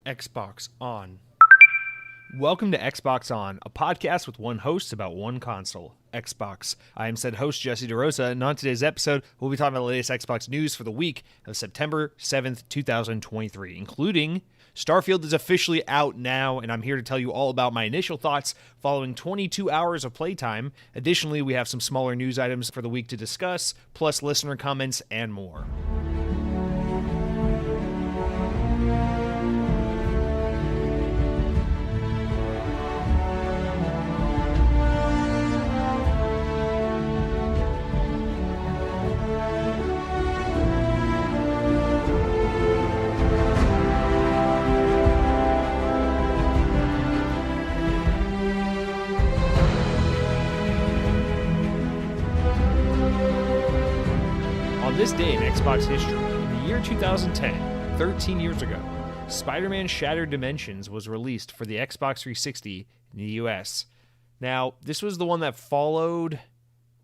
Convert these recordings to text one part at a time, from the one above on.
Xbox On. Welcome to Xbox On, a podcast with one host about one console, Xbox. I am said host Jesse DeRosa, and on today's episode, we'll be talking about the latest Xbox news for the week of September 7th, 2023, including Starfield is officially out now, and I'm here to tell you all about my initial thoughts following 22 hours of playtime. Additionally, we have some smaller news items for the week to discuss, plus listener comments and more. This day in Xbox history, in the year 2010, 13 years ago, Spider-Man Shattered Dimensions was released for the Xbox 360 in the US. Now, this was the one that followed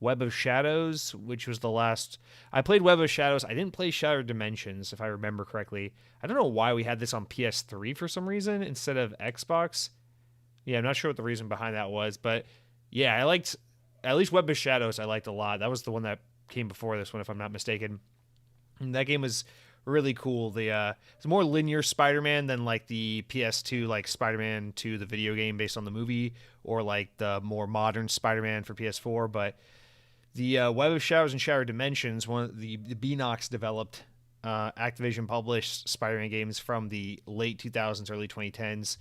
Web of Shadows, which was the last... I played Web of Shadows. I didn't play Shattered Dimensions, if I remember correctly. I don't know why we had this on PS3 for some reason instead of Xbox. Yeah, I'm not sure what the reason behind that was, but yeah, I liked... At least Web of Shadows I liked a lot. That was the one that came before this one, if I'm not mistaken. And that game was really cool. It's more linear Spider-Man than like the PS2, like Spider-Man 2, the video game based on the movie, or like the more modern Spider-Man for PS4. But the Web of Shadows and Shattered Dimensions, one of the Beanox developed, Activision published Spider-Man games from the late 2000s, early 2010s,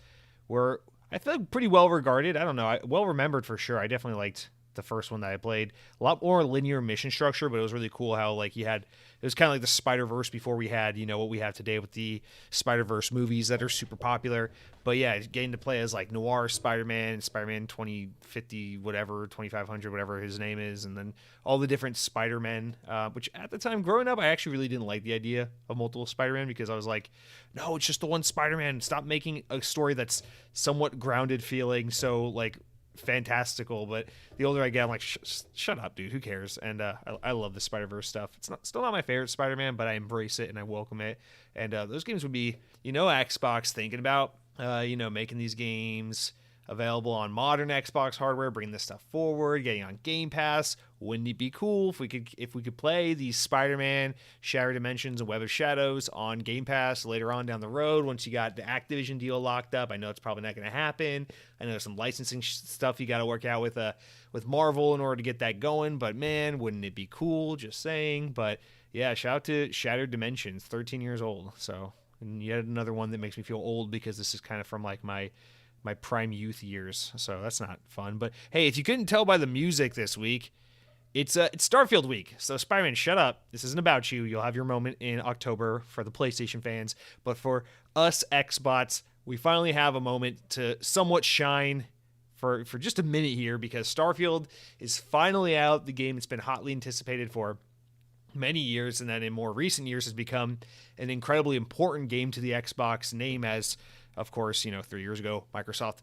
were I feel pretty well regarded. I don't know, well remembered for sure. I definitely liked the first one that I played. A lot more linear mission structure, but it was really cool how like it was kind of like the Spider-Verse before we had, what we have today with the Spider-Verse movies that are super popular. But yeah, getting to play as like Noir Spider-Man, Spider-Man 2050, whatever, 2500, whatever his name is, and then all the different Spider-Men, which at the time growing up, I actually really didn't like the idea of multiple Spider-Man because I was like, no, it's just the one Spider-Man. Stop making a story that's somewhat grounded feeling, so like fantastical. But the older I get, I'm like, shut up, dude, who cares? And I love the Spider-Verse stuff. It's still not my favorite Spider-Man, but I embrace it and I welcome it. And those games would be, Xbox thinking about making these games available on modern Xbox hardware, bringing this stuff forward, getting on Game Pass. Wouldn't it be cool if we could play these Spider-Man, Shattered Dimensions, and Web of Shadows on Game Pass later on down the road once you got the Activision deal locked up? I know it's probably not going to happen. I know there's some licensing stuff you got to work out with Marvel in order to get that going, but man, wouldn't it be cool? Just saying. But yeah, shout out to Shattered Dimensions, 13 years old. So, and yet another one that makes me feel old because this is kind of from like my prime youth years, so that's not fun. But hey, if you couldn't tell by the music this week, it's Starfield week. So Spider-Man, shut up. This isn't about you. You'll have your moment in October for the PlayStation fans, but for us Xbots, we finally have a moment to somewhat shine for just a minute here because Starfield is finally out. The game that's been hotly anticipated for many years, and then in more recent years has become an incredibly important game to the Xbox name as, of course, 3 years ago, Microsoft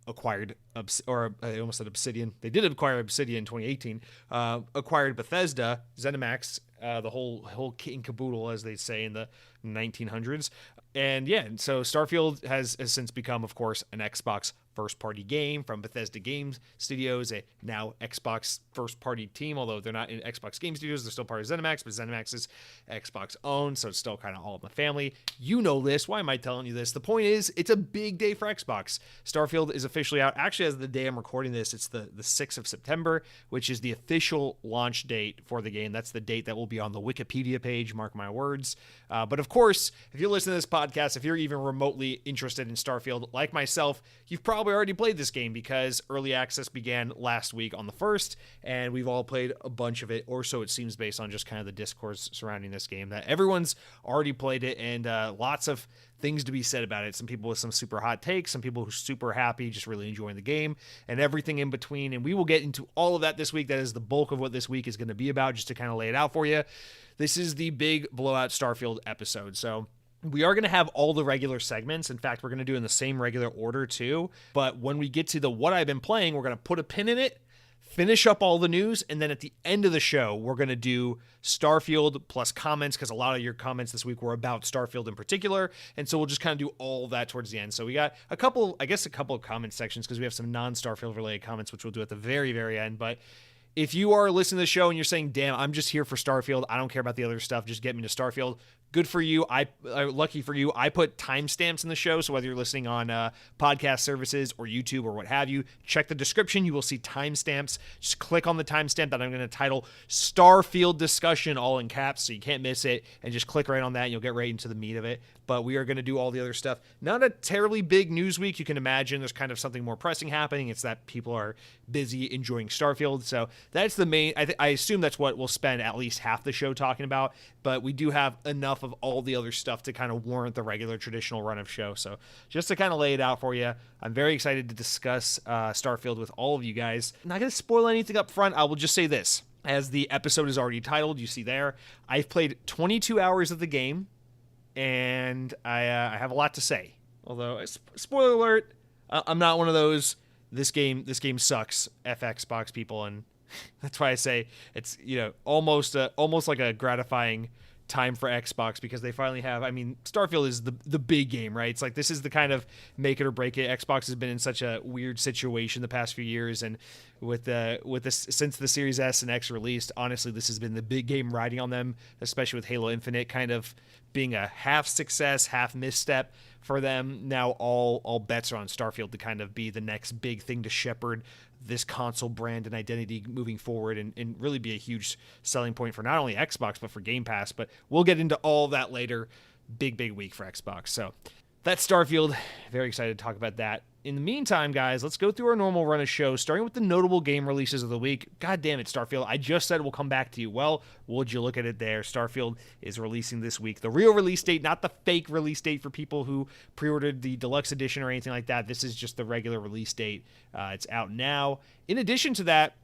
acquired, I almost said Obsidian. They did acquire Obsidian in 2018, acquired Bethesda, ZeniMax, the whole kit and caboodle, as they say in the 1900s. And yeah, so Starfield has since become, of course, an Xbox first-party game from Bethesda Game Studios, a now Xbox first-party team, although they're not in Xbox Game Studios. They're still part of ZeniMax, but ZeniMax is Xbox-owned, so it's still kind of all in the family. You know this. Why am I telling you this? The point is, it's a big day for Xbox. Starfield is officially out. Actually, as of the day I'm recording this, it's the 6th of September, which is the official launch date for the game. That's the date that will be on the Wikipedia page, mark my words. But of course, if you're listening to this podcast, if you're even remotely interested in Starfield, like myself, you've probably already played this game because early access began last week on the 1st, and we've all played a bunch of it, or so it seems based on just kind of the discourse surrounding this game, that everyone's already played it, and lots of things to be said about it. Some people with some super hot takes, some people who are super happy, just really enjoying the game, and everything in between. And we will get into all of that this week. That is the bulk of what this week is going to be about, just to kind of lay it out for you. This is the big blowout Starfield episode. So we are going to have all the regular segments. In fact, we're going to do in the same regular order too. But when we get to the what I've been playing, we're going to put a pin in it, finish up all the news, and then at the end of the show, we're going to do Starfield plus comments, because a lot of your comments this week were about Starfield in particular, and so we'll just kind of do all that towards the end. So we got a couple of comment sections, because we have some non-Starfield related comments, which we'll do at the very, very end. But if you are listening to the show and you're saying, damn, I'm just here for Starfield, I don't care about the other stuff, just get me to Starfield, good for you. Lucky for you, I put timestamps in the show, so whether you're listening on podcast services or YouTube or what have you, check the description. You will see timestamps. Just click on the timestamp that I'm going to title Starfield Discussion, all in caps, so you can't miss it, and just click right on that, and you'll get right into the meat of it. But we are going to do all the other stuff. Not a terribly big news week. You can imagine there's kind of something more pressing happening. It's that people are busy enjoying Starfield. So that's the main, I assume that's what we'll spend at least half the show talking about. But we do have enough of all the other stuff to kind of warrant the regular traditional run of show. So just to kind of lay it out for you, I'm very excited to discuss Starfield with all of you guys. I'm not going to spoil anything up front. I will just say this. As the episode is already titled, you see there, I've played 22 hours of the game. And I have a lot to say. Although, spoiler alert, I'm not one of those, this game sucks, Xbox people, and that's why I say it's, almost like a gratifying time for Xbox, because they finally have, Starfield is the big game, right? It's like, this is the kind of make it or break it. Xbox has been in such a weird situation the past few years, and with this, since the Series S and X released, honestly, this has been the big game riding on them, especially with Halo Infinite kind of being a half success, half misstep for them. Now all bets are on Starfield to kind of be the next big thing to shepherd this console brand and identity moving forward, and really be a huge selling point for not only Xbox, but for Game Pass. But we'll get into all that later. Big week for Xbox. So that's Starfield. Very excited to talk about that. In the meantime, guys, let's go through our normal run of shows, starting with the notable game releases of the week. God damn it, Starfield. I just said we'll come back to you. Well, would you look at it there? Starfield is releasing this week. The real release date, not the fake release date for people who pre-ordered the deluxe edition or anything like that. This is just the regular release date. It's out now. In addition to that,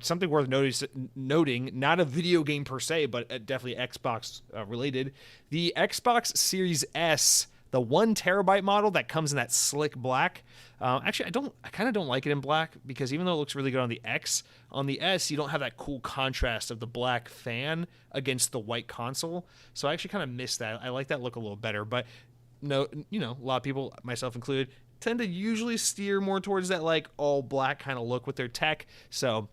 something worth noting, not a video game per se, but definitely Xbox related. The Xbox Series S, the 1 terabyte model that comes in that slick black. Actually, I kind of don't like it in black, because even though it looks really good on the X, on the S, you don't have that cool contrast of the black fan against the white console. So I actually kind of miss that. I like that look a little better. But no, a lot of people, myself included, tend to usually steer more towards that like all black kind of look with their tech. So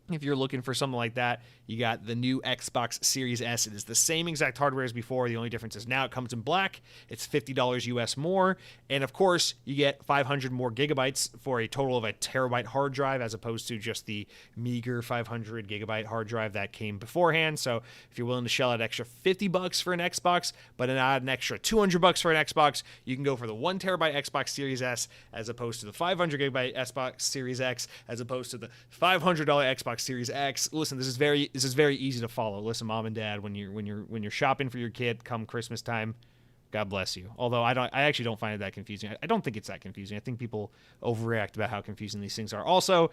if you're looking for something like that, you got the new Xbox Series S. It is the same exact hardware as before. The only difference is now it comes in black. It's $50 US more. And of course, you get 500 more gigabytes for a total of a terabyte hard drive, as opposed to just the meager 500 gigabyte hard drive that came beforehand. So if you're willing to shell out extra $50 for an Xbox, but not an extra $200 for an Xbox, you can go for the 1 terabyte Xbox Series S, as opposed to the 500 gigabyte Xbox Series X, as opposed to the $500 Xbox Series X. Listen, this is very easy to follow. Listen, mom and dad, when you're shopping for your kid come Christmas time, God bless you. Although I actually don't find it that confusing. I don't think it's that confusing. I think people overreact about how confusing these things are. Also,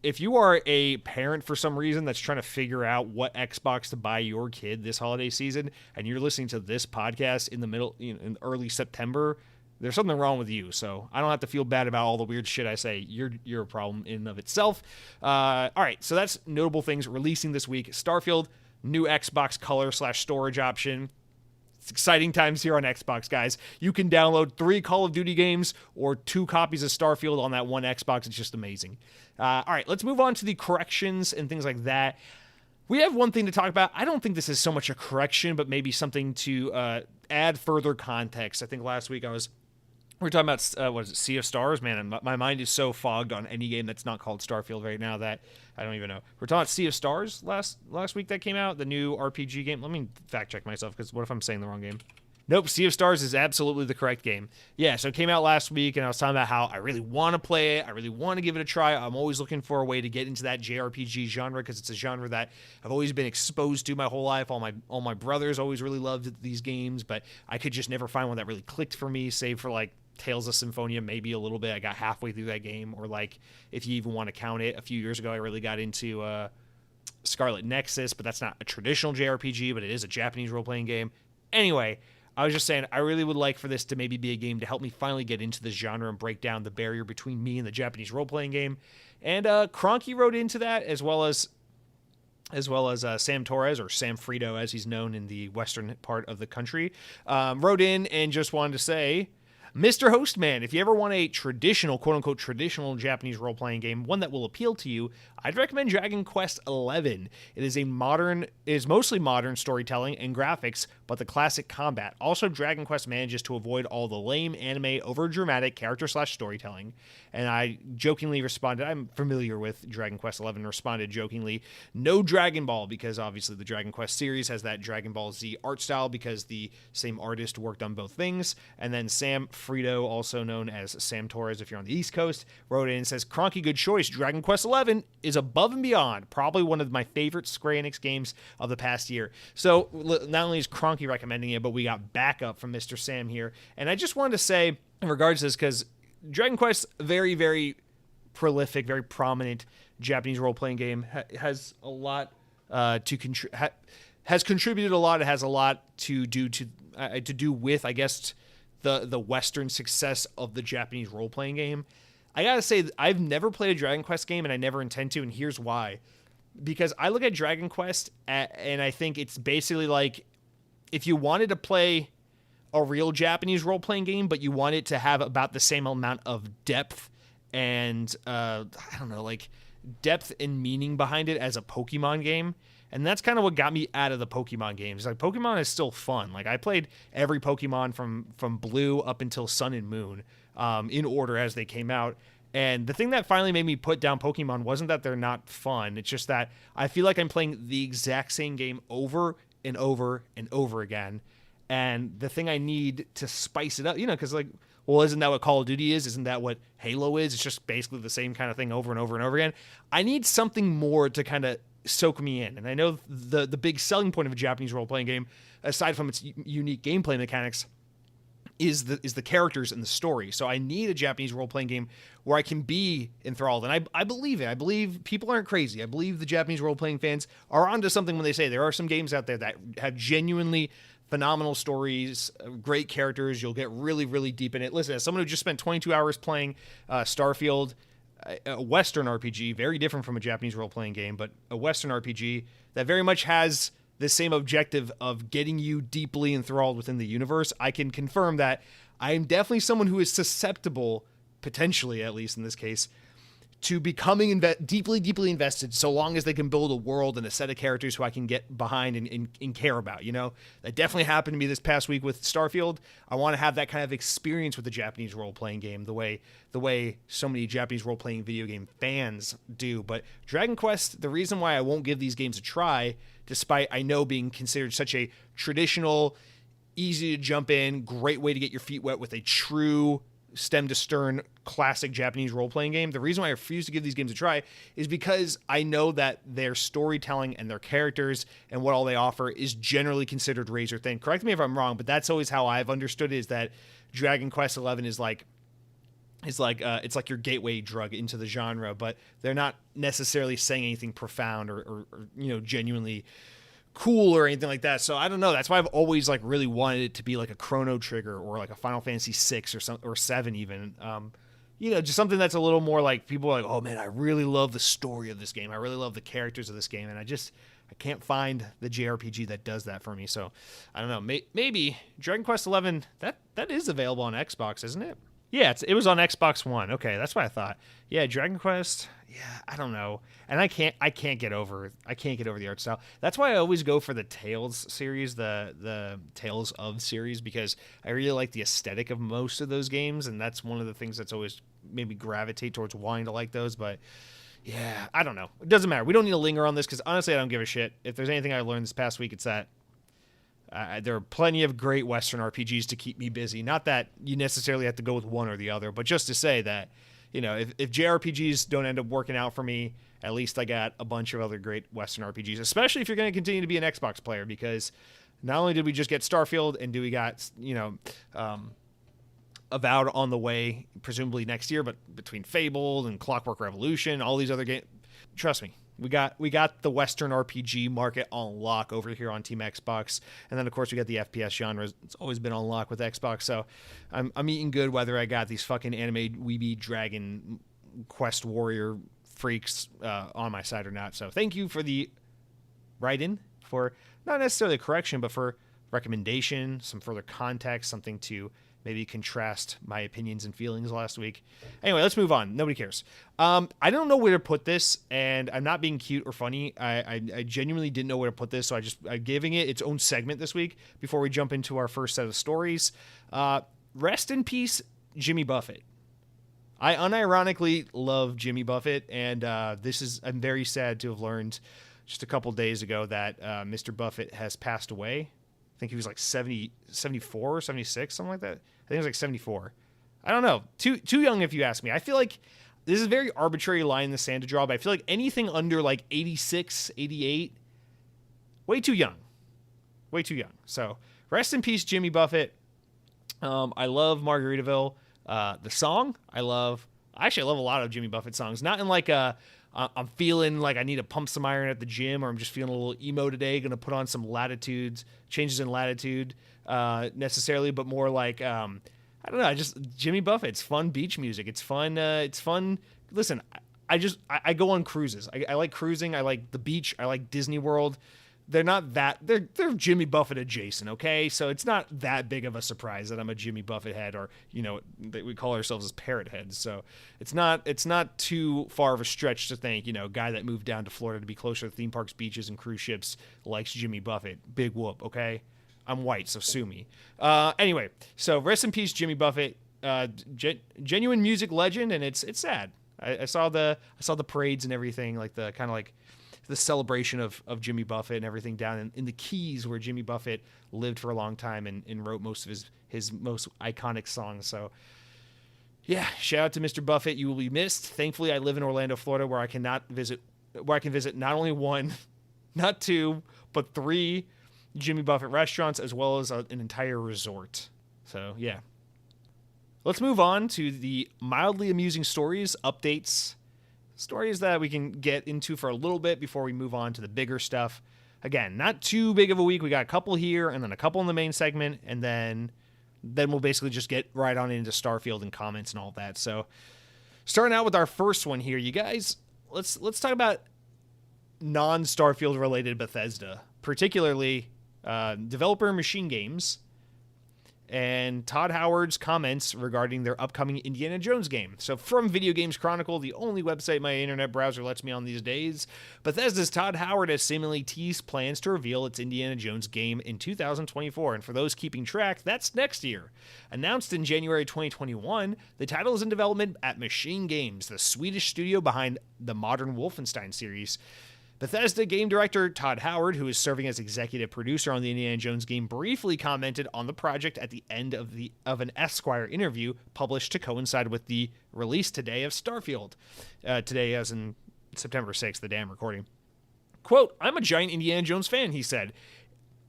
if you are a parent for some reason that's trying to figure out what Xbox to buy your kid this holiday season, and you're listening to this podcast in the middle, in early September, there's something wrong with you. So I don't have to feel bad about all the weird shit I say. You're a problem in and of itself. All right, so that's notable things releasing this week. Starfield, new Xbox color/storage option. It's exciting times here on Xbox, guys. You can download 3 Call of Duty games or 2 copies of Starfield on that one Xbox. It's just amazing. All right, let's move on to the corrections and things like that. We have one thing to talk about. I don't think this is so much a correction, but maybe something to add further context. I think last week we were talking about, what is it, Sea of Stars? Man, my mind is so fogged on any game that's not called Starfield right now that I don't even know. We're talking about Sea of Stars last week that came out, the new RPG game. Let me fact check myself, because what if I'm saying the wrong game? Nope, Sea of Stars is absolutely the correct game. Yeah, so it came out last week, and I was talking about how I really want to play it. I really want to give it a try. I'm always looking for a way to get into that JRPG genre, because it's a genre that I've always been exposed to my whole life. All my brothers always really loved these games, but I could just never find one that really clicked for me, save for like Tales of Symphonia, maybe a little bit. I got halfway through that game, or like, if you even want to count it, a few years ago I really got into Scarlet Nexus, but that's not a traditional JRPG, but it is a Japanese role-playing game. Anyway, I was just saying, I really would like for this to maybe be a game to help me finally get into this genre and break down the barrier between me and the Japanese role-playing game. And Cronky wrote into that, as well as Sam Torres, or Sam Frito as he's known in the western part of the country, wrote in and just wanted to say, Mr. Hostman, if you ever want a traditional, quote-unquote traditional Japanese role-playing game, one that will appeal to you, I'd recommend Dragon Quest XI. It is mostly modern storytelling and graphics, but the classic combat. Also, Dragon Quest manages to avoid all the lame anime over-dramatic character/storytelling. And I jokingly responded, I'm familiar with Dragon Quest XI, responded jokingly, no Dragon Ball, because obviously the Dragon Quest series has that Dragon Ball Z art style because the same artist worked on both things. And then Sam Frito, also known as Sam Torres if you're on the East Coast, wrote in and says, Cronky, good choice. Dragon Quest XI is above and beyond, probably one of my favorite Square Enix games of the past year. So not only is Cronky recommending it, but we got backup from Mr. Sam here. And I just wanted to say in regards to this, because Dragon Quest, very, very prolific, very prominent Japanese role-playing game, has a lot has contributed a lot. It has a lot to do with, I guess, the Western success of the Japanese role-playing game. I gotta say, I've never played a Dragon Quest game, and I never intend to, and here's why. Because I look at Dragon Quest, and I think it's basically like, if you wanted to play a real Japanese role-playing game, but you want it to have about the same amount of depth and, I don't know, like, depth and meaning behind it as a Pokemon game. And that's kind of what got me out of the Pokemon games. Like, Pokemon is still fun. Like, I played every Pokemon from Blue up until Sun and Moon, in order as they came out. And the thing that finally made me put down Pokemon wasn't that they're not fun. It's just that I feel like I'm playing the exact same game over and over and over again. And the thing I need to spice it up, because like, well, isn't that what Call of Duty is? Isn't that what Halo is? It's just basically the same kind of thing over and over and over again. I need something more to kind of soak me in. And I know the big selling point of a Japanese role-playing game, aside from its unique gameplay mechanics, is the characters and the story. So I need a Japanese role-playing game where I can be enthralled. And I believe it. I believe people aren't crazy. I believe the Japanese role-playing fans are onto something when they say there are some games out there that have genuinely phenomenal stories, great characters. You'll get really, really deep in it. Listen, as someone who just spent 22 hours playing Starfield, a Western RPG, very different from a Japanese role-playing game, but a Western RPG that very much has the same objective of getting you deeply enthralled within the universe, I can confirm that I am definitely someone who is susceptible, potentially at least in this case, to becoming deeply, deeply invested, so long as they can build a world and a set of characters who I can get behind and care about. That definitely happened to me this past week with Starfield. I want to have that kind of experience with the Japanese role-playing game, the way so many Japanese role-playing video game fans do. But Dragon Quest, the reason why I won't give these games a try, despite I know being considered such a traditional, easy to jump in, great way to get your feet wet with a true stem to stern classic Japanese role-playing game. The reason why I refuse to give these games a try is because I know that their storytelling and their characters and what all they offer is generally considered razor thin. Correct me if I'm wrong, but that's always how I've understood it, is that Dragon Quest XI is like it's like your gateway drug into the genre, but they're not necessarily saying anything profound or genuinely cool or anything like that. So I don't know. That's why I've always like really wanted it to be like a Chrono Trigger or like a Final Fantasy 6 or 7 even. Just something that's a little more like, people are like, oh man, I really love the story of this game. I really love the characters of this game. And I can't find the JRPG that does that for me. So I don't know. Maybe Dragon Quest XI, that is available on Xbox, isn't it? Yeah, it was on Xbox One. Okay, that's what I thought. Yeah, Dragon Quest. Yeah, I don't know. And I can't get over the art style. That's why I always go for the Tales series, the Tales of series, because I really like the aesthetic of most of those games, and that's one of the things that's always made me gravitate towards wanting to like those. But yeah, I don't know. It doesn't matter. We don't need to linger on this because honestly, I don't give a shit. If there's anything I learned this past week, it's that there are plenty of great Western RPGs to keep me busy. Not that you necessarily have to go with one or the other, but just to say that, if JRPGs don't end up working out for me, at least I got a bunch of other great Western RPGs, especially if you're going to continue to be an Xbox player, because not only did we just get Starfield, and do we got, Avowed on the way, presumably next year, but between Fable and Clockwork Revolution, all these other games, trust me, We got the Western RPG market on lock over here on Team Xbox, and then of course we got the FPS genre. It's always been on lock with Xbox, so I'm eating good whether I got these fucking anime weeby dragon quest warrior freaks on my side or not. So thank you for the write-in, for not necessarily a correction, but for recommendation, some further context, something to maybe contrast my opinions and feelings last week. Anyway, let's move on. Nobody cares. I don't know where to put this, and I'm not being cute or funny. I genuinely didn't know where to put this, so I'm giving it its own segment this week before we jump into our first set of stories. Rest in peace, Jimmy Buffett. I unironically love Jimmy Buffett, and I'm very sad to have learned just a couple days ago that Mr. Buffett has passed away. I think he was like 74 or 76, something like that. I think it was like 74. I don't know. Too young if you ask me. I feel like this is a very arbitrary line in the sand to draw, but I feel like anything under like 86, 88, way too young. Way too young. So rest in peace, Jimmy Buffett. I love Margaritaville. The song, I love a lot of Jimmy Buffett songs. Not in like I'm feeling like I need to pump some iron at the gym, or I'm just feeling a little emo today, going to put on some changes in latitude necessarily, but more like, I don't know, just Jimmy Buffett's fun beach music. It's fun. Listen, I go on cruises. I like cruising. I like the beach. I like Disney World. They're Jimmy Buffett adjacent, okay? So it's not that big of a surprise that I'm a Jimmy Buffett head, or, that we call ourselves as parrot heads. So it's not too far of a stretch to think, guy that moved down to Florida to be closer to theme parks, beaches, and cruise ships likes Jimmy Buffett. Big whoop, okay? I'm white, so sue me. Anyway, so rest in peace, Jimmy Buffett. Genuine music legend, and it's sad. I saw the parades and everything, like the kind of like the celebration of Jimmy Buffett and everything down in the Keys, where Jimmy Buffett lived for a long time and wrote most of his most iconic songs. So yeah, shout out to Mr. Buffett. You will be missed. Thankfully, I live in Orlando, Florida, where I can visit not only one, not two, but three Jimmy Buffett restaurants, as well as an entire resort. So yeah. Let's move on to the mildly amusing stories, updates, stories that we can get into for a little bit before we move on to the bigger stuff. Again, not too big of a week. We got a couple here and then a couple in the main segment, and then we'll basically just get right on into Starfield and comments and all that. So starting out with our first one here, you guys, let's talk about non-Starfield related Bethesda, particularly developer Machine Games, and Todd Howard's comments regarding their upcoming Indiana Jones game. So from Video Games Chronicle, the only website my internet browser lets me on these days, Bethesda's Todd Howard has seemingly teased plans to reveal its Indiana Jones game in 2024, and for those keeping track, that's next year. Announced in January 2021, the title is in development at Machine Games, the Swedish studio behind the modern Wolfenstein series. Bethesda game director Todd Howard, who is serving as executive producer on the Indiana Jones game, briefly commented on the project at the end of an Esquire interview published to coincide with the release today of Starfield. Today, as in September 6th, the day I'm recording. Quote, "I'm a giant Indiana Jones fan," he said.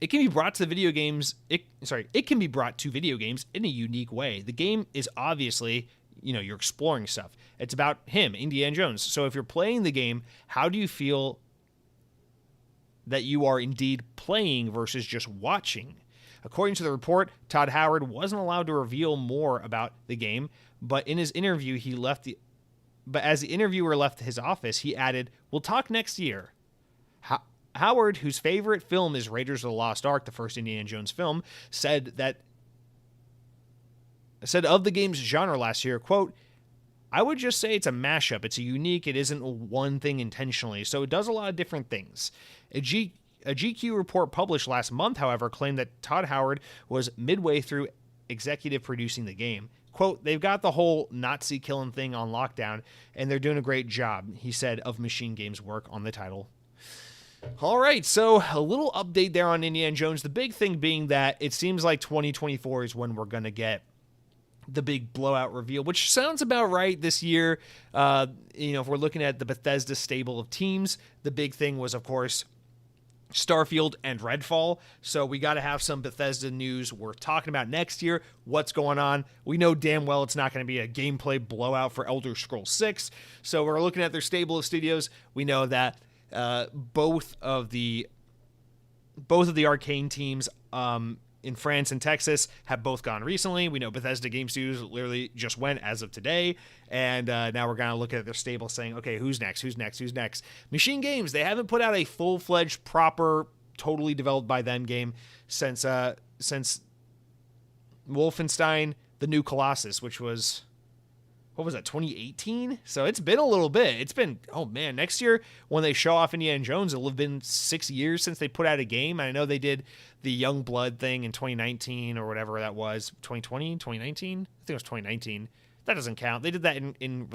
It can be brought to video games in a unique way. The game is obviously, you're exploring stuff. It's about him, Indiana Jones. So if you're playing the game, how do you feel that you are indeed playing versus just watching? According to the report, Todd Howard wasn't allowed to reveal more about the game, but in his interview, as the interviewer left his office, he added, "We'll talk next year." Howard, whose favorite film is Raiders of the Lost Ark, the first Indiana Jones film, said of the game's genre last year, quote, "I would just say it's a mashup. It's unique. It isn't one thing intentionally, so it does a lot of different things." A GQ report published last month, however, claimed that Todd Howard was midway through executive producing the game. Quote, "They've got the whole Nazi killing thing on lockdown, and they're doing a great job," he said of Machine Games' work on the title. All right, so a little update there on Indiana Jones. The big thing being that it seems like 2024 is when we're going to get the big blowout reveal, which sounds about right this year. If we're looking at the Bethesda stable of teams, the big thing was, of course, Starfield and Redfall. So we got to have some Bethesda news we're talking about next year. What's going on? We know damn well it's not going to be a gameplay blowout for Elder Scrolls 6. So we're looking at their stable of studios. We know that Both of the Arcane teams in France and Texas have both gone recently. We know Bethesda Game Studios literally just went as of today, and now we're going to look at their stable saying, okay, who's next? Machine Games, they haven't put out a full-fledged, proper, totally developed by them game since Wolfenstein: The New Colossus, which was, what was that, 2018? So it's been a little bit. It's been, oh man, next year when they show off Indiana Jones, it'll have been 6 years since they put out a game. I know they did the Young Blood thing in 2019 or whatever that was. 2020, 2019? I think it was 2019. That doesn't count. They did that in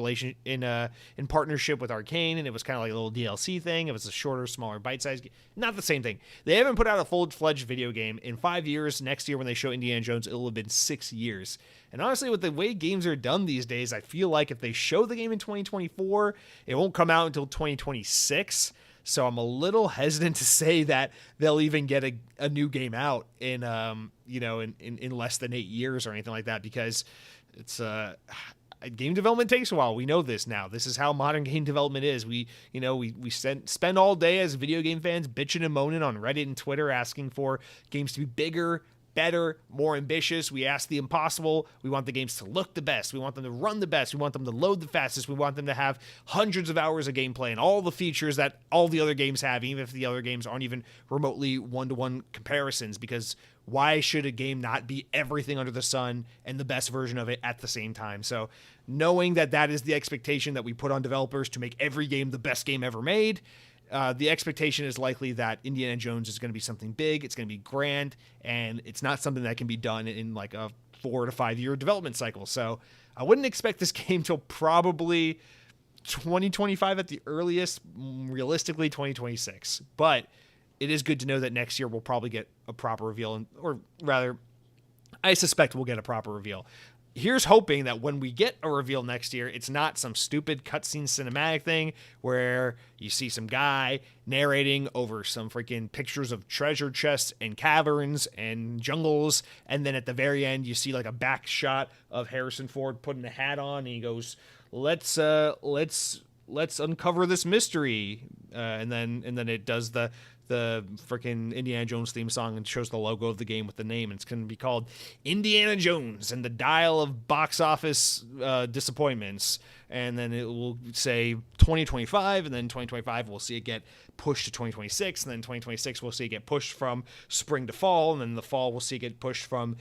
partnership with Arcane, and it was kind of like a little DLC thing. It was a shorter, smaller, bite-sized game. Not the same thing. They haven't put out a full-fledged video game in 5 years. Next year when they show Indiana Jones, it'll have been 6 years. And honestly, with the way games are done these days, I feel like if they show the game in 2024, it won't come out until 2026. So I'm a little hesitant to say that they'll even get a new game out in less tthan 8 years or anything like that, because it's game development takes a while. We know this now. This is how modern game development is. We spend all day as video game fans bitching and moaning on Reddit and Twitter, asking for games to be bigger, better, more ambitious. We ask the impossible. We want the games to look the best. We want them to run the best. We want them to load the fastest. We want them to have hundreds of hours of gameplay and all the features that all the other games have, even if the other games aren't even remotely one-to-one comparisons, because why should a game not be everything under the sun and the best version of it at the same time? So knowing that is the expectation that we put on developers to make every game the best game ever made, the expectation is likely that Indiana Jones is going to be something big, it's going to be grand, and it's not something that can be done in like a 4 to 5 year development cycle. So I wouldn't expect this game till probably 2025 at the earliest, realistically 2026. But it is good to know that next year we'll probably get a proper reveal, or rather, I suspect we'll get a proper reveal. Here's hoping that when we get a reveal next year, it's not some stupid cutscene cinematic thing where you see some guy narrating over some freaking pictures of treasure chests and caverns and jungles, and then at the very end you see like a back shot of Harrison Ford putting a hat on, and he goes, "Let's uncover this mystery," and then it does the freaking Indiana Jones theme song and shows the logo of the game with the name, and it's going to be called Indiana Jones and the Dial of Box Office Disappointments, and then it will say 2025, and then 2025 we'll see it get pushed to 2026, and then 2026 we'll see it get pushed from spring to fall, and then the fall we'll see it get pushed from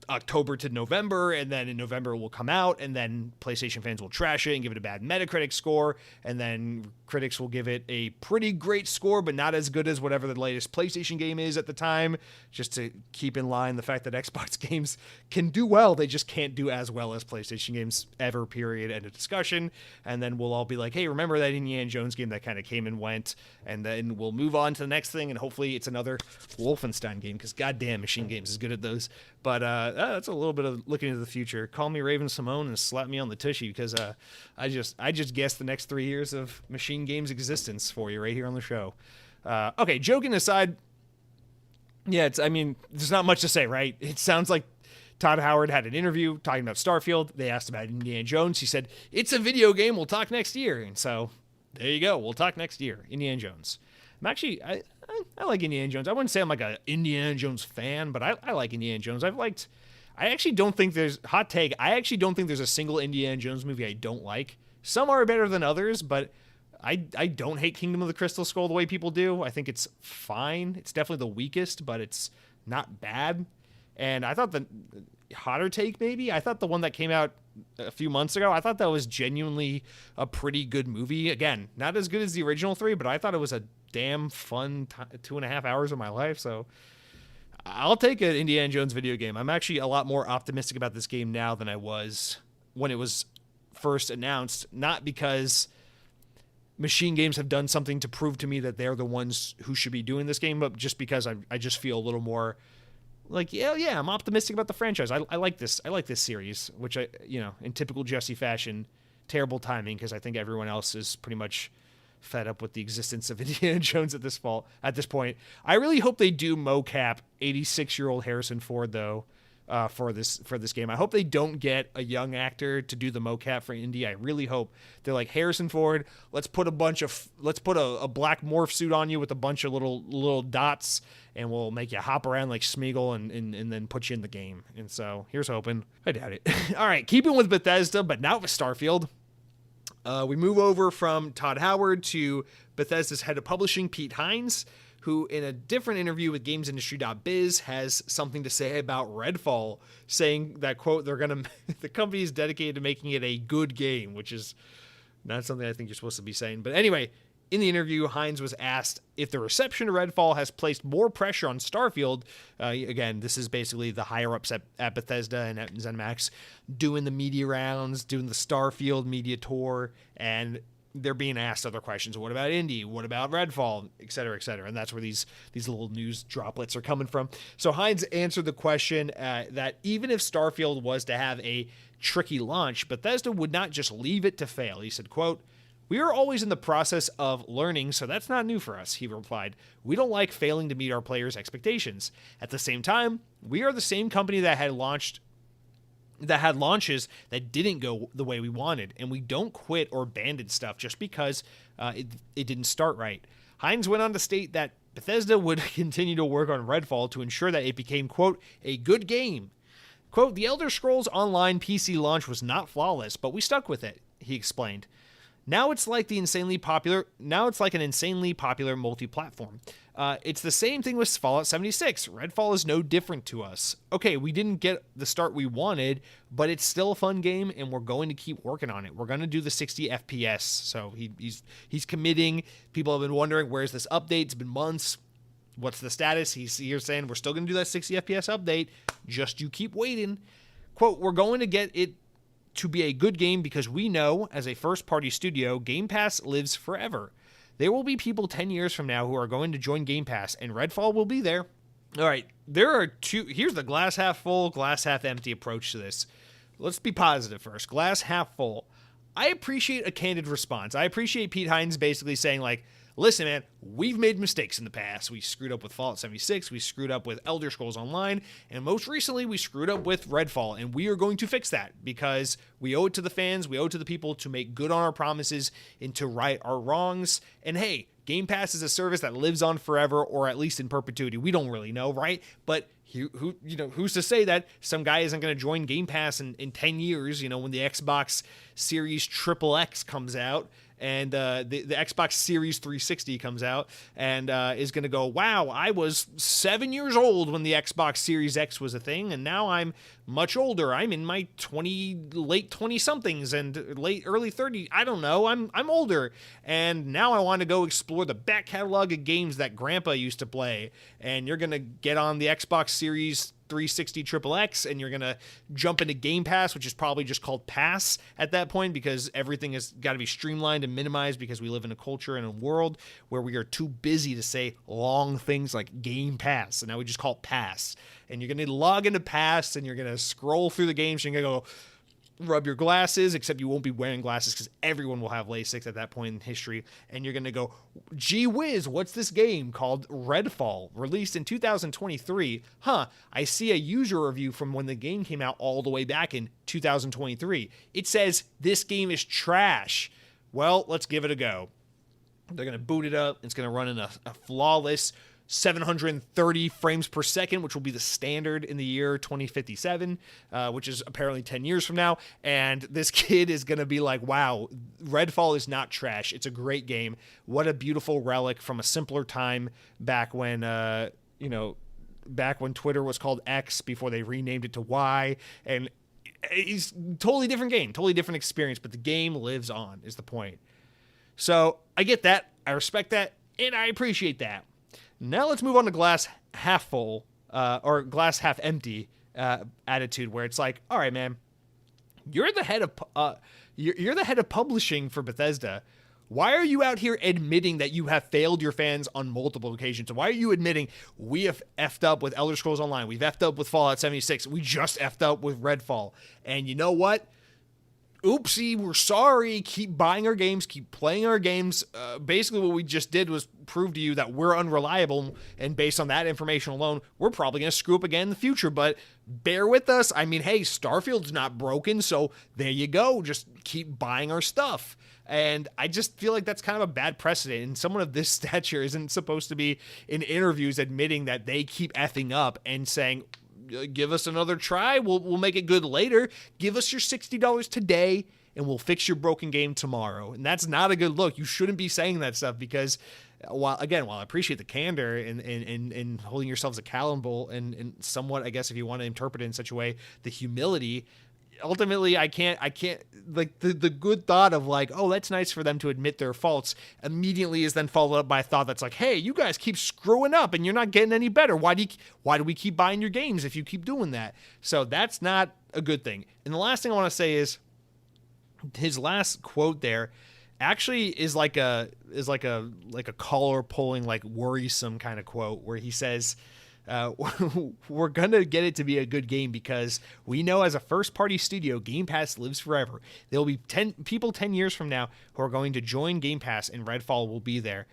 October to November, and then in November it will come out, and then PlayStation fans will trash it and give it a bad Metacritic score, and then critics will give it a pretty great score, but not as good as whatever the latest PlayStation game is at the time, just to keep in line the fact that Xbox games can do well, they just can't do as well as PlayStation games ever, period, end of discussion. And then we'll all be like, hey, remember that Indiana Jones game that kind of came and went, and then we'll move on to the next thing, and hopefully it's another Wolfenstein game, because goddamn, Machine Games is good at those. But that's a little bit of looking into the future. Call me Raven Simone and slap me on the tushy, because I just guessed the next 3 years of Machine Games existence for you right here on the show. Okay, joking aside, yeah, there's not much to say, right? It sounds like Todd Howard had an interview talking about Starfield. They asked about Indiana Jones. He said, it's a video game. We'll talk next year. And so there you go. We'll talk next year. Indiana Jones. I like Indiana Jones. I wouldn't say I'm like an Indiana Jones fan, but I like Indiana Jones. I actually don't think there's, hot take, I actually don't think there's a single Indiana Jones movie I don't like. Some are better than others, but I don't hate Kingdom of the Crystal Skull the way people do. I think it's fine. It's definitely the weakest, but it's not bad. And I thought the hotter take, maybe, I thought the one that came out a few months ago, I thought that was genuinely a pretty good movie. Again, not as good as the original 3, but I thought it was a damn fun 2.5 hours of my life. So I'll take an Indiana Jones video game. I'm actually a lot more optimistic about this game now than I was when it was first announced, not because Machine Games have done something to prove to me that they're the ones who should be doing this game, but just because I just feel a little more like, yeah, I'm optimistic about the franchise. I like this. I like this series, which in typical Jesse fashion, terrible timing, because I think everyone else is pretty much fed up with the existence of Indiana Jones at this point. I really hope they do mocap 86-year-old Harrison Ford, though, for this game. I hope they don't get a young actor to do the mocap for Indy. I really hope they're like, Harrison Ford, let's put a black morph suit on you with a bunch of little dots, and we'll make you hop around like Smeagol and then put you in the game. And so here's hoping. I doubt it. All right, keeping with Bethesda, but not with Starfield. We move over from Todd Howard to Bethesda's head of publishing, Pete Hines, who in a different interview with GamesIndustry.biz has something to say about Redfall, saying that, quote, the company is dedicated to making it a good game, which is not something I think you're supposed to be saying. But anyway, in the interview, Hines was asked if the reception to Redfall has placed more pressure on Starfield. Again, this is basically the higher-ups at Bethesda and at ZeniMax doing the media rounds, doing the Starfield media tour, and they're being asked other questions. What about Indy? What about Redfall? Et cetera, et cetera. And that's where these little news droplets are coming from. So Hines answered the question that even if Starfield was to have a tricky launch, Bethesda would not just leave it to fail. He said, quote, "We are always in the process of learning, so that's not new for us," he replied. "We don't like failing to meet our players' expectations. At the same time, we are the same company that had launches that didn't go the way we wanted, and we don't quit or abandon stuff just because it didn't start right." Hines went on to state that Bethesda would continue to work on Redfall to ensure that it became, quote, "a good game." Quote, "The Elder Scrolls Online PC launch was not flawless, but we stuck with it," he explained. Now it's like an insanely popular multi-platform. It's the same thing with Fallout 76. Redfall is no different to us. Okay, we didn't get the start we wanted, but it's still a fun game, and we're going to keep working on it. We're going to do the 60 FPS. So he's committing. People have been wondering, where's this update? It's been months. What's the status? He's here saying we're still going to do that 60 FPS update. Just you keep waiting. Quote, "We're going to get it to be a good game because we know, as a first-party studio, Game Pass lives forever. There will be people 10 years from now who are going to join Game Pass, and Redfall will be there." All right, there are two. Here's the glass half full, glass half empty approach to this. Let's be positive first. Glass half full. I appreciate a candid response. I appreciate Pete Hines basically saying, like, listen, man, we've made mistakes in the past. We screwed up with Fallout 76. We screwed up with Elder Scrolls Online. And most recently, we screwed up with Redfall. And we are going to fix that because we owe it to the fans. We owe it to the people to make good on our promises and to right our wrongs. And hey, Game Pass is a service that lives on forever, or at least in perpetuity. We don't really know, right? But who's to say that some guy isn't going to join Game Pass in 10 years, when the Xbox Series XXX comes out, and the Xbox Series 360 comes out, and is going to go, wow, I was 7 years old when the Xbox Series X was a thing, and now I'm much older. I'm in my late 20-somethings and early 30s. I don't know. I'm older, and now I want to go explore the back catalog of games that Grandpa used to play. And you're going to get on the Xbox Series 360 XXX, and you're going to jump into Game Pass, which is probably just called Pass at that point, because everything has got to be streamlined and minimized because we live in a culture and a world where we are too busy to say long things like Game Pass, and now we just call it Pass. And you're going to log into Pass, and you're going to scroll through the games, and you're going to go rub your glasses, except you won't be wearing glasses because everyone will have LASIK at that point in history, and you're going to go, gee whiz, what's this game called Redfall, released in 2023? I see a user review from when the game came out all the way back in 2023. It says this game is trash. Well, let's give it a go. They're going to boot it up. It's going to run in a flawless 730 frames per second, which will be the standard in the year 2057, which is apparently 10 years from now. And this kid is going to be like, wow, Redfall is not trash. It's a great game. What a beautiful relic from a simpler time back when, back when Twitter was called X before they renamed it to Y. And it's totally different game, totally different experience, but the game lives on is the point. So I get that. I respect that. And I appreciate that. Now let's move on to glass half full, or glass half empty attitude, where it's like, all right, man, you're the head of publishing for Bethesda. Why are you out here admitting that you have failed your fans on multiple occasions? Why are you admitting we have effed up with Elder Scrolls Online, we've effed up with Fallout 76, we just effed up with Redfall, and you know what? oopsie, we're sorry, keep buying our games, keep playing our games. Basically, what we just did was prove to you that we're unreliable, and based on that information alone, we're probably going to screw up again in the future, but bear with us. I mean, hey, Starfield's not broken, so there you go. Just keep buying our stuff. And I just feel like that's kind of a bad precedent, and someone of this stature isn't supposed to be in interviews admitting that they keep effing up and saying, give us another try. We'll make it good later. Give us your $60 today and we'll fix your broken game tomorrow. And that's not a good look. You shouldn't be saying that stuff because while I appreciate the candor and holding yourselves accountable and somewhat, I guess, if you want to interpret it in such a way, the humility, ultimately I can't like the good thought of like, oh, that's nice for them to admit their faults immediately is then followed up by a thought that's like, hey, you guys keep screwing up and you're not getting any better. Why do we keep buying your games if you keep doing that? So that's not a good thing. And the last thing I want to say is his last quote there actually is like a collar pulling, like worrisome kind of quote where he says, we're going to get it to be a good game because we know as a first-party studio, Game Pass lives forever. There will be 10 people 10 years from now who are going to join Game Pass, and Redfall will be there.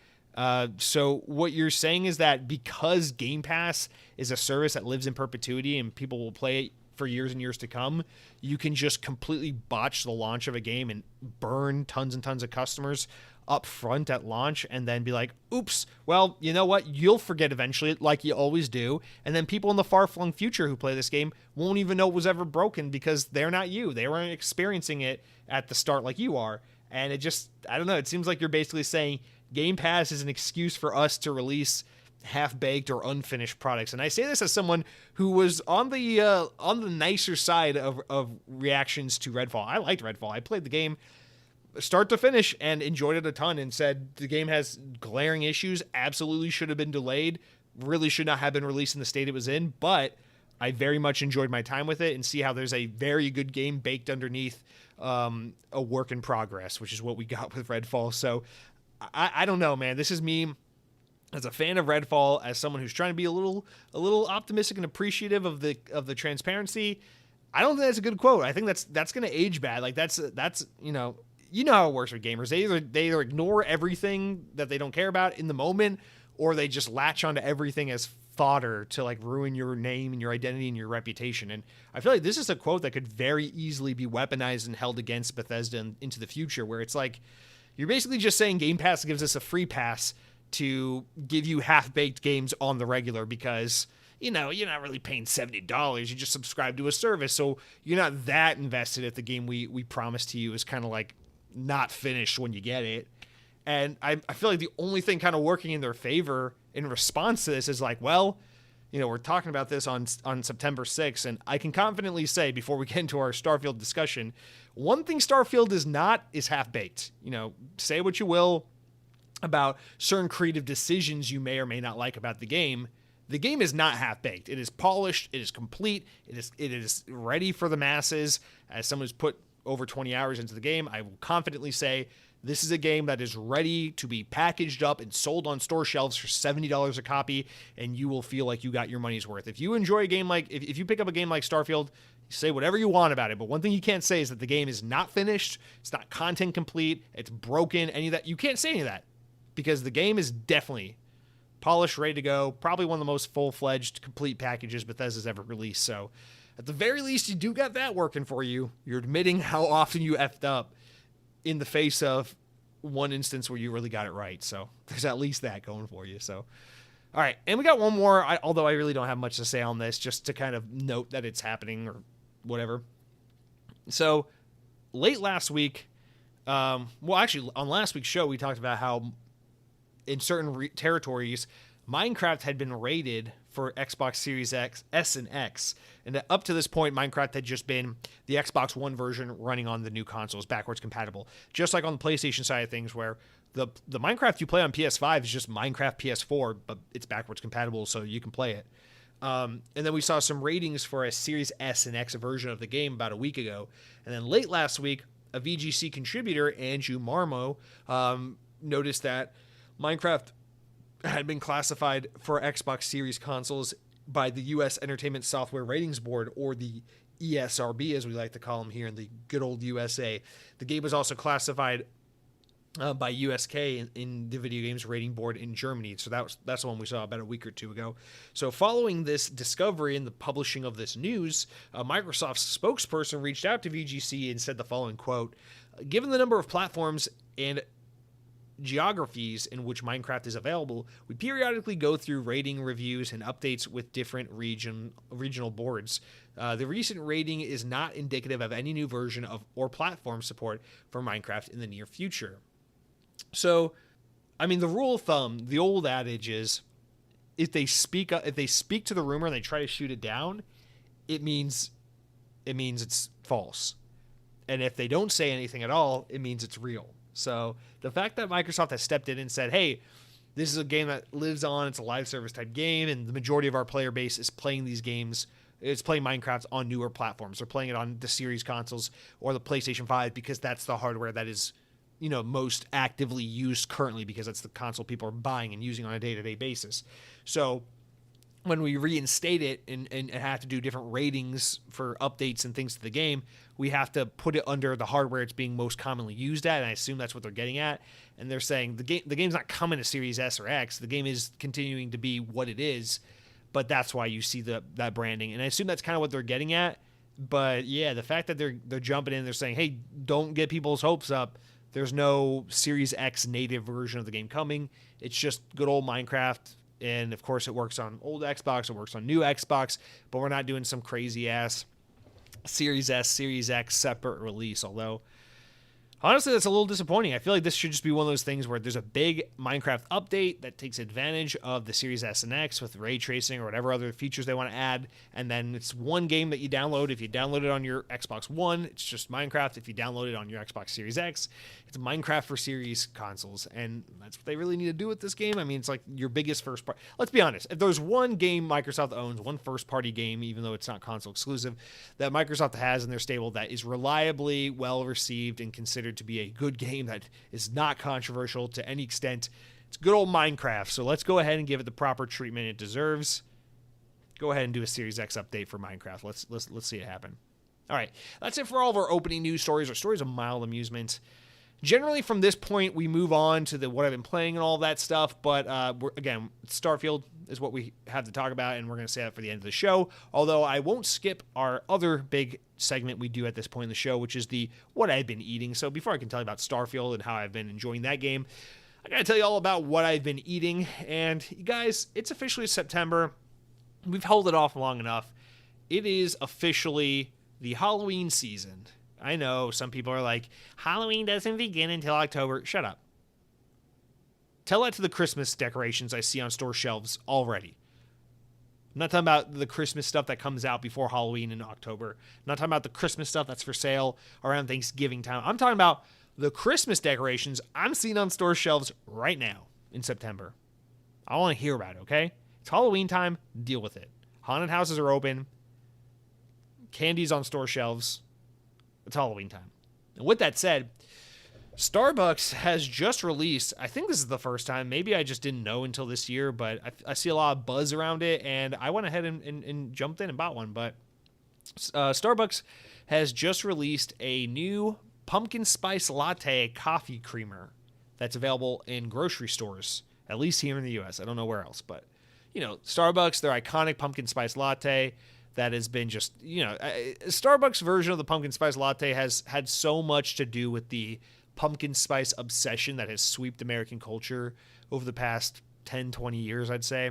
So what you're saying is that because Game Pass is a service that lives in perpetuity and people will play it for years and years to come, you can just completely botch the launch of a game and burn tons and tons of customers up front at launch and then be like, oops, well, you know what? You'll forget eventually like you always do. And then people in the far-flung future who play this game won't even know it was ever broken because they're not you. They weren't experiencing it at the start like you are. And it just, I don't know, it seems like you're basically saying Game Pass is an excuse for us to release half-baked or unfinished products. And I say this as someone who was on the nicer side of reactions to Redfall. I liked Redfall. I played the game start to finish and enjoyed it a ton and said the game has glaring issues, absolutely should have been delayed, really should not have been released in the state it was in, but I very much enjoyed my time with it and see how there's a very good game baked underneath a work in progress, which is what we got with Redfall. So I don't know, man. This is me as a fan of Redfall, as someone who's trying to be a little optimistic and appreciative of the transparency. I don't think that's a good quote. I think that's going to age bad. Like that's you know how it works with gamers. They either ignore everything that they don't care about in the moment, or they just latch onto everything as fodder to like ruin your name and your identity and your reputation. And I feel like this is a quote that could very easily be weaponized and held against Bethesda into the future, where it's like, you're basically just saying Game Pass gives us a free pass to give you half-baked games on the regular because, you're not really paying $70. You just subscribe to a service. So you're not that invested if the game we promised to you is kind of like not finished when you get it. And I feel like the only thing kind of working in their favor in response to this is like, well, we're talking about this on September 6th, and I can confidently say before we get into our Starfield discussion, one thing Starfield is not is half-baked. Say what you will about certain creative decisions you may or may not like about the game. The game is not half-baked. It is polished. It is complete. It is ready for the masses. As someone who's put over 20 hours into the game, I will confidently say this is a game that is ready to be packaged up and sold on store shelves for $70 a copy, and you will feel like you got your money's worth. If you enjoy a game like, if you pick up a game like Starfield, say whatever you want about it, but one thing you can't say is that the game is not finished, it's not content complete, it's broken, any of that. You can't say any of that, because the game is definitely polished, ready to go, probably one of the most full-fledged, complete packages Bethesda's ever released. So at the very least, you do got that working for you. You're admitting how often you effed up in the face of one instance where you really got it right. So there's at least that going for you. So, all right. And we got one more, although I really don't have much to say on this, just to kind of note that it's happening or whatever. So late last week, actually on last week's show, we talked about how in certain territories, Minecraft had been rated for Xbox Series S, and X. And up to this point, Minecraft had just been the Xbox One version running on the new consoles, backwards compatible. Just like on the PlayStation side of things, where the Minecraft you play on PS5 is just Minecraft PS4, but it's backwards compatible, so you can play it. And then we saw some ratings for a Series S and X version of the game about a week ago. And then late last week, a VGC contributor, Andrew Marmo, noticed that Minecraft had been classified for Xbox Series consoles by the U.S. Entertainment Software Ratings Board, or the ESRB, as we like to call them here in the good old USA. The game was also classified by USK in the video games rating board in Germany. So that's the one we saw about a week or two ago. So following this discovery and the publishing of this news, Microsoft's spokesperson reached out to VGC and said the following quote: "Given the number of platforms and geographies in which Minecraft is available, we periodically go through rating reviews and updates with different regional boards. The recent rating is not indicative of any new version of or platform support for Minecraft in the near future." So, I mean, the rule of thumb, the old adage is, if they speak to the rumor and they try to shoot it down, it means it's false. And if they don't say anything at all, it means it's real. So the fact that Microsoft has stepped in and said, hey, this is a game that lives on, it's a live service type game, and the majority of our player base is playing these games, it's playing Minecraft on newer platforms. They're playing it on the series consoles or the PlayStation 5 because that's the hardware that is, most actively used currently, because that's the console people are buying and using on a day-to-day basis. So when we reinstate it and have to do different ratings for updates and things to the game, we have to put it under the hardware it's being most commonly used at, and I assume that's what they're getting at. And they're saying the game's not coming to Series S or X. The game is continuing to be what it is, but that's why you see that branding. And I assume that's kind of what they're getting at. But yeah, the fact that they're jumping in, they're saying, hey, don't get people's hopes up. There's no Series X native version of the game coming. It's just good old Minecraft. And of course, it works on old Xbox, it works on new Xbox, but we're not doing some crazy ass Series S, Series X separate release. Although, honestly, that's a little disappointing. I feel like this should just be one of those things where there's a big Minecraft update that takes advantage of the Series S and X with ray tracing or whatever other features they want to add, and then it's one game that you download. If you download it on your Xbox One, it's just Minecraft. If you download it on your Xbox Series X, it's Minecraft for series consoles, and that's what they really need to do with this game. I mean, it's like your biggest first party. Let's be honest. If there's one game Microsoft owns, one first-party game, even though it's not console exclusive, that Microsoft has in their stable that is reliably well-received and considered to be a good game that is not controversial to any extent, it's good old Minecraft. So let's go ahead and give it the proper treatment it deserves. Go ahead and do a Series X update for Minecraft. Let's see it happen. All right, that's it for all of our opening news stories, or stories of mild amusement. Generally, from this point, we move on to what I've been playing and all that stuff. But again, Starfield is what we have to talk about, and we're going to say that for the end of the show. Although I won't skip our other big segment we do at this point in the show, which is the what I've been eating. So before I can tell you about Starfield and how I've been enjoying that game, I got to tell you all about what I've been eating. And you guys, it's officially September. We've held it off long enough. It is officially the Halloween season. I know some people are like, Halloween doesn't begin until October. Shut up. Tell that to the Christmas decorations I see on store shelves already. I'm not talking about the Christmas stuff that comes out before Halloween in October. I'm not talking about the Christmas stuff that's for sale around Thanksgiving time. I'm talking about the Christmas decorations I'm seeing on store shelves right now in September. I want to hear about it, okay? It's Halloween time. Deal with it. Haunted houses are open. Candy's on store shelves. It's Halloween time. And with that said, Starbucks has just released, I think this is the first time, maybe I just didn't know until this year, but I see a lot of buzz around it, and I went ahead and jumped in and bought one. But Starbucks has just released a new pumpkin spice latte coffee creamer that's available in grocery stores, at least here in the U.S. I don't know where else, but, Starbucks, their iconic pumpkin spice latte, that has been just, Starbucks version of the pumpkin spice latte has had so much to do with the pumpkin spice obsession that has swept American culture over the past 10, 20 years, I'd say.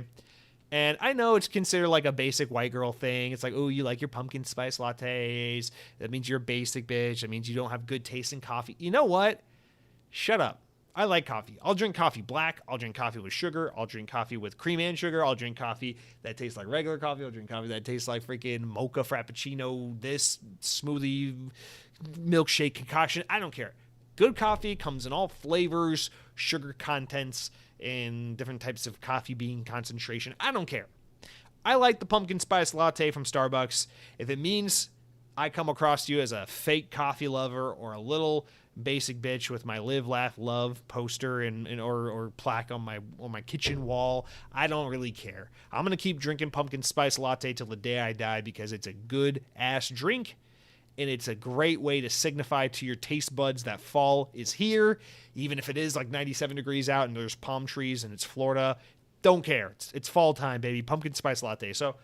And I know it's considered like a basic white girl thing. It's like, oh, you like your pumpkin spice lattes. That means you're a basic bitch. That means you don't have good taste in coffee. You know what? Shut up. I like coffee. I'll drink coffee black. I'll drink coffee with sugar. I'll drink coffee with cream and sugar. I'll drink coffee that tastes like regular coffee. I'll drink coffee that tastes like freaking mocha frappuccino, this smoothie, milkshake concoction. I don't care. Good coffee comes in all flavors, sugar contents, and different types of coffee bean concentration. I don't care. I like the pumpkin spice latte from Starbucks. If it means I come across you as a fake coffee lover or a little basic bitch with my live, laugh, love poster or plaque on my kitchen wall, I don't really care. I'm gonna keep drinking pumpkin spice latte till the day I die because it's a good ass drink, and it's a great way to signify to your taste buds that fall is here, even if it is like 97 degrees out and there's palm trees and it's Florida. Don't care. It's fall time, baby. Pumpkin spice latte. So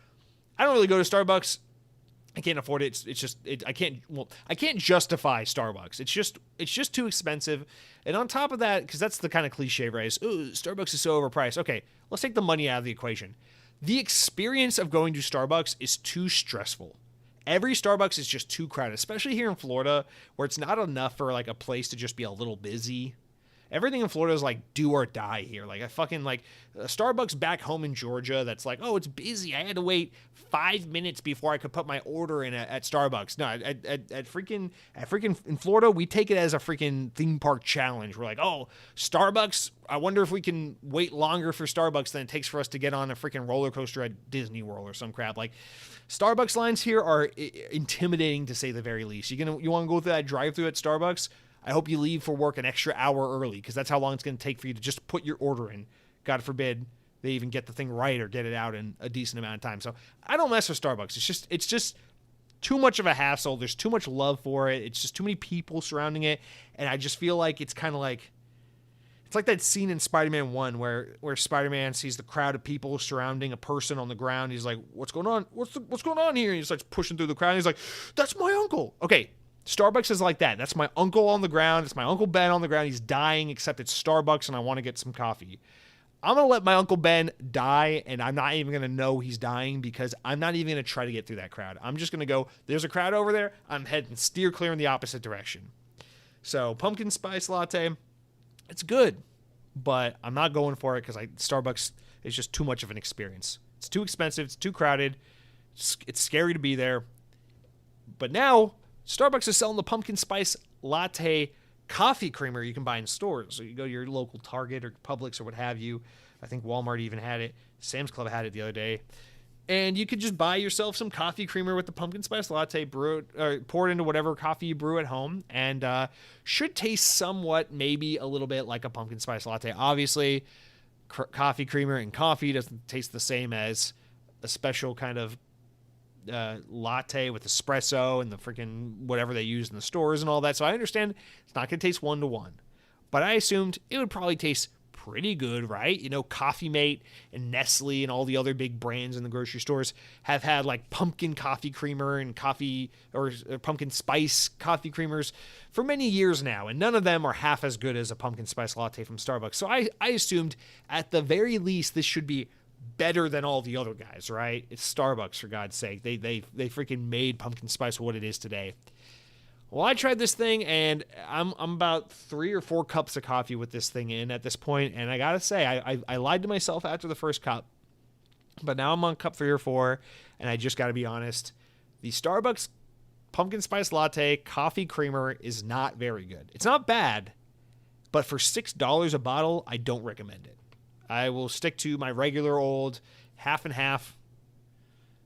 I don't really go to Starbucks. I can't afford it. I can't justify Starbucks. It's just too expensive. And on top of that, because that's the kind of cliche, right? Starbucks is so overpriced. Okay, let's take the money out of the equation. The experience of going to Starbucks is too stressful. Every Starbucks is just too crowded, especially here in Florida, where it's not enough for like a place to just be a little busy. Everything in Florida is like do or die here. Like I fucking like a Starbucks back home in Georgia that's like, oh, it's busy. I had to wait 5 minutes before I could put my order in at Starbucks. No, at freaking in Florida, we take it as a freaking theme park challenge. We're like, oh, Starbucks. I wonder if we can wait longer for Starbucks than it takes for us to get on a freaking roller coaster at Disney World or some crap. Like Starbucks lines here are intimidating to say the very least. You want to go through that drive-through at Starbucks? I hope you leave for work an extra hour early because that's how long it's going to take for you to just put your order in. God forbid they even get the thing right or get it out in a decent amount of time. So I don't mess with Starbucks. It's just too much of a hassle. There's too much love for it. It's just too many people surrounding it. And I just feel like it's kind of like, it's like that scene in Spider-Man 1 where Spider-Man sees the crowd of people surrounding a person on the ground. He's like, what's going on? What's going on here? And he starts pushing through the crowd. And he's like, that's my uncle. Okay. Starbucks is like that. That's my uncle on the ground. It's my Uncle Ben on the ground. He's dying, except it's Starbucks and I want to get some coffee. I'm going to let my Uncle Ben die, and I'm not even going to know he's dying because I'm not even going to try to get through that crowd. I'm just going to go, there's a crowd over there. I'm heading steer clear in the opposite direction. So pumpkin spice latte, it's good, but I'm not going for it because Starbucks is just too much of an experience. It's too expensive. It's too crowded. It's scary to be there. But now Starbucks is selling the pumpkin spice latte coffee creamer you can buy in stores. So you go to your local Target or Publix or what have you. I think Walmart even had it. Sam's Club had it the other day. And you could just buy yourself some coffee creamer with the pumpkin spice latte, brew it, or pour it into whatever coffee you brew at home, and should taste somewhat, maybe a little bit like a pumpkin spice latte. Obviously, coffee creamer and coffee doesn't taste the same as a special kind of latte with espresso and the freaking whatever they use in the stores and all that. So I understand it's not going to taste 1-to-1, but I assumed it would probably taste pretty good, right? You know, Coffee Mate and Nestle and all the other big brands in the grocery stores have had like pumpkin coffee creamer and coffee or pumpkin spice coffee creamers for many years now, and none of them are half as good as a pumpkin spice latte from Starbucks. So I assumed at the very least this should be better than all the other guys, right? It's Starbucks, for God's sake. They freaking made pumpkin spice what it is today. Well, I tried this thing, and I'm about 3 or 4 cups of coffee with this thing in at this point, and I gotta say, I lied to myself after the first cup, but now I'm on cup 3 or 4, and I just gotta be honest. The Starbucks pumpkin spice latte coffee creamer is not very good. It's not bad, but for $6 a bottle, I don't recommend it. I will stick to my regular old half and half.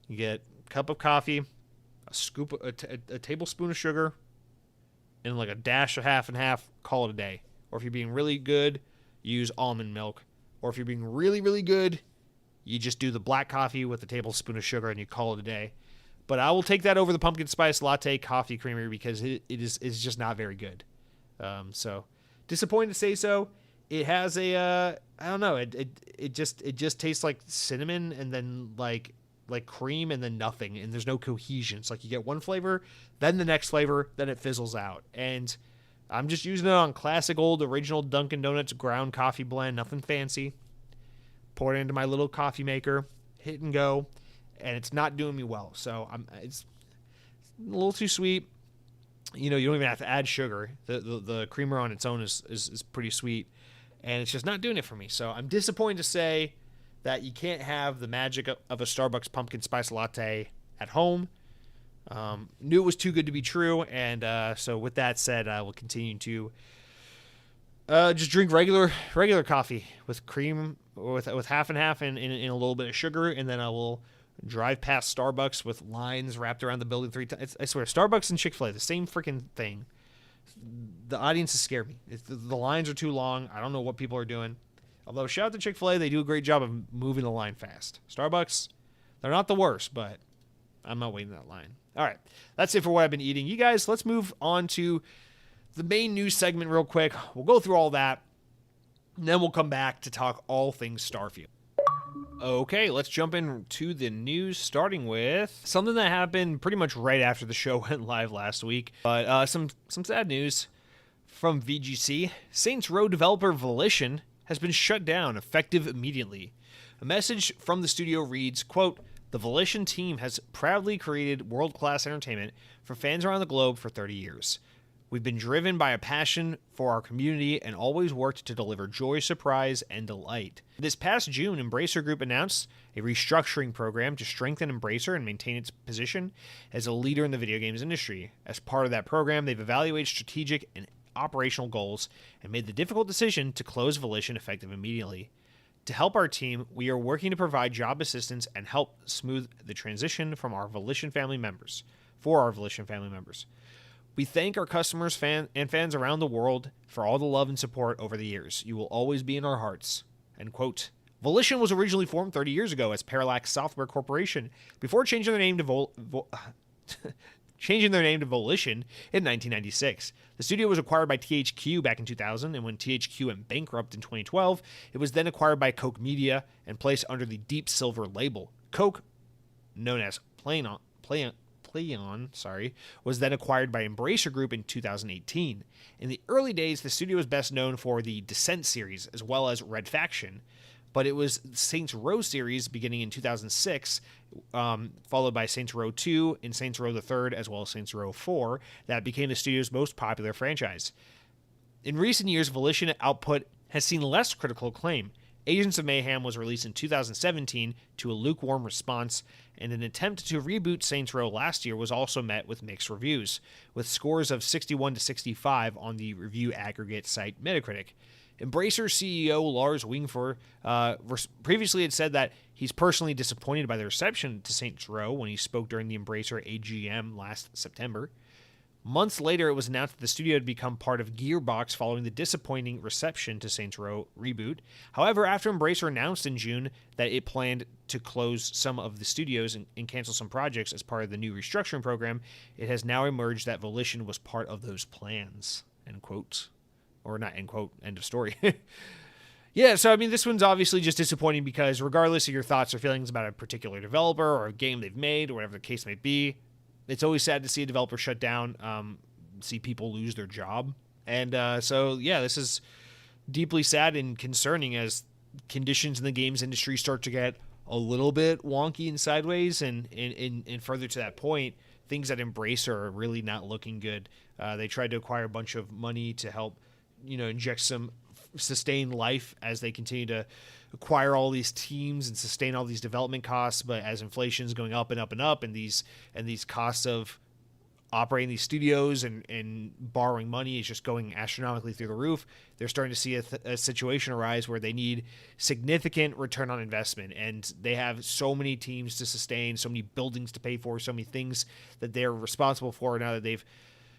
You get a cup of coffee, a tablespoon of sugar, and like a dash of half and half, call it a day. Or if you're being really good, use almond milk. Or if you're being really, really good, you just do the black coffee with a tablespoon of sugar and you call it a day. But I will take that over the pumpkin spice latte coffee creamer because it is just not very good. So disappointed to say so. It has a I don't know. It just tastes like cinnamon and then like cream and then nothing, and there's no cohesion. It's like you get one flavor, then the next flavor, then it fizzles out. And I'm just using it on classic old original Dunkin' Donuts ground coffee blend, nothing fancy. Pour it into my little coffee maker, hit and go, and it's not doing me well. So it's a little too sweet. You know, you don't even have to add sugar. The creamer on its own is pretty sweet, and it's just not doing it for me. So I'm disappointed to say that you can't have the magic of a Starbucks pumpkin spice latte at home. Knew it was too good to be true, and so with that said, I will continue to just drink regular coffee with cream, or with half and half and a little bit of sugar, and then I will drive past Starbucks with lines wrapped around the building 3 times. I swear, Starbucks and Chick-fil-A, the same freaking thing. The audiences scare me. The lines are too long. I don't know what people are doing. Although, shout out to Chick-fil-A, they do a great job of moving the line fast. Starbucks, they're not the worst, but I'm not waiting in that line. All right, that's it for what I've been eating. You guys, let's move on to the main news segment real quick. We'll go through all that, and then we'll come back to talk all things Starfield. Okay, let's jump into the news, starting with something that happened pretty much right after the show went live last week. But some sad news from VGC. Saints Row developer Volition has been shut down, effective immediately. A message from the studio reads, quote, "The Volition team has proudly created world-class entertainment for fans around the globe for 30 years. We've been driven by a passion for our community and always worked to deliver joy, surprise, and delight. This past June, Embracer Group announced a restructuring program to strengthen Embracer and maintain its position as a leader in the video games industry. As part of that program, they've evaluated strategic and operational goals and made the difficult decision to close Volition effective immediately. To help our team, we are working to provide job assistance and help smooth the transition from our Volition family members. We thank our customers and fans around the world for all the love and support over the years. You will always be in our hearts." End quote. Volition was originally formed 30 years ago as Parallax Software Corporation before changing their name to Volition in 1996. The studio was acquired by THQ back in 2000, and when THQ went bankrupt in 2012, it was then acquired by Koch Media and placed under the Deep Silver label. Koch, known as Playon, was then acquired by Embracer Group in 2018. In the early days, the studio was best known for the Descent series, as well as Red Faction, but it was the Saints Row series beginning in 2006, followed by Saints Row 2 and Saints Row the Third, as well as Saints Row 4, that became the studio's most popular franchise. In recent years, Volition output has seen less critical acclaim. Agents of Mayhem was released in 2017 to a lukewarm response, and an attempt to reboot Saints Row last year was also met with mixed reviews, with scores of 61 to 65 on the review aggregate site Metacritic. Embracer CEO Lars Wingfour previously had said that he's personally disappointed by the reception to Saints Row when he spoke during the Embracer AGM last September. Months later, it was announced that the studio had become part of Gearbox following the disappointing reception to Saints Row reboot. However, after Embracer announced in June that it planned to close some of the studios and cancel some projects as part of the new restructuring program, it has now emerged that Volition was part of those plans. End quote. Or not end quote, end of story. Yeah, so I mean, this one's obviously just disappointing because regardless of your thoughts or feelings about a particular developer or a game they've made or whatever the case may be, it's always sad to see a developer shut down, see people lose their job. And so, yeah, this is deeply sad and concerning as conditions in the games industry start to get a little bit wonky and sideways. And further to that point, things at Embracer are really not looking good. They tried to acquire a bunch of money to help, inject some sustained life as they continue to acquire all these teams and sustain all these development costs. But as inflation is going up and up and up, and these costs of operating these studios and borrowing money is just going astronomically through the roof, they're starting to see a situation arise where they need significant return on investment, and they have so many teams to sustain, so many buildings to pay for, so many things that they're responsible for now that they've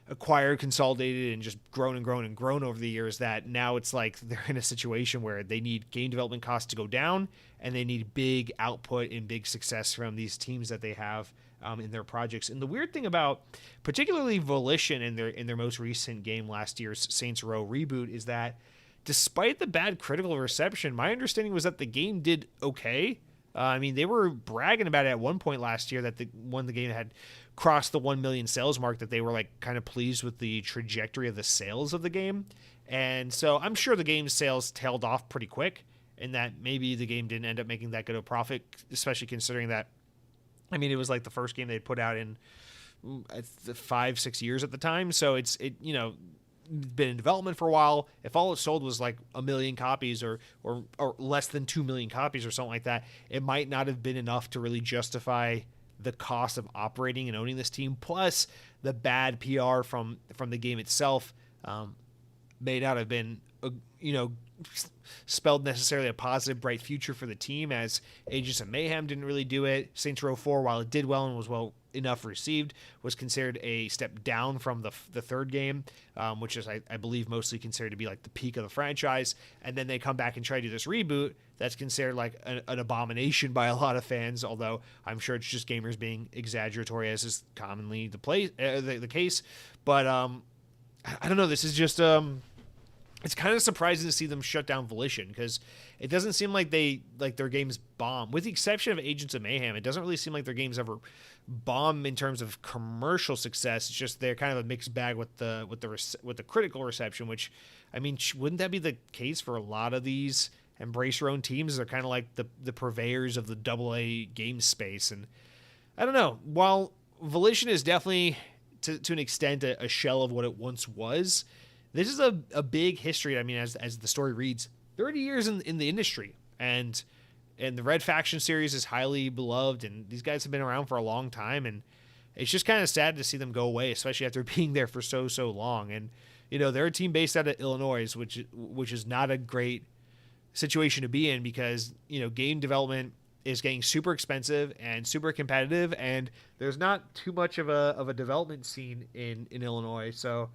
acquired, consolidated, and just grown and grown and grown over the years, that now it's like they're in a situation where they need game development costs to go down, and they need big output and big success from these teams that they have in their projects. And the weird thing about particularly Volition in their most recent game last year's Saints Row reboot is that despite the bad critical reception, my understanding was that the game did okay. I mean, they were bragging about it at one point last year that when the game had crossed the 1 million sales mark, that they were like kind of pleased with the trajectory of the sales of the game. And so I'm sure the game's sales tailed off pretty quick, and that maybe the game didn't end up making that good of a profit, especially considering that, I mean, it was like the first game they'd put out in 5-6 years at the time. So it's been in development for a while. If all it sold was like 1 million copies or less than 2 million copies or something like that, it might not have been enough to really justify the cost of operating and owning this team, plus the bad PR from the game itself may not have been, spelled necessarily a positive, bright future for the team, as Agents of Mayhem didn't really do it. Saints Row 4, while it did well and was well enough received, was considered a step down from the third game, which is, I believe, mostly considered to be like the peak of the franchise. And then they come back and try to do this reboot that's considered like an abomination by a lot of fans, although I'm sure it's just gamers being exaggeratory, as is commonly the case. But I don't know. This is just it's kind of surprising to see them shut down Volition, because it doesn't seem like their games bomb. With the exception of Agents of Mayhem, it doesn't really seem like their games ever bomb in terms of commercial success. It's just they're kind of a mixed bag with the critical reception. Which, I mean, wouldn't that be the case for a lot of these embrace your own teams? They're kind of like the purveyors of the AA game space. And I don't know. While Volition is definitely to an extent a shell of what it once was, this is a big history. I mean, as the story reads, 30 years in the industry, and the Red Faction series is highly beloved, and these guys have been around for a long time, and it's just kind of sad to see them go away, especially after being there for so long. And they're a team based out of Illinois, which is not a great situation to be in, because game development is getting super expensive and super competitive, and there's not too much of a development scene in Illinois. So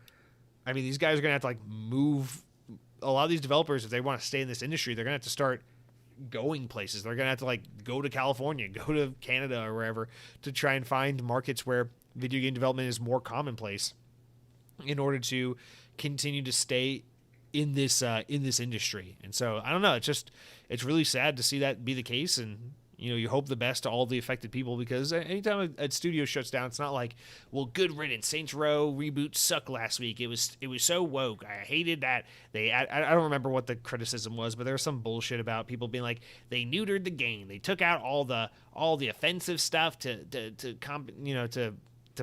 I mean, these guys are going to have to like move. A lot of these developers, if they want to stay in this industry, they're going to have to start going places. They're going to have to like go to California, go to Canada or wherever, to try and find markets where video game development is more commonplace, in order to continue to stay in this industry. And so I don't know. It's really sad to see that be the case. And you hope the best to all the affected people, because anytime a studio shuts down, it's not like, well, good riddance, Saints Row reboot sucked last week. It was so woke. I hated that. I don't remember what the criticism was, but there was some bullshit about people being like, they neutered the game. They took out all the offensive stuff to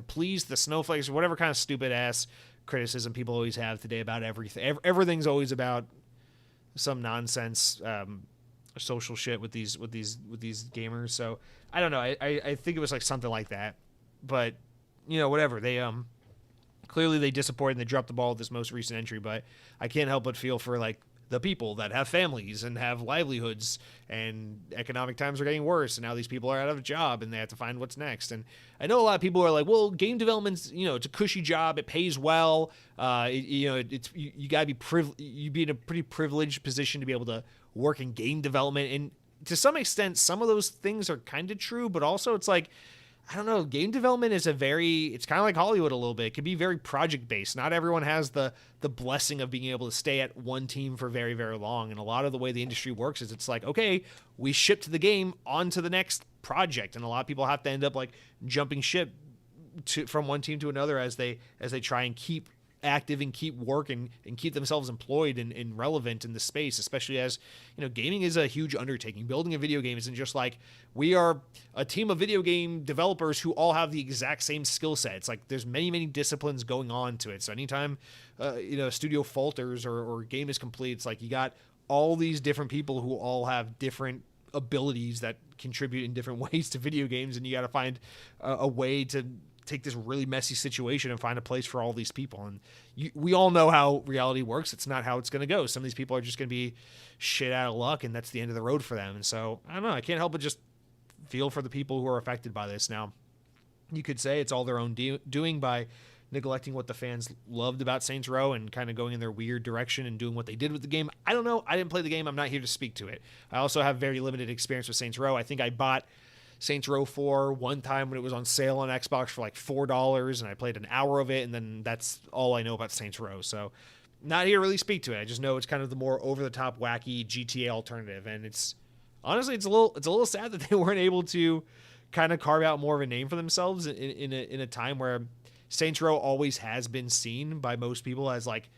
please the snowflakes, or whatever kind of stupid ass criticism people always have today about everything. Everything's always about some nonsense social shit with these gamers. So I don't know. I think it was like something like that, but whatever. They clearly they disappointed and they dropped the ball with this most recent entry, but I can't help but feel for like the people that have families and have livelihoods, and economic times are getting worse, and now these people are out of a job and they have to find what's next. And I know a lot of people are like, well, game development's, it's a cushy job, it pays well, it's you gotta be you be in a pretty privileged position to be able to work in game development. And to some extent, some of those things are kind of true, but also it's like, I don't know, game development is it's kind of like Hollywood a little bit. It can be very project based. Not everyone has the blessing of being able to stay at one team for very, very long. And a lot of the way the industry works is it's like, okay, we shipped the game on to the next project. And a lot of people have to end up like jumping ship from one team to another as they try and keep active and keep working and keep themselves employed and relevant in the space, especially as gaming is a huge undertaking. Building a video game isn't just like, we are a team of video game developers who all have the exact same skill set. It's like there's many disciplines going on to it. So anytime a studio falters or game is complete, it's like you got all these different people who all have different abilities that contribute in different ways to video games, and you got to find a way to take this really messy situation and find a place for all these people. And we all know how reality works. It's not how it's going to go. Some of these people are just going to be shit out of luck, and that's the end of the road for them. And so I don't know. I can't help but just feel for the people who are affected by this. Now, you could say it's all their own doing by neglecting what the fans loved about Saints Row and kind of going in their weird direction and doing what they did with the game. I don't know. I didn't play the game. I'm not here to speak to it. I also have very limited experience with Saints Row. I think I bought Saints Row 4 one time when it was on sale on Xbox for like $4, and I played an hour of it, and then that's all I know about Saints Row. So not here to really speak to it. I just know it's kind of the more over-the-top, wacky GTA alternative, and it's honestly it's a little sad that they weren't able to kind of carve out more of a name for themselves in a time where Saints Row always has been seen by most people as like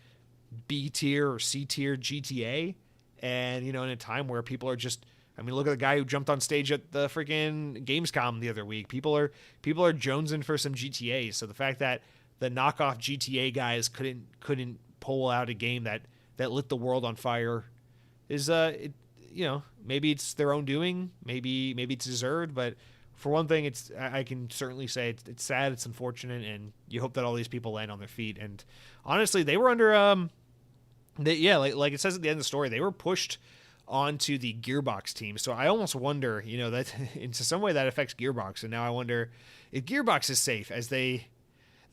B tier or C tier GTA, and in a time where people are just, I mean, look at the guy who jumped on stage at the freaking Gamescom the other week. People are jonesing for some GTA. So the fact that the knockoff GTA guys couldn't pull out a game that lit the world on fire is maybe it's their own doing, maybe it's deserved, but for one thing, I can certainly say it's sad, it's unfortunate, and you hope that all these people land on their feet. And honestly, they were under like it says at the end of the story, they were pushed onto the Gearbox team. So I almost wonder, that in some way that affects Gearbox. And now I wonder if Gearbox is safe, as they're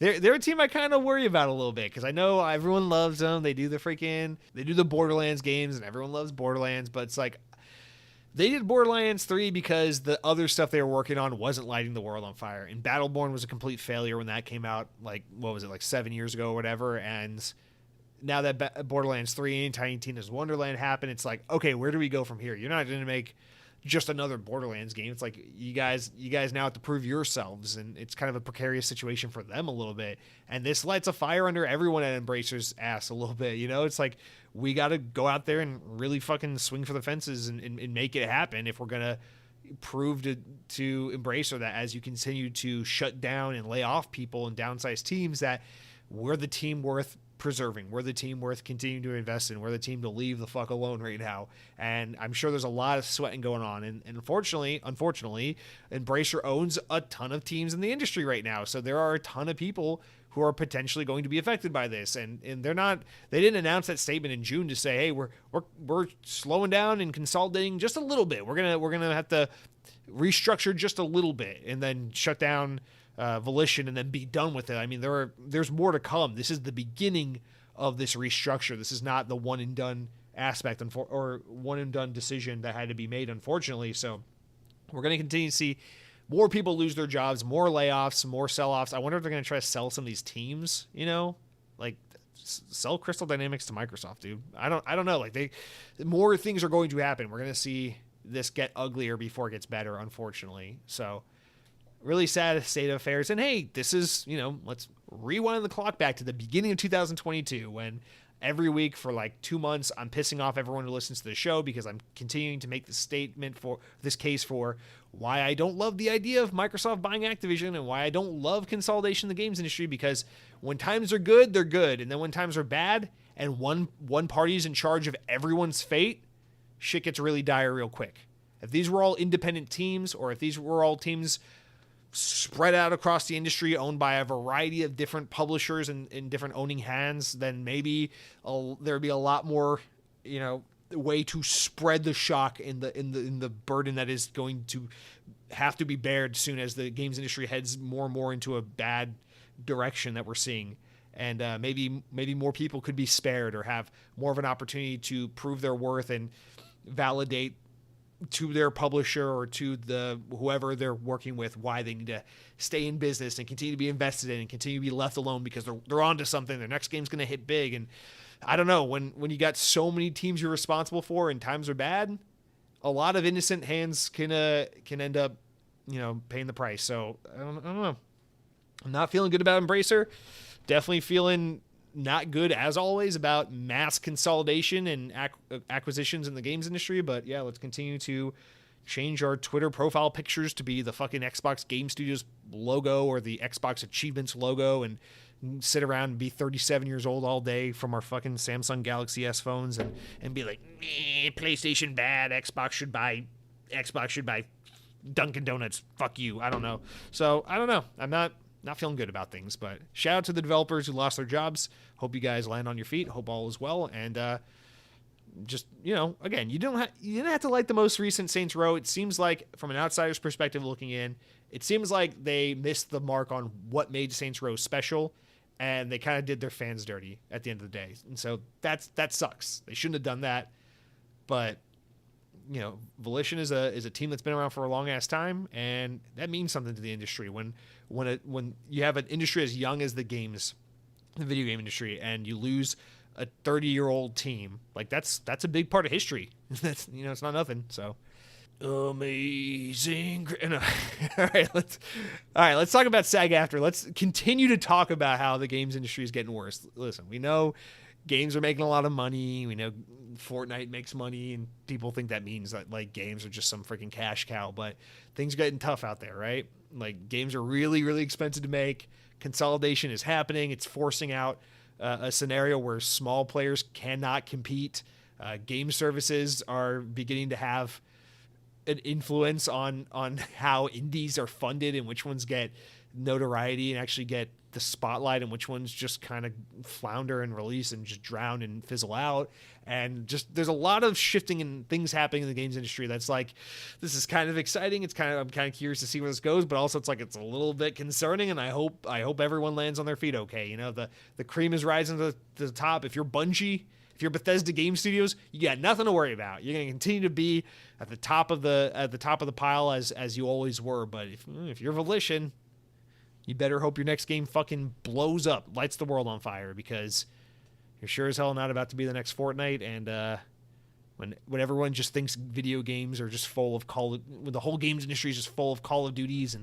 a team I kind of worry about a little bit, because I know everyone loves them. They do the Borderlands games, and everyone loves Borderlands. But it's like, they did Borderlands 3 because the other stuff they were working on wasn't lighting the world on fire. And Battleborn was a complete failure when that came out, like, what was it, like 7 years ago or whatever. And now that Borderlands 3 and Tiny Tina's Wonderland happened, it's like, okay, where do we go from here? You're not going to make just another Borderlands game. It's like, you guys now have to prove yourselves, and it's kind of a precarious situation for them a little bit. And this lights a fire under everyone at Embracer's ass a little bit. It's like, we got to go out there and really fucking swing for the fences and make it happen if we're going to prove to Embracer that, as you continue to shut down and lay off people and downsize teams, that we're the team worth preserving. We're the team worth continuing to invest in. We're the team to leave the fuck alone right now. And I'm sure there's a lot of sweating going on. And unfortunately, Embracer owns a ton of teams in the industry right now. So there are a ton of people who are potentially going to be affected by this. And they didn't announce that statement in June to say, hey, we're slowing down and consolidating just a little bit. We're gonna have to restructure just a little bit and then shut down Volition and then be done with it. I mean, there's more to come. This is the beginning of this restructure. This is not the one and done aspect or one and done decision that had to be made, unfortunately. So we're going to continue to see more people lose their jobs, more layoffs, more sell-offs. I wonder if they're going to try to sell some of these teams, like sell Crystal Dynamics to Microsoft, dude. I don't know. Like, more things are going to happen. We're going to see this get uglier before it gets better, unfortunately. So really sad state of affairs. And hey, this is, let's rewind the clock back to the beginning of 2022, when every week for like 2 months, I'm pissing off everyone who listens to the show because I'm continuing to make this case for why I don't love the idea of Microsoft buying Activision, and why I don't love consolidation in the games industry, because when times are good, they're good. And then when times are bad and one party's in charge of everyone's fate, shit gets really dire real quick. If these were all independent teams, or if these were all teams spread out across the industry, owned by a variety of different publishers and in different owning hands, then maybe there'd be a lot more, way to spread the shock in the burden that is going to have to be bared soon as the games industry heads more and more into a bad direction that we're seeing. And maybe more people could be spared, or have more of an opportunity to prove their worth and validate to their publisher or to whoever they're working with why they need to stay in business and continue to be invested in and continue to be left alone, because they're onto something. Their next game's going to hit big. And I don't know, when you got so many teams you're responsible for and times are bad, a lot of innocent hands can end up, paying the price. So I don't know. I'm not feeling good about Embracer. Definitely feeling not good, as always, about mass consolidation and acquisitions in the games industry. But yeah, let's continue to change our Twitter profile pictures to be the fucking Xbox Game Studios logo or the Xbox Achievements logo, and sit around and be 37 years old all day from our fucking Samsung Galaxy S phones and be like, PlayStation bad, Xbox should buy Dunkin' Donuts, fuck you. I don't know. So I don't know. I'm not feeling good about things, but shout out to the developers who lost their jobs. Hope you guys land on your feet. Hope all is well. And just, again, you didn't have to like the most recent Saints Row. It seems like, from an outsider's perspective looking in, it seems like they missed the mark on what made Saints Row special, and they kind of did their fans dirty at the end of the day. And so that sucks. They shouldn't have done that. But Volition is a team that's been around for a long ass time, and that means something to the industry. When you have an industry as young as the video game industry, and you lose a 30-year-old team, like that's a big part of history. That's it's not nothing. So amazing. All right, let's talk about SAG-AFTRA. Let's continue to talk about how the games industry is getting worse. Listen, we know games are making a lot of money. We know Fortnite makes money, and people think that means that like games are just some freaking cash cow, but things are getting tough out there, right? Like, games are really, really expensive to make. Consolidation is happening. It's forcing out a scenario where small players cannot compete. Game services are beginning to have an influence on how indies are funded and which ones get notoriety and actually get the spotlight, and which ones just kind of flounder and release and just drown and fizzle out. And just there's a lot of shifting and things happening in the games industry that's like, this is kind of exciting. I'm kind of curious to see where this goes, but also it's like it's a little bit concerning, and I hope everyone lands on their feet okay. You know, the cream is rising to the top. If you're Bungie, if you're Bethesda Game Studios, you got nothing to worry about. You're going to continue to be at the top of the pile as you always were. But if you're Volition, you better hope your next game fucking blows up, lights the world on fire, because you're sure as hell not about to be the next Fortnite. And when everyone just thinks video games are just full of when the whole games industry is just full of Call of Duties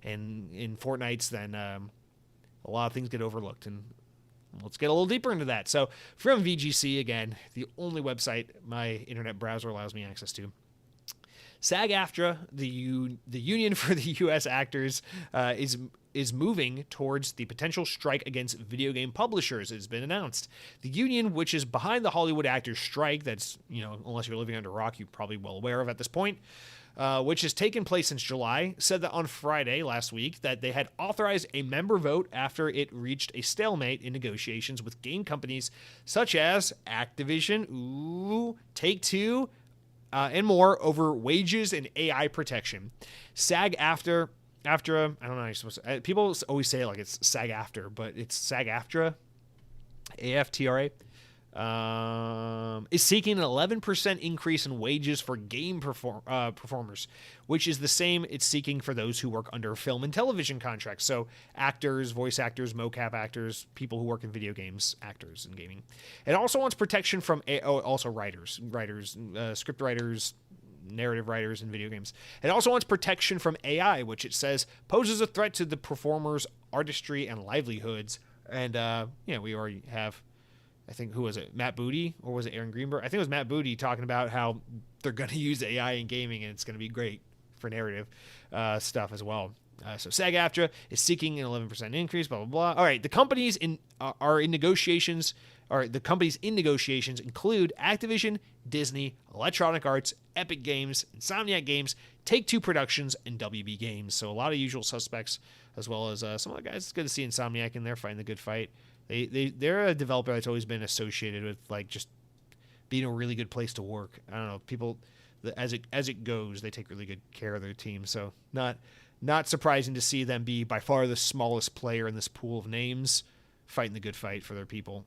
and Fortnites, then a lot of things get overlooked. And let's get a little deeper into that. So from VGC, again, the only website my internet browser allows me access to, SAG-AFTRA, the union for the U.S. actors, is moving towards the potential strike against video game publishers. It's been announced. The union, which is behind the Hollywood actors strike, that's, unless you're living under a rock, you're probably well aware of at this point, which has taken place since July, said that on Friday last week that they had authorized a member vote after it reached a stalemate in negotiations with game companies such as Activision, Take-Two, and more over wages and AI protection. SAG-AFTRA, I don't know how you're supposed to, people always say it like it's SAG-AFTRA, but it's SAG-AFTRA, AFTRA, is seeking an 11% increase in wages for game performers, which is the same it's seeking for those who work under film and television contracts. So actors, voice actors, mocap actors, people who work in video games, actors in gaming. It also wants protection from also writers, script writers, narrative writers in video games. It also wants protection from AI, which it says poses a threat to the performers' artistry and livelihoods. And we already have, I think, who was it? Matt Booty, or was it Aaron Greenberg? I think it was Matt Booty talking about how they're going to use AI in gaming, and it's going to be great for narrative stuff as well. So SAG-AFTRA is seeking an 11% increase, blah, blah, blah. All right, the companies in negotiations include Activision, Disney, Electronic Arts, Epic Games, Insomniac Games, Take-Two Productions, and WB Games. So a lot of usual suspects, as well as some of the guys. It's good to see Insomniac in there fighting the good fight. They're a developer that's always been associated with like just being a really good place to work. I don't know, people as it goes, they take really good care of their team. So not surprising to see them be by far the smallest player in this pool of names, fighting the good fight for their people.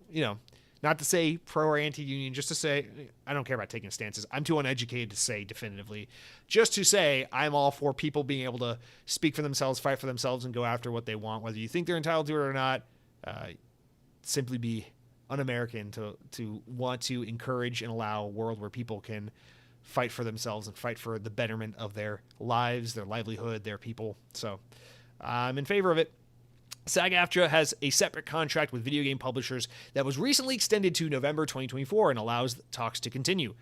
Not to say pro or anti-union, just to say I don't care about taking stances. I'm too uneducated to say definitively. Just to say I'm all for people being able to speak for themselves, fight for themselves, and go after what they want, whether you think they're entitled to it or not. Simply be un-American to want to encourage and allow a world where people can fight for themselves and fight for the betterment of their lives, their livelihood, their people. So I'm in favor of it. SAG-AFTRA has a separate contract with video game publishers that was recently extended to November 2024 and allows talks to continue.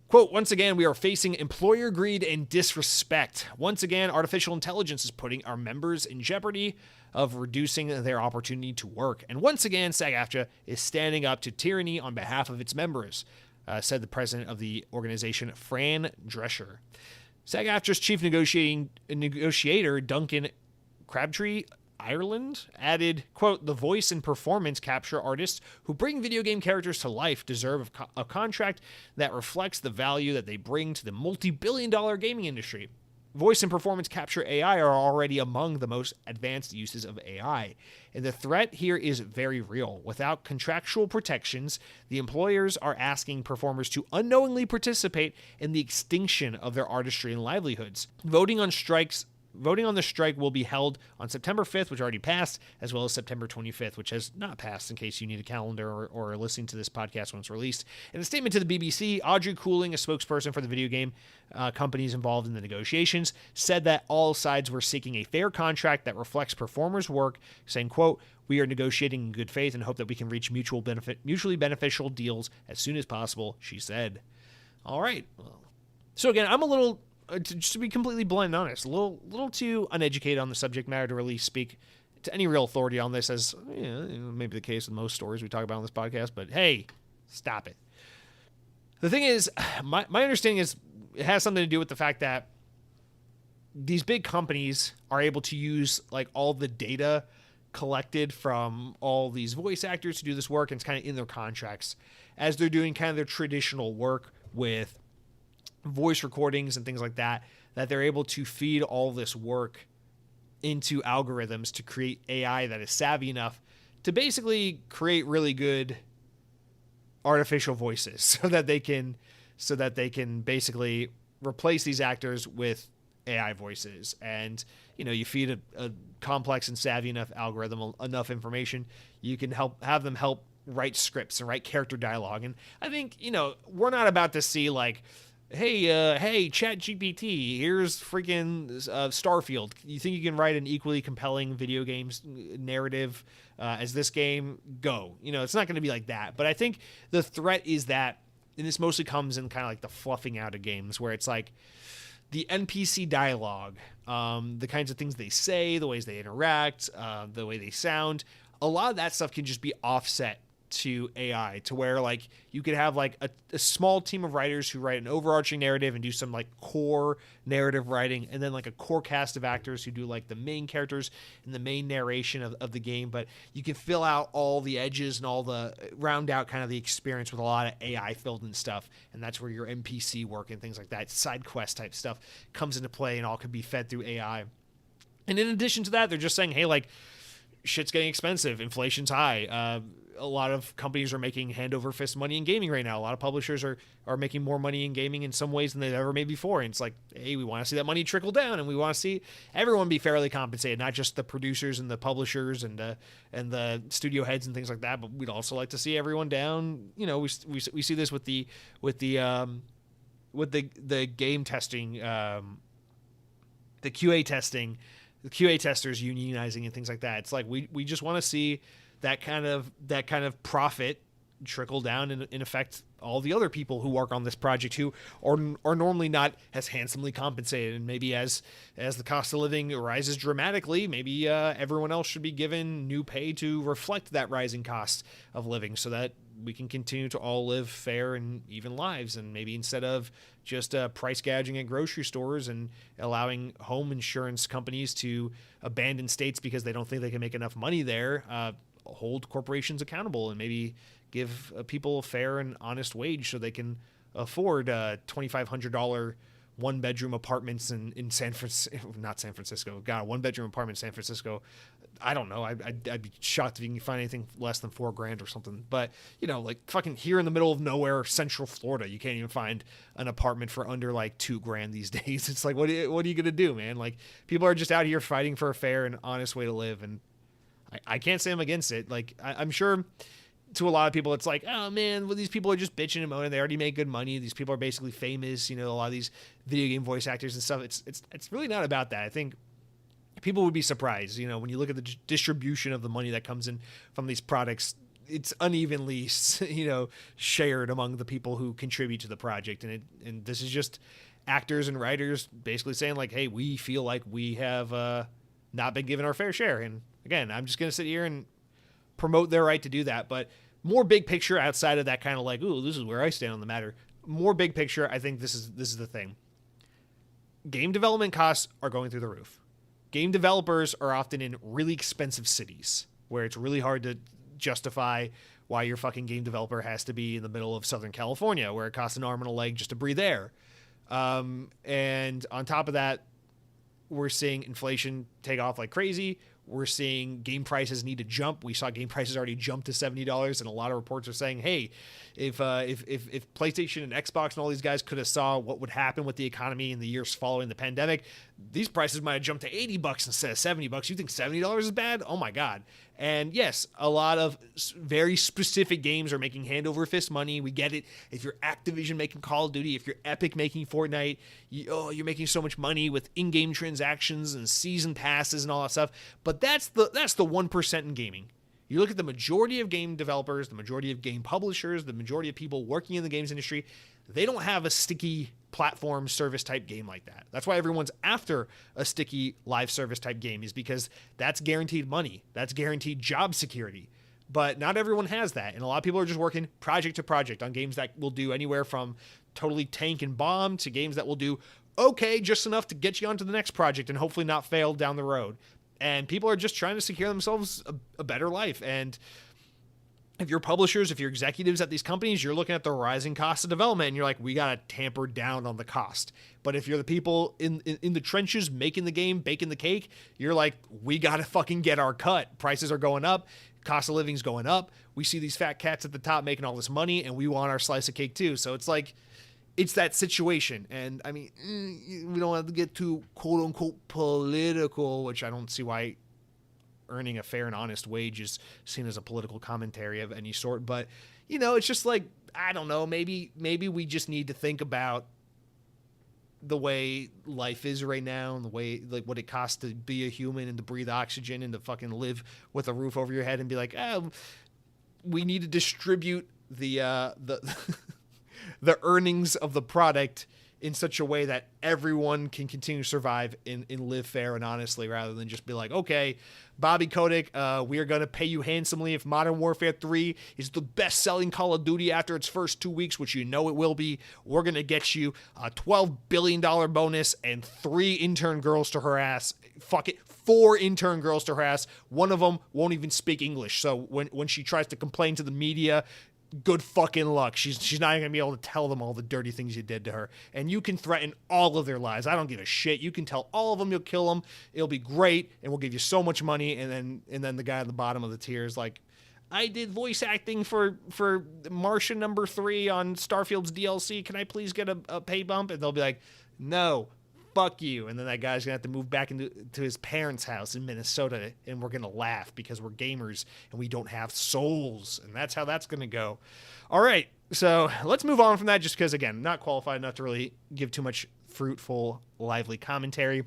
Quote, once again, we are facing employer greed and disrespect. Once again, artificial intelligence is putting our members in jeopardy of reducing their opportunity to work. And once again, SAG-AFTRA is standing up to tyranny on behalf of its members, said the president of the organization, Fran Drescher. SAG-AFTRA's chief negotiator, Duncan Crabtree, Ireland, added, quote, the voice and performance capture artists who bring video game characters to life deserve a contract that reflects the value that they bring to the multi-billion-dollar gaming industry. Voice and performance capture AI are already among the most advanced uses of AI, and the threat here is very real. Without contractual protections, the employers are asking performers to unknowingly participate in the extinction of their artistry and livelihoods. Voting on the strike will be held on September 5th, which already passed, as well as September 25th, which has not passed, in case you need a calendar or listening to this podcast when it's released. In a statement to the BBC, Audrey Cooling, a spokesperson for the video game companies involved in the negotiations, said that all sides were seeking a fair contract that reflects performers' work, saying, quote, we are negotiating in good faith and hope that we can reach mutually beneficial deals as soon as possible, she said. All right. So again, I'm a little... just to be completely blunt and honest, a little too uneducated on the subject matter to really speak to any real authority on this, as maybe the case with most stories we talk about on this podcast, but hey, stop it. The thing is, my understanding is it has something to do with the fact that these big companies are able to use like all the data collected from all these voice actors to do this work, and it's kind of in their contracts as they're doing kind of their traditional work with voice recordings and things like that, that they're able to feed all this work into algorithms to create AI that is savvy enough to basically create really good artificial voices so that they can basically replace these actors with AI voices. And you feed a complex and savvy enough algorithm enough information, you can have them help write scripts and write character dialogue. And I think we're not about to see like, hey, Chat GPT, here's freaking Starfield. You think you can write an equally compelling video games narrative as this game? Go. It's not going to be like that. But I think the threat is that, and this mostly comes in kind of like the fluffing out of games, where it's like the NPC dialogue, the kinds of things they say, the ways they interact, the way they sound. A lot of that stuff can just be offset to AI, to where like you could have like a small team of writers who write an overarching narrative and do some like core narrative writing, and then like a core cast of actors who do like the main characters and the main narration of the game. But you can fill out all the edges and all the round out kind of the experience with a lot of AI filled in stuff, and that's where your NPC work and things like that, side quest type stuff, comes into play, and all can be fed through AI. And in addition to that, they're just saying, hey, like, shit's getting expensive, inflation's high. A lot of companies are making hand over fist money in gaming right now. A lot of publishers are making more money in gaming in some ways than they've ever made before. And it's like, hey, we want to see that money trickle down, and we want to see everyone be fairly compensated, not just the producers and the publishers and the studio heads and things like that. But we'd also like to see everyone down. We see this with the game testing, the QA testing, the QA testers unionizing and things like that. It's like we just want to see that kind of profit trickle down and affect all the other people who work on this project, who are normally not as handsomely compensated. And maybe as the cost of living rises dramatically, maybe everyone else should be given new pay to reflect that rising cost of living, so that we can continue to all live fair and even lives. And maybe instead of just price gouging at grocery stores and allowing home insurance companies to abandon states because they don't think they can make enough money there, hold corporations accountable and maybe give people a fair and honest wage so they can afford $2,500 one-bedroom apartments in San Francisco, not San Francisco. God, one-bedroom apartment in San Francisco. I don't know. I'd be shocked if you can find anything less than $4,000 or something. But like fucking here in the middle of nowhere, Central Florida, you can't even find an apartment for under like $2,000 these days. It's like, what are you gonna do, man? Like, people are just out here fighting for a fair and honest way to live, and I can't say I'm against it. Like, I'm sure to a lot of people, it's like, oh man, well, these people are just bitching and moaning. They already make good money. These people are basically famous. A lot of these video game voice actors and stuff. It's really not about that. I think people would be surprised, when you look at the distribution of the money that comes in from these products. It's unevenly, shared among the people who contribute to the project. And this is just actors and writers basically saying like, hey, we feel like we have not been given our fair share. And again, I'm just going to sit here and promote their right to do that. But more big picture, outside of that kind of like, ooh, this is where I stand on the matter. More big picture, I think this is the thing. Game development costs are going through the roof. Game developers are often in really expensive cities where it's really hard to justify why your fucking game developer has to be in the middle of Southern California, where it costs an arm and a leg just to breathe air. And on top of that, we're seeing inflation take off like crazy. We're seeing game prices need to jump. We saw game prices already jump to $70, and a lot of reports are saying, hey, if PlayStation and Xbox and all these guys could have saw what would happen with the economy in the years following the pandemic, these prices might have jumped to $80 instead of $70. You think $70 is bad? Oh my God. And yes, a lot of very specific games are making hand over fist money. We get it. If you're Activision making Call of Duty, if you're Epic making Fortnite, you're making so much money with in-game transactions and season passes and all that stuff. But that's the 1% in gaming. You look at the majority of game developers, the majority of game publishers, the majority of people working in the games industry, they don't have a sticky platform service type game like that. That's why everyone's after a sticky live service type game, is because that's guaranteed money. That's guaranteed job security. But not everyone has that. And a lot of people are just working project to project on games that will do anywhere from totally tank and bomb to games that will do okay, just enough to get you onto the next project and hopefully not fail down the road. And people are just trying to secure themselves a better life. And if you're publishers, if you're executives at these companies, you're looking at the rising cost of development and you're like, we got to tamper down on the cost. But if you're the people in the trenches making the game, baking the cake, you're like, we got to fucking get our cut. Prices are going up. Cost of living's going up. We see these fat cats at the top making all this money and we want our slice of cake too. So it's like, it's that situation. And I mean, we don't have to get too quote unquote political, which I don't see why earning a fair and honest wage is seen as a political commentary of any sort. But, you know, it's just like, I don't know, maybe we just need to think about the way life is right now and the way, like, what it costs to be a human and to breathe oxygen and to fucking live with a roof over your head and be like, we need to distribute the the earnings of the product in such a way that everyone can continue to survive and live fair and honestly, rather than just be like, okay, Bobby Kotick, we are going to pay you handsomely if Modern Warfare 3 is the best-selling Call of Duty after its first 2 weeks, which you know it will be. We're going to get you a $12 billion bonus and 3 intern girls to harass. Fuck it, 4 intern girls to harass. One of them won't even speak English, so when she tries to complain to the media, good fucking luck. She's not even going to be able to tell them all the dirty things you did to her. And you can threaten all of their lives. I don't give a shit. You can tell all of them you'll kill them. It'll be great, and we'll give you so much money. And then the guy at the bottom of the tier is like, I did voice acting for Martian number 3 on Starfield's DLC. Can I please get a pay bump? And they'll be like, no, fuck you. And then that guy's going to have to move back to his parents' house in Minnesota, and we're going to laugh because we're gamers and we don't have souls. And that's how that's going to go. All right, so let's move on from that just because, again, not qualified enough to really give too much fruitful, lively commentary.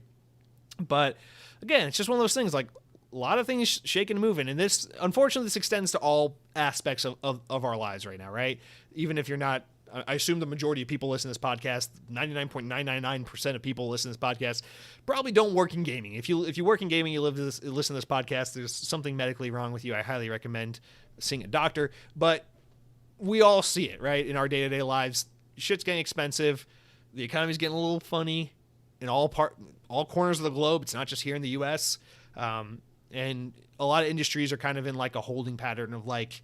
But, again, it's just one of those things, like, a lot of things shaking and moving. And this, unfortunately, this extends to all aspects of our lives right now, right? Even if you're not, I assume the majority of people listen to this podcast, 99.999% of people listen to this podcast, probably don't work in gaming. If you work in gaming, you listen to this podcast, there's something medically wrong with you. I highly recommend seeing a doctor. But we all see it, right? In our day-to-day lives, shit's getting expensive. The economy's getting a little funny in all corners of the globe. It's not just here in the U.S. And a lot of industries are kind of in like a holding pattern of like,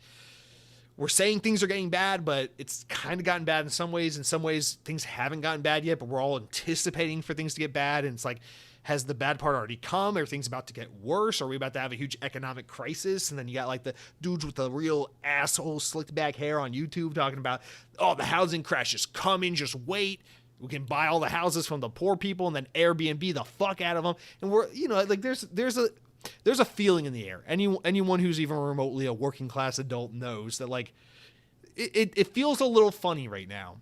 we're saying things are getting bad, but it's kind of gotten bad in some ways. In some ways, things haven't gotten bad yet, but we're all anticipating for things to get bad. And it's like, has the bad part already come? Are things about to get worse? Are we about to have a huge economic crisis? And then you got like the dudes with the real asshole slicked back hair on YouTube talking about, oh, the housing crash is coming. Just wait. We can buy all the houses from the poor people and then Airbnb the fuck out of them. And we're, you know, like there's a feeling in the air. Anyone who's even remotely a working class adult knows that like it feels a little funny right now.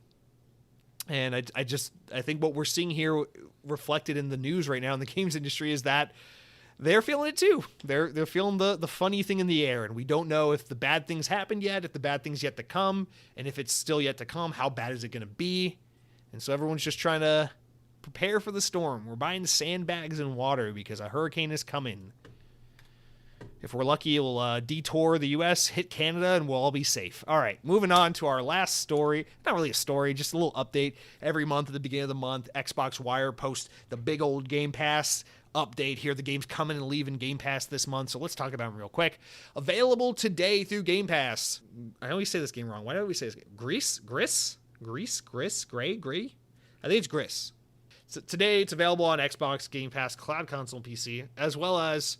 And I think what we're seeing here reflected in the news right now in the games industry is that they're feeling it too. They're feeling the funny thing in the air, and we don't know if the bad things happened yet, if the bad things yet to come, and if it's still yet to come, how bad is it going to be? And so everyone's just trying to prepare for the storm. We're buying sandbags and water because a hurricane is coming. If we're lucky, it'll detour the U.S., hit Canada, and we'll all be safe. All right, moving on to our last story. Not really a story, just a little update. Every month at the beginning of the month, Xbox Wire posts the big old Game Pass update here. The game's coming and leaving Game Pass this month, so let's talk about them real quick. Available today through Game Pass. I always say this game wrong. Why do we say this game? Gris? Gray? I think it's Gris. So today, it's available on Xbox, Game Pass, Cloud Console, and PC, as well as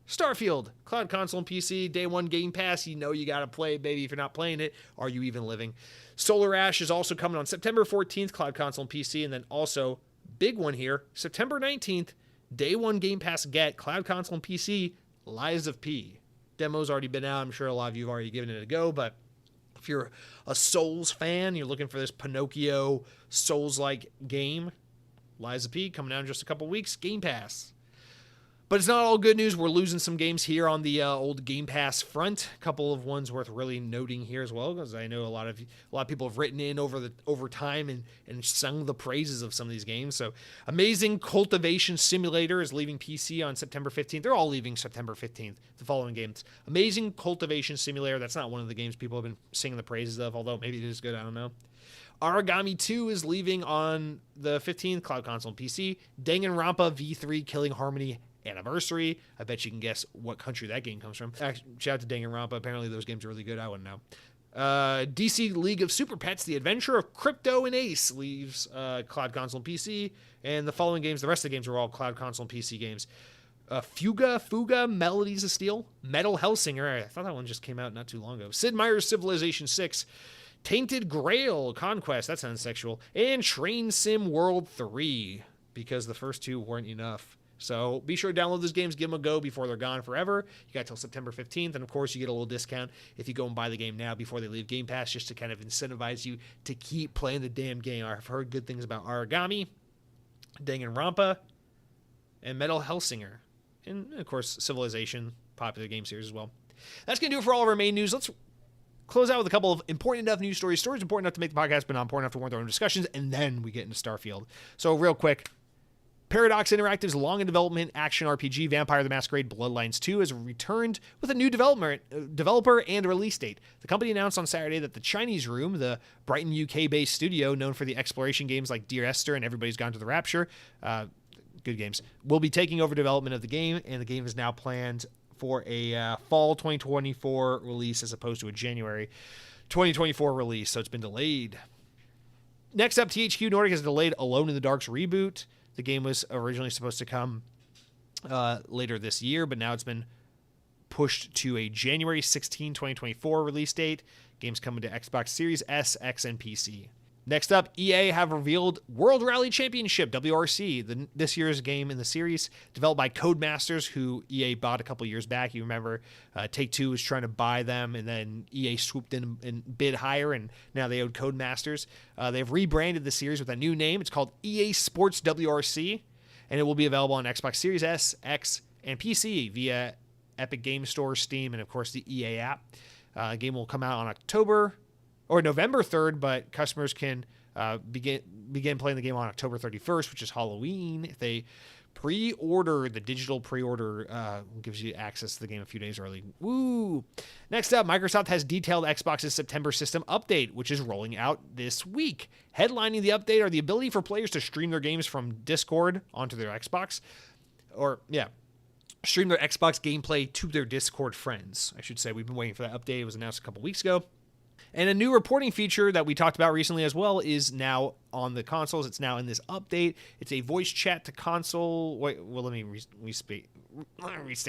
Starfield, Cloud Console and PC, Day 1 Game Pass. You know you got to play it, baby. If you're not playing it, are you even living? Solar Ash is also coming on September 14th, Cloud Console and PC. And then also, big one here, September 19th, Day 1 Game Pass get, Cloud Console and PC, Lies of P. Demo's already been out. I'm sure a lot of you have already given it a go. But if you're a Souls fan, you're looking for this Pinocchio Souls-like game, Lies of P coming out in just a couple weeks, Game Pass. But it's not all good news. We're losing some games here on the old Game Pass front. A couple of ones worth really noting here as well, because I know a lot of people have written in over time and sung the praises of some of these games. So, Amazing Cultivation Simulator is leaving PC on September 15th. They're all leaving September 15th. The following games: Amazing Cultivation Simulator. That's not one of the games people have been singing the praises of, although maybe it is good. I don't know. Origami 2 is leaving on the 15th, cloud console and PC. Danganronpa V3 Killing Harmony Anniversary. I bet you can guess what country that game comes from. Actually, shout out to Danganronpa. Apparently those games are really good. I wouldn't know. DC League of Super Pets, The Adventure of Crypto and Ace leaves cloud console and PC. And the following games, the rest of the games are all cloud console and PC games. Fuga, Melodies of Steel, Metal Hellsinger. I thought that one just came out not too long ago. Sid Meier's Civilization 6. Tainted Grail, Conquest, that sounds sexual, and Train Sim World 3, because the first two weren't enough. So be sure to download those games, give them a go before they're gone forever. You got till September 15th, and of course you get a little discount if you go and buy the game now before they leave Game Pass, just to kind of incentivize you to keep playing the damn game. I've heard good things about Origami, Danganronpa, and Metal Hellsinger, and of course Civilization, popular game series as well. That's going to do it for all of our main news. Let's close out with a couple of important enough news stories important enough to make the podcast, but not important enough to warrant their own discussions, and then we get into Starfield. So real quick, Paradox Interactive's long-in-development action RPG Vampire the Masquerade Bloodlines 2 has returned with a new developer and release date. The company announced on Saturday that the Chinese Room, the Brighton, UK-based studio known for the exploration games like Dear Esther and Everybody's Gone to the Rapture, good games, will be taking over development of the game, and the game is now planned for a fall 2024 release as opposed to a January 2024 release, so it's been delayed. Next up, THQ Nordic has delayed Alone in the Dark's reboot. The game was originally supposed to come later this year, but now it's been pushed to a January 16, 2024 release date. Game's coming to Xbox Series S, X, and PC. Next up, EA have revealed World Rally Championship, WRC, this year's game in the series, developed by Codemasters, who EA bought a couple years back. You remember Take-Two was trying to buy them, and then EA swooped in and bid higher, and now they owed Codemasters. They've rebranded the series with a new name. It's called EA Sports WRC, and it will be available on Xbox Series S, X, and PC via Epic Game Store, Steam, and of course the EA app. The game will come out on November 3rd, but customers can begin playing the game on October 31st, which is Halloween. If they pre-order, the digital pre-order gives you access to the game a few days early. Woo! Next up, Microsoft has detailed Xbox's September system update, which is rolling out this week. Headlining the update are the ability for players to stream their games from Discord onto their Xbox. Stream their Xbox gameplay to their Discord friends, I should say. We've been waiting for that update. It was announced a couple weeks ago. And a new reporting feature that we talked about recently as well is now on the consoles. It's now in this update. It's a voice chat to console. Let me restate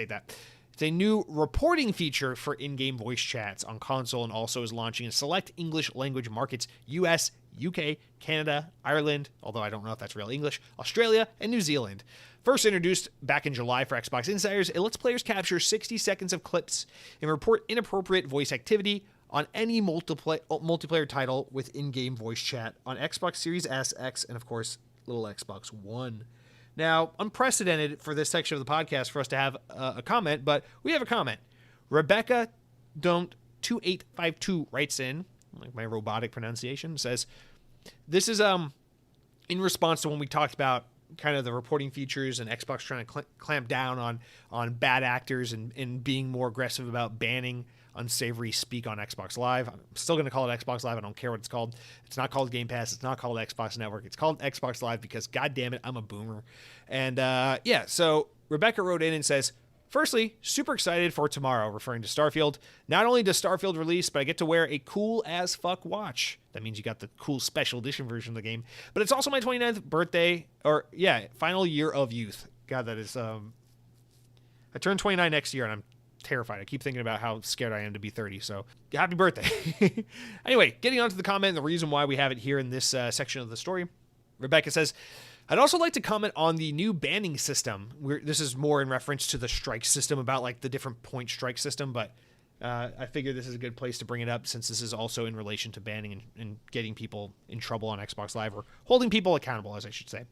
that. It's a new reporting feature for in-game voice chats on console, and also is launching in select English language markets: US, UK, Canada, Ireland, although I don't know if that's real English, Australia, and New Zealand. First introduced back in July for Xbox Insiders, it lets players capture 60 seconds of clips and report inappropriate voice activity on any multiplayer title with in-game voice chat on Xbox Series S, X, and of course, little Xbox One. Now, unprecedented for this section of the podcast for us to have a comment, but we have a comment. Rebecca Don't 2852 writes in, like my robotic pronunciation, says, this is in response to when we talked about kind of the reporting features and Xbox trying to clamp down on bad actors and being more aggressive about banning unsavory speak on Xbox Live. I'm still going to call it Xbox Live. I don't care what it's called. It's not called Game Pass. It's not called Xbox Network. It's called Xbox Live because, God damn it, I'm a boomer. And so Rebecca wrote in and says, firstly, super excited for tomorrow, referring to Starfield. Not only does Starfield release, but I get to wear a cool as fuck watch. That means you got the cool special edition version of the game. But it's also my 29th birthday, final year of youth. God, that is, I turn 29 next year, and I'm terrified. I keep thinking about how scared I am to be 30, so happy birthday. Anyway, getting on to the comment and the reason why we have it here in this section of the story. Rebecca says, I'd also like to comment on the new banning system. This is more in reference to the strike system, about like the different point strike system, but I figure this is a good place to bring it up since this is also in relation to banning and getting people in trouble on Xbox Live, or holding people accountable, as I should say.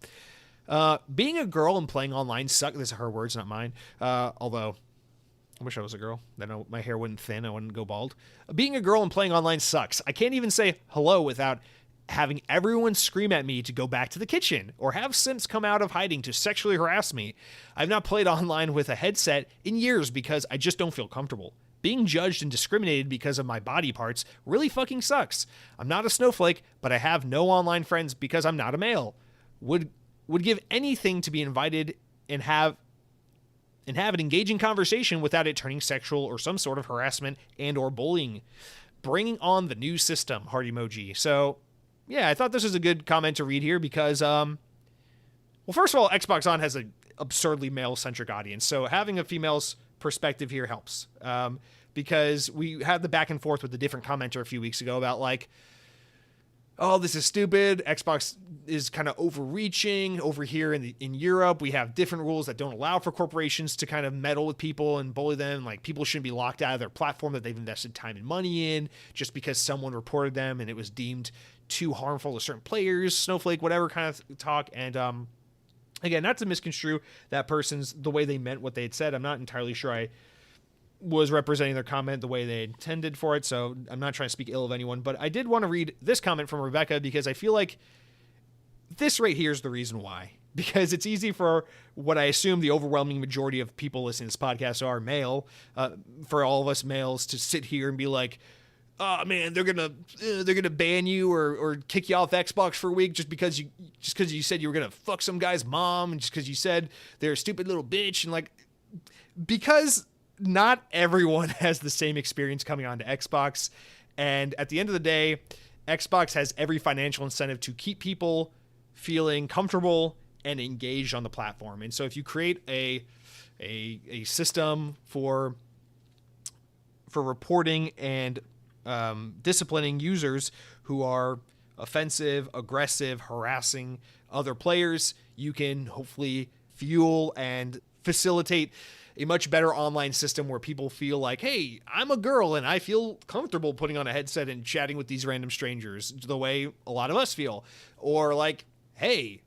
Being a girl and playing online sucks. These are her words, not mine. Although I wish I was a girl. Then my hair wouldn't thin. I wouldn't go bald. Being a girl and playing online sucks. I can't even say hello without having everyone scream at me to go back to the kitchen, or have simps come out of hiding to sexually harass me. I've not played online with a headset in years because I just don't feel comfortable. Being judged and discriminated because of my body parts really fucking sucks. I'm not a snowflake, but I have no online friends because I'm not a male. Would give anything to be invited and have an engaging conversation without it turning sexual or some sort of harassment and or bullying. Bringing on the new system, heart emoji. So, yeah, I thought this was a good comment to read here because, well, first of all, Xbox On has an absurdly male-centric audience, so having a female's perspective here helps. Because we had the back and forth with the different commenter a few weeks ago about, like, oh, this is stupid. Xbox is kind of overreaching. Over here in Europe, we have different rules that don't allow for corporations to kind of meddle with people and bully them. Like, people shouldn't be locked out of their platform that they've invested time and money in just because someone reported them and it was deemed too harmful to certain players, snowflake, whatever kind of talk. And again, not to misconstrue that person's the way they meant what they had said. I'm not entirely sure I was representing their comment the way they intended for it, so I'm not trying to speak ill of anyone, but I did want to read this comment from Rebecca because I feel like this right here is the reason why. Because it's easy for what I assume the overwhelming majority of people listening to this podcast are male, for all of us males to sit here and be like, oh man, they're gonna ban you or kick you off Xbox for a week just because you said you were gonna fuck some guy's mom and just because you said they're a stupid little bitch, and like, because not everyone has the same experience coming onto Xbox. And at the end of the day, Xbox has every financial incentive to keep people feeling comfortable and engaged on the platform. And so if you create a system for reporting and disciplining users who are offensive, aggressive, harassing other players, you can hopefully fuel and facilitate a much better online system where people feel like, hey, I'm a girl and I feel comfortable putting on a headset and chatting with these random strangers the way a lot of us feel. Or like, hey,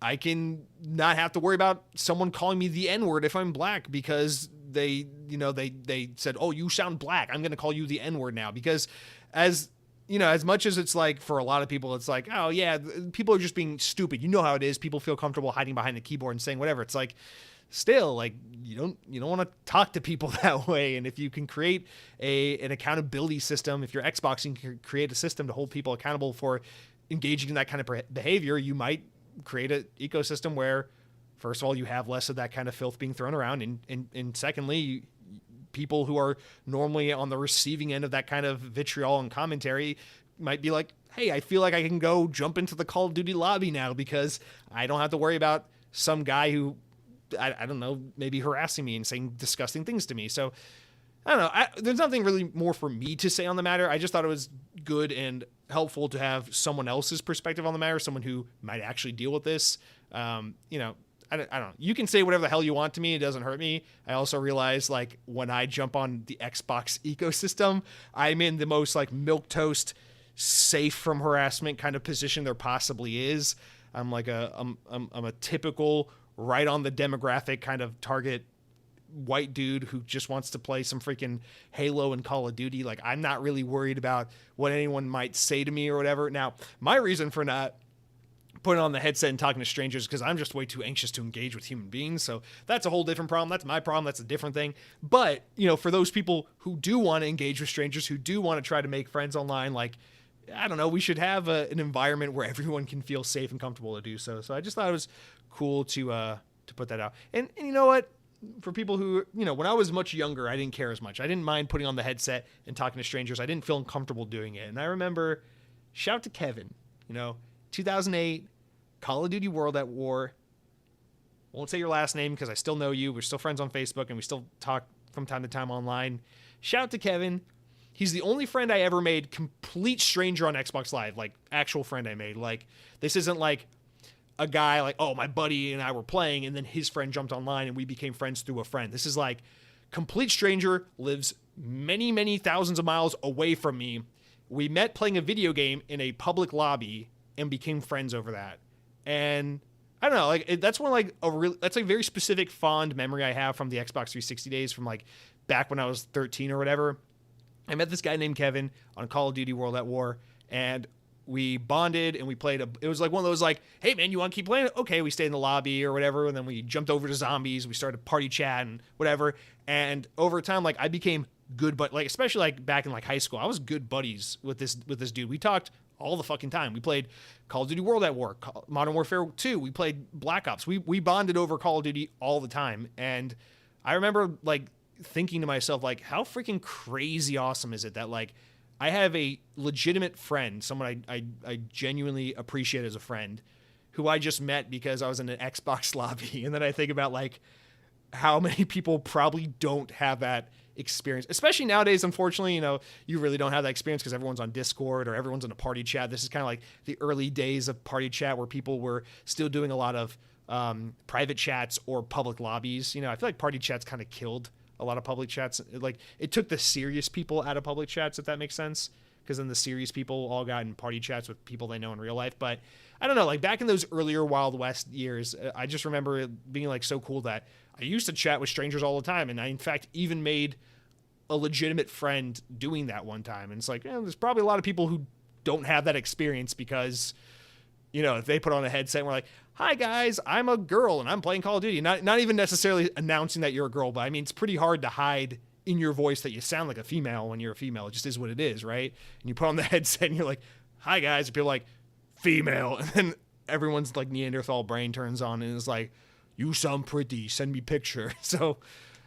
I can not have to worry about someone calling me the N-word if I'm black because they said, oh, you sound black, I'm going to call you the N-word now. Because as much as it's like for a lot of people, it's like, oh yeah, people are just being stupid. You know how it is. People feel comfortable hiding behind the keyboard and saying whatever. It's like, still, like, you don't want to talk to people that way. And if you can create an accountability system, if you're Xbox, you can create a system to hold people accountable for engaging in that kind of behavior, you might create an ecosystem where, first of all, you have less of that kind of filth being thrown around. And secondly, people who are normally on the receiving end of that kind of vitriol and commentary might be like, hey, I feel like I can go jump into the Call of Duty lobby now because I don't have to worry about some guy who, I don't know, maybe harassing me and saying disgusting things to me. So I don't know. There's nothing really more for me to say on the matter. I just thought it was good and helpful to have someone else's perspective on the matter, someone who might actually deal with this. I don't know. You can say whatever the hell you want to me. It doesn't hurt me. I also realize, like, when I jump on the Xbox ecosystem, I'm in the most, like, milquetoast, safe from harassment kind of position there possibly is. I'm like I'm a typical right on the demographic kind of target white dude who just wants to play some freaking Halo and Call of Duty. Like, I'm not really worried about what anyone might say to me or whatever. Now, my reason for not putting on the headset and talking to strangers because I'm just way too anxious to engage with human beings. So that's a whole different problem. That's my problem. That's a different thing. But, for those people who do want to engage with strangers, who do want to try to make friends online, like, I don't know, we should have an environment where everyone can feel safe and comfortable to do so. So I just thought it was cool to put that out. And you know what? For people who, when I was much younger, I didn't care as much. I didn't mind putting on the headset and talking to strangers. I didn't feel uncomfortable doing it. And I remember, shout out to Kevin, 2008, Call of Duty World at War. Won't say your last name because I still know you. We're still friends on Facebook and we still talk from time to time online. Shout out to Kevin. He's the only friend I ever made, complete stranger on Xbox Live, like actual friend I made. Like, this isn't like a guy like, oh, my buddy and I were playing and then his friend jumped online and we became friends through a friend. This is like complete stranger, lives many, many thousands of miles away from me. We met playing a video game in a public lobby and became friends over that. And I don't know, like, that's one, like, that's a very specific fond memory I have from the Xbox 360 days, from like back when I was 13 or whatever. I met this guy named Kevin on Call of Duty World at War, and we bonded and we played it was like one of those like, hey man, you want to keep playing? Okay, we stayed in the lobby or whatever, and then we jumped over to zombies. We started party chat and whatever. And over time, like, I became good, but like especially like back in like high school, I was good buddies with this dude. We talked all the fucking time. We played Call of Duty World at War, Modern Warfare 2. We played Black Ops. We bonded over Call of Duty all the time. And I remember like thinking to myself, like, how freaking crazy awesome is it that like I have a legitimate friend, someone I genuinely appreciate as a friend, who I just met because I was in an Xbox lobby. And then I think about like how many people probably don't have that experience, especially nowadays. Unfortunately, you really don't have that experience because everyone's on Discord or everyone's in a party chat. This is kind of like the early days of party chat where people were still doing a lot of private chats or public lobbies. I feel like party chats kind of killed a lot of public chats. Like it took the serious people out of public chats, if that makes sense, because then the serious people all got in party chats with people they know in real life. But I don't know, like back in those earlier Wild West years, I just remember it being like so cool that I used to chat with strangers all the time. And I, in fact, even made a legitimate friend doing that one time. And it's like, there's probably a lot of people who don't have that experience because, if they put on a headset and we're like, hi guys, I'm a girl and I'm playing Call of Duty. Not even necessarily announcing that you're a girl, but I mean, it's pretty hard to hide in your voice that you sound like a female when you're a female. It just is what it is, right? And you put on the headset and you're like, hi guys, and people are like, female. And then everyone's like Neanderthal brain turns on and is like, you sound pretty, send me picture. So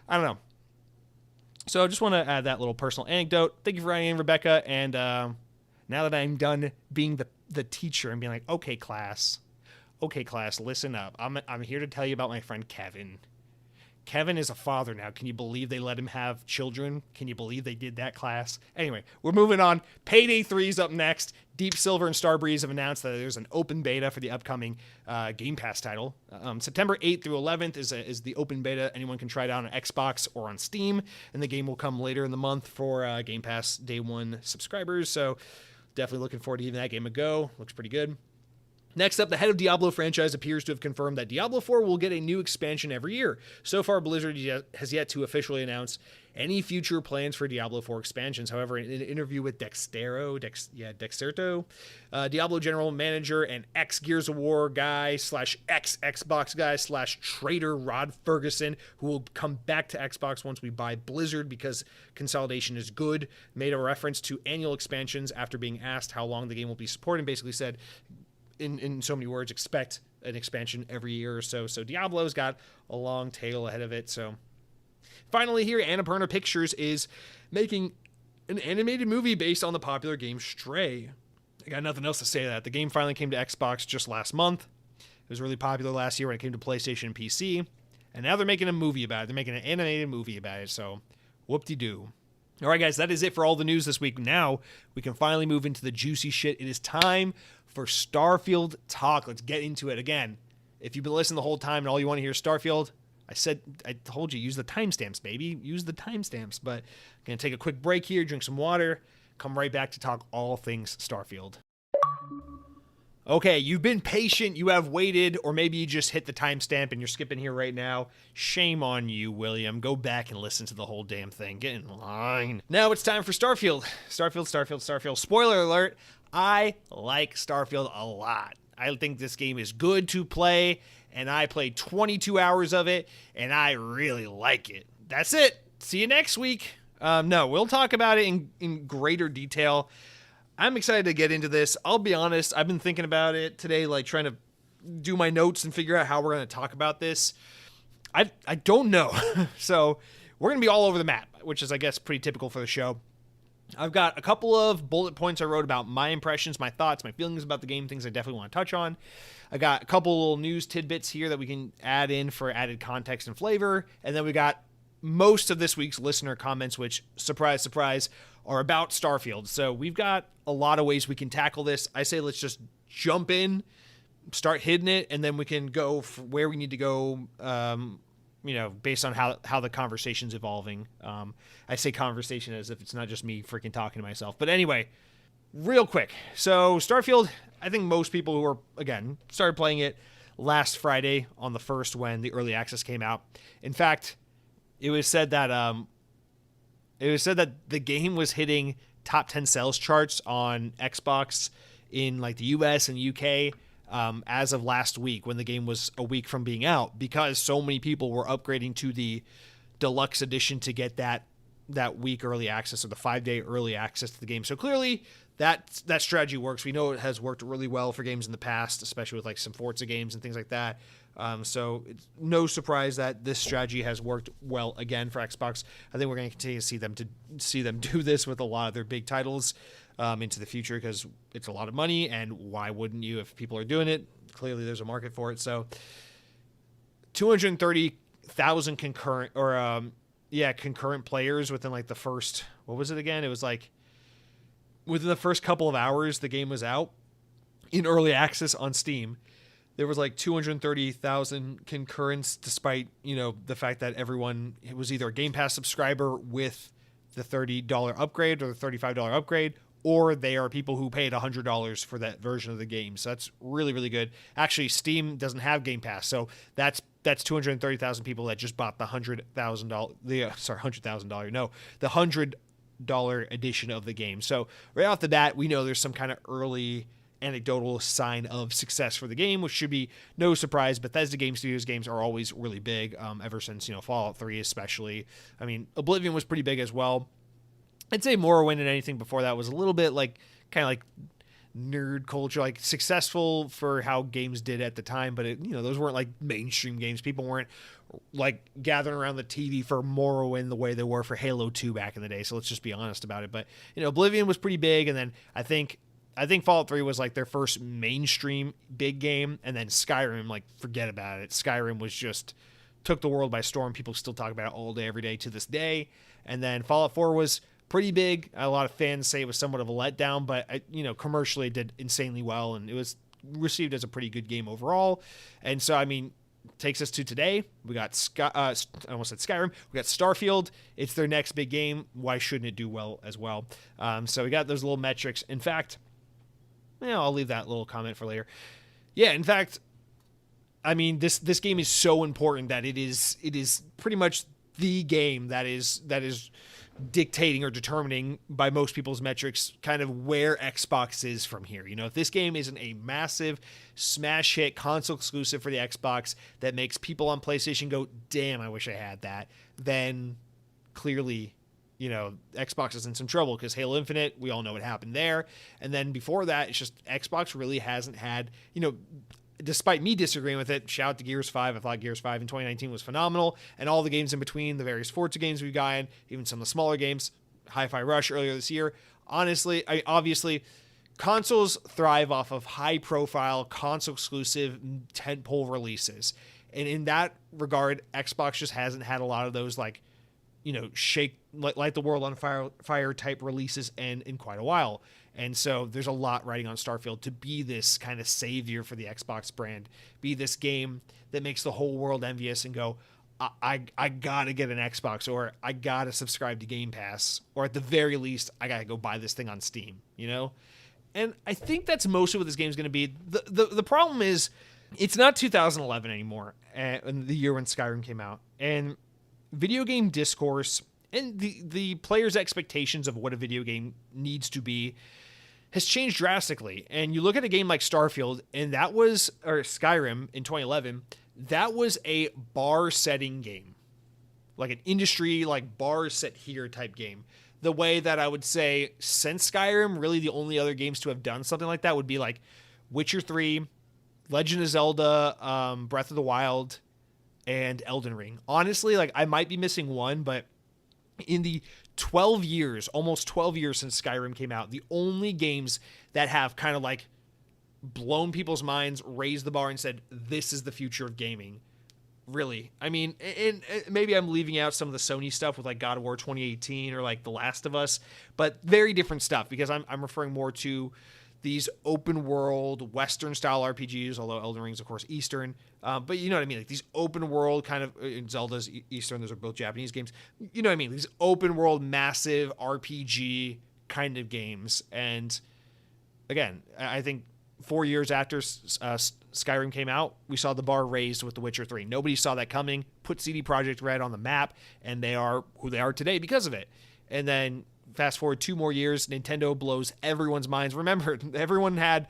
I don't know. So I just want to add that little personal anecdote. Thank you for writing in, Rebecca. And now that I'm done being the teacher and being like, okay, class, listen up. I'm here to tell you about my friend Kevin. Kevin is a father now. Can you believe they let him have children? Can you believe they did that, class? Anyway, we're moving on. Payday 3 is up next. Deep Silver and Starbreeze have announced that there's an open beta for the upcoming Game Pass title. September 8th through 11th is the open beta. Anyone can try it out on Xbox or on Steam, and the game will come later in the month for Game Pass Day 1 subscribers. So definitely looking forward to giving that game a go. Looks pretty good. Next up, the head of Diablo franchise appears to have confirmed that Diablo 4 will get a new expansion every year. So far, Blizzard has yet to officially announce any future plans for Diablo 4 expansions. However, in an interview with Dexerto, Diablo general manager and ex-Gears of War guy / ex-Xbox guy / trader Rod Ferguson, who will come back to Xbox once we buy Blizzard because consolidation is good, made a reference to annual expansions after being asked how long the game will be supported, and basically said, in so many words, expect an expansion every year or so. So Diablo's got a long tail ahead of it. So finally here, Annapurna Pictures is making an animated movie based on the popular game Stray. I got nothing else to say to that. The game finally came to Xbox just last month. It was really popular last year when it came to PlayStation and PC. And now they're making a movie about it. They're making an animated movie about it. So whoop-de-doo. All right, guys, that is it for all the news this week. Now we can finally move into the juicy shit. It is time for Starfield talk. Let's get into it. Again, if you've been listening the whole time and all you want to hear is Starfield, I told you, use the timestamps, baby. Use the timestamps. But I'm going to take a quick break here, drink some water, come right back to talk all things Starfield. Okay, you've been patient, you have waited, or maybe you just hit the timestamp and you're skipping here right now. Shame on you, William. Go back and listen to the whole damn thing. Get in line. Now it's time for Starfield. Starfield. Spoiler alert, I like Starfield a lot. I think this game is good to play, and I played 22 hours of it, and I really like it. That's it. See you next week. No, we'll talk about it in greater detail. I'm excited to get into this. I'll be honest, I've been thinking about it today, like trying to do my notes and figure out how we're going to talk about this. I don't know. So we're going to be all over the map, which is, I guess, pretty typical for the show. I've got a couple of bullet points I wrote about my impressions, my thoughts, my feelings about the game, things I definitely want to touch on. I got a couple little news tidbits here that we can add in for added context and flavor. And then we got most of this week's listener comments, which, surprise, surprise, are about Starfield. So we've got a lot of ways we can tackle this. I say let's just jump in, start hitting it, and then we can go where we need to go, based on how the conversation's evolving. I say conversation as if it's not just me freaking talking to myself. But anyway, real quick. So Starfield, I think most people who are, again, started playing it last Friday on the 1st when the early access came out. In fact, it was said that the game was hitting top 10 sales charts on Xbox in like the US and UK as of last week when the game was a week from being out, because so many people were upgrading to the deluxe edition to get that that week early access or the 5-day early access to the game. So clearly that strategy works. We know it has worked really well for games in the past, especially with like some Forza games and things like that. So it's no surprise that this strategy has worked well again for Xbox. I think we're going to continue to see them do this with a lot of their big titles into the future, because it's a lot of money, and why wouldn't you if people are doing it? Clearly there's a market for it. So 230,000 concurrent players within like the first, what was it again? It was like within the first couple of hours the game was out in early access on Steam. There was like 230,000 concurrents, despite, the fact that everyone was either a Game Pass subscriber with the $30 upgrade or the $35 upgrade, or they are people who paid $100 for that version of the game. So that's really, really good. Actually, Steam doesn't have Game Pass, so that's 230,000 people that just bought the $100,000, the $100 edition of the game. So right off the bat, we know there's some kind of early anecdotal sign of success for the game, which should be no surprise. Bethesda Game Studios games are always really big, ever since, Fallout 3 especially. I mean, Oblivion was pretty big as well. I'd say Morrowind and anything before that was a little bit like kind of like nerd culture, like successful for how games did at the time, but those weren't like mainstream games. People weren't like gathering around the TV for Morrowind the way they were for Halo 2 back in the day. So let's just be honest about it. But Oblivion was pretty big, and then I think Fallout 3 was like their first mainstream big game, and then Skyrim, like, forget about it. Skyrim was just took the world by storm. People still talk about it all day, every day to this day. And then Fallout 4 was pretty big. A lot of fans say it was somewhat of a letdown, but commercially it did insanely well, and it was received as a pretty good game overall. And so, I mean, takes us to today. We got I almost said Skyrim. We got Starfield. It's their next big game. Why shouldn't it do well as well? So we got those little metrics. In fact, I'll leave that little comment for later. Yeah, in fact, I mean, this game is so important that it is pretty much the game that is dictating or determining by most people's metrics kind of where Xbox is from here. If this game isn't a massive smash hit console exclusive for the Xbox that makes people on PlayStation go, damn, I wish I had that, then clearly Xbox is in some trouble, because Halo Infinite, we all know what happened there. And then before that, it's just Xbox really hasn't had, despite me disagreeing with it, shout out to Gears 5. I thought Gears 5 in 2019 was phenomenal. And all the games in between, the various Forza games we've gotten, even some of the smaller games, Hi-Fi Rush earlier this year. Honestly, obviously, consoles thrive off of high-profile, console-exclusive, tentpole releases. And in that regard, Xbox just hasn't had a lot of those, like, shake, light the world on fire type releases in quite a while. And so there's a lot riding on Starfield to be this kind of savior for the Xbox brand, be this game that makes the whole world envious and go, I gotta get an Xbox, or I gotta subscribe to Game Pass, or at the very least, I gotta go buy this thing on Steam, And I think that's mostly what this game's going to be. The problem is, it's not 2011 anymore, the year when Skyrim came out. And video game discourse and the players' expectations of what a video game needs to be has changed drastically. And you look at a game like Starfield, and Skyrim in 2011, that was a bar-setting game. Like an industry, like bar set here type game. The way that I would say, since Skyrim, really the only other games to have done something like that would be like Witcher 3, Legend of Zelda, Breath of the Wild, and Elden Ring. Honestly, like, I might be missing one, but in the almost 12 years since Skyrim came out, the only games that have kind of like blown people's minds, raised the bar, and said, this is the future of gaming. Really. I mean, and maybe I'm leaving out some of the Sony stuff with like God of War 2018 or like The Last of Us, but very different stuff, because I'm referring more to these open world Western style RPGs, although Elden Ring's of course Eastern, but you know what I mean, like these open world kind of, Zelda's Eastern, those are both Japanese games, you know what I mean, these open world massive RPG kind of games. And again, I think 4 years after Skyrim came out, we saw the bar raised with The Witcher 3. Nobody saw that coming, put CD Projekt Red on the map, and they are who they are today because of it. And then fast forward 2 more years, Nintendo blows everyone's minds. Remember, everyone had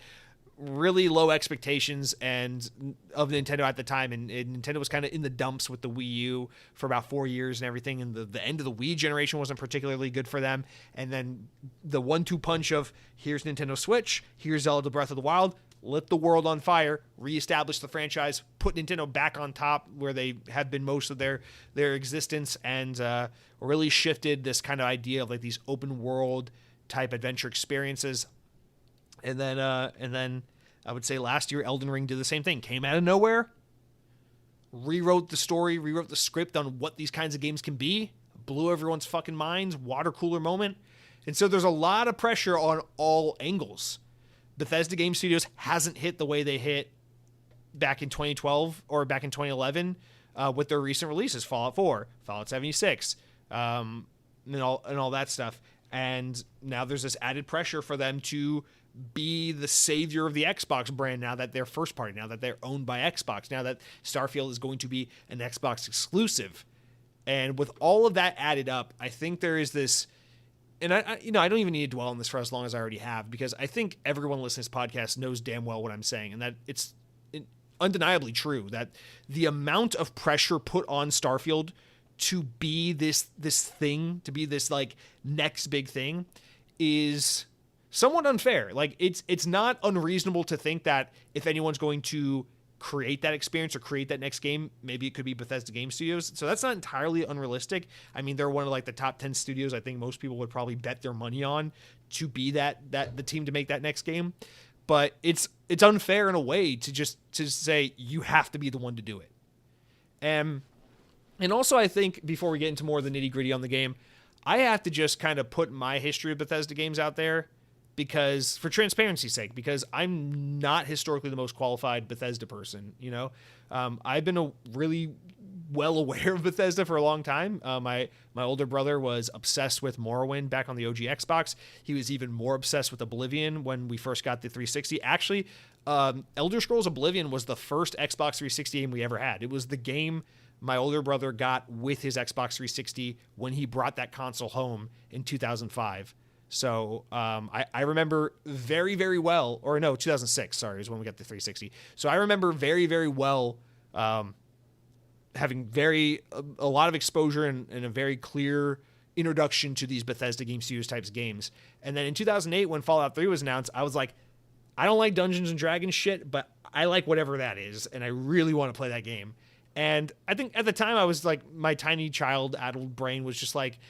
really low expectations and of Nintendo at the time, and Nintendo was kind of in the dumps with the Wii U for about 4 years and everything, and the end of the Wii generation wasn't particularly good for them, and then the 1-2 punch of here's Nintendo Switch, here's Zelda Breath of the Wild, lit the world on fire, reestablished the franchise, put Nintendo back on top where they had been most of their existence, and really shifted this kind of idea of like these open world type adventure experiences. And then I would say last year, Elden Ring did the same thing. Came out of nowhere, rewrote the story, rewrote the script on what these kinds of games can be, blew everyone's fucking minds, water cooler moment. And so there's a lot of pressure on all angles. Bethesda Game Studios hasn't hit the way they hit back in 2012 or back in 2011 with their recent releases, Fallout 4, Fallout 76, and all that stuff. And now there's this added pressure for them to be the savior of the Xbox brand now that they're first party, now that they're owned by Xbox, now that Starfield is going to be an Xbox exclusive. And with all of that added up, I think there is this, and I don't even need to dwell on this for as long as I already have, because I think everyone listening to this podcast knows damn well what I'm saying, and that it's undeniably true that the amount of pressure put on Starfield to be this thing, to be this like next big thing, is somewhat unfair. Like it's not unreasonable to think that if anyone's going to create that experience or create that next game, maybe it could be Bethesda Game Studios. So that's not entirely unrealistic. I mean, they're one of like the top 10 studios I think most people would probably bet their money on to be that the team to make that next game. But it's unfair in a way to say you have to be the one to do it. And also I think before we get into more of the nitty-gritty on the game, I have to just kind of put my history of Bethesda games out there, because for transparency's sake, because I'm not historically the most qualified Bethesda person. I've been really well aware of Bethesda for a long time. My older brother was obsessed with Morrowind back on the OG Xbox. He was even more obsessed with Oblivion when we first got the 360. Actually, Elder Scrolls Oblivion was the first Xbox 360 game we ever had. It was the game my older brother got with his Xbox 360 when he brought that console home in 2005. So I remember very, very well, or no, 2006, sorry, is when we got the 360. So I remember very, very well having a lot of exposure and a very clear introduction to these Bethesda Game Studios types of games. And then in 2008, when Fallout 3 was announced, I was like, I don't like Dungeons and Dragons shit, but I like whatever that is, and I really want to play that game. And I think at the time I was like, my tiny child addled brain was just like,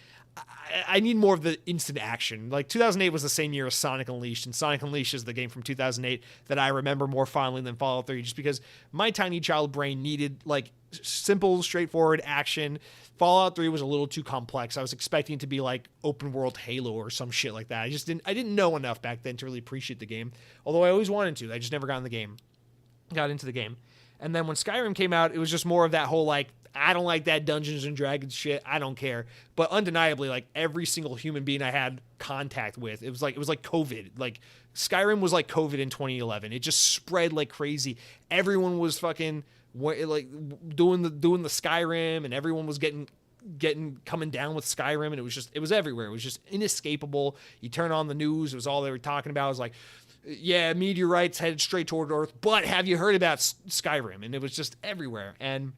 I need more of the instant action. Like 2008 was the same year as Sonic Unleashed, and Sonic Unleashed is the game from 2008 that I remember more fondly than Fallout 3, just because my tiny child brain needed like simple, straightforward action. Fallout 3 was a little too complex. I was expecting it to be like open world Halo or some shit like that. I didn't know enough back then to really appreciate the game, although I always wanted to. I just never got into the game. And then when Skyrim came out, it was just more of that whole like, I don't like that Dungeons and Dragons shit. I don't care. But undeniably, like every single human being I had contact with, it was like COVID. Like Skyrim was like COVID in 2011. It just spread like crazy. Everyone was fucking like doing the Skyrim, and everyone was getting coming down with Skyrim, and it was everywhere. It was just inescapable. You turn on the news, it was all they were talking about. It was like, yeah, meteorites headed straight toward Earth, but have you heard about Skyrim? And it was just everywhere. And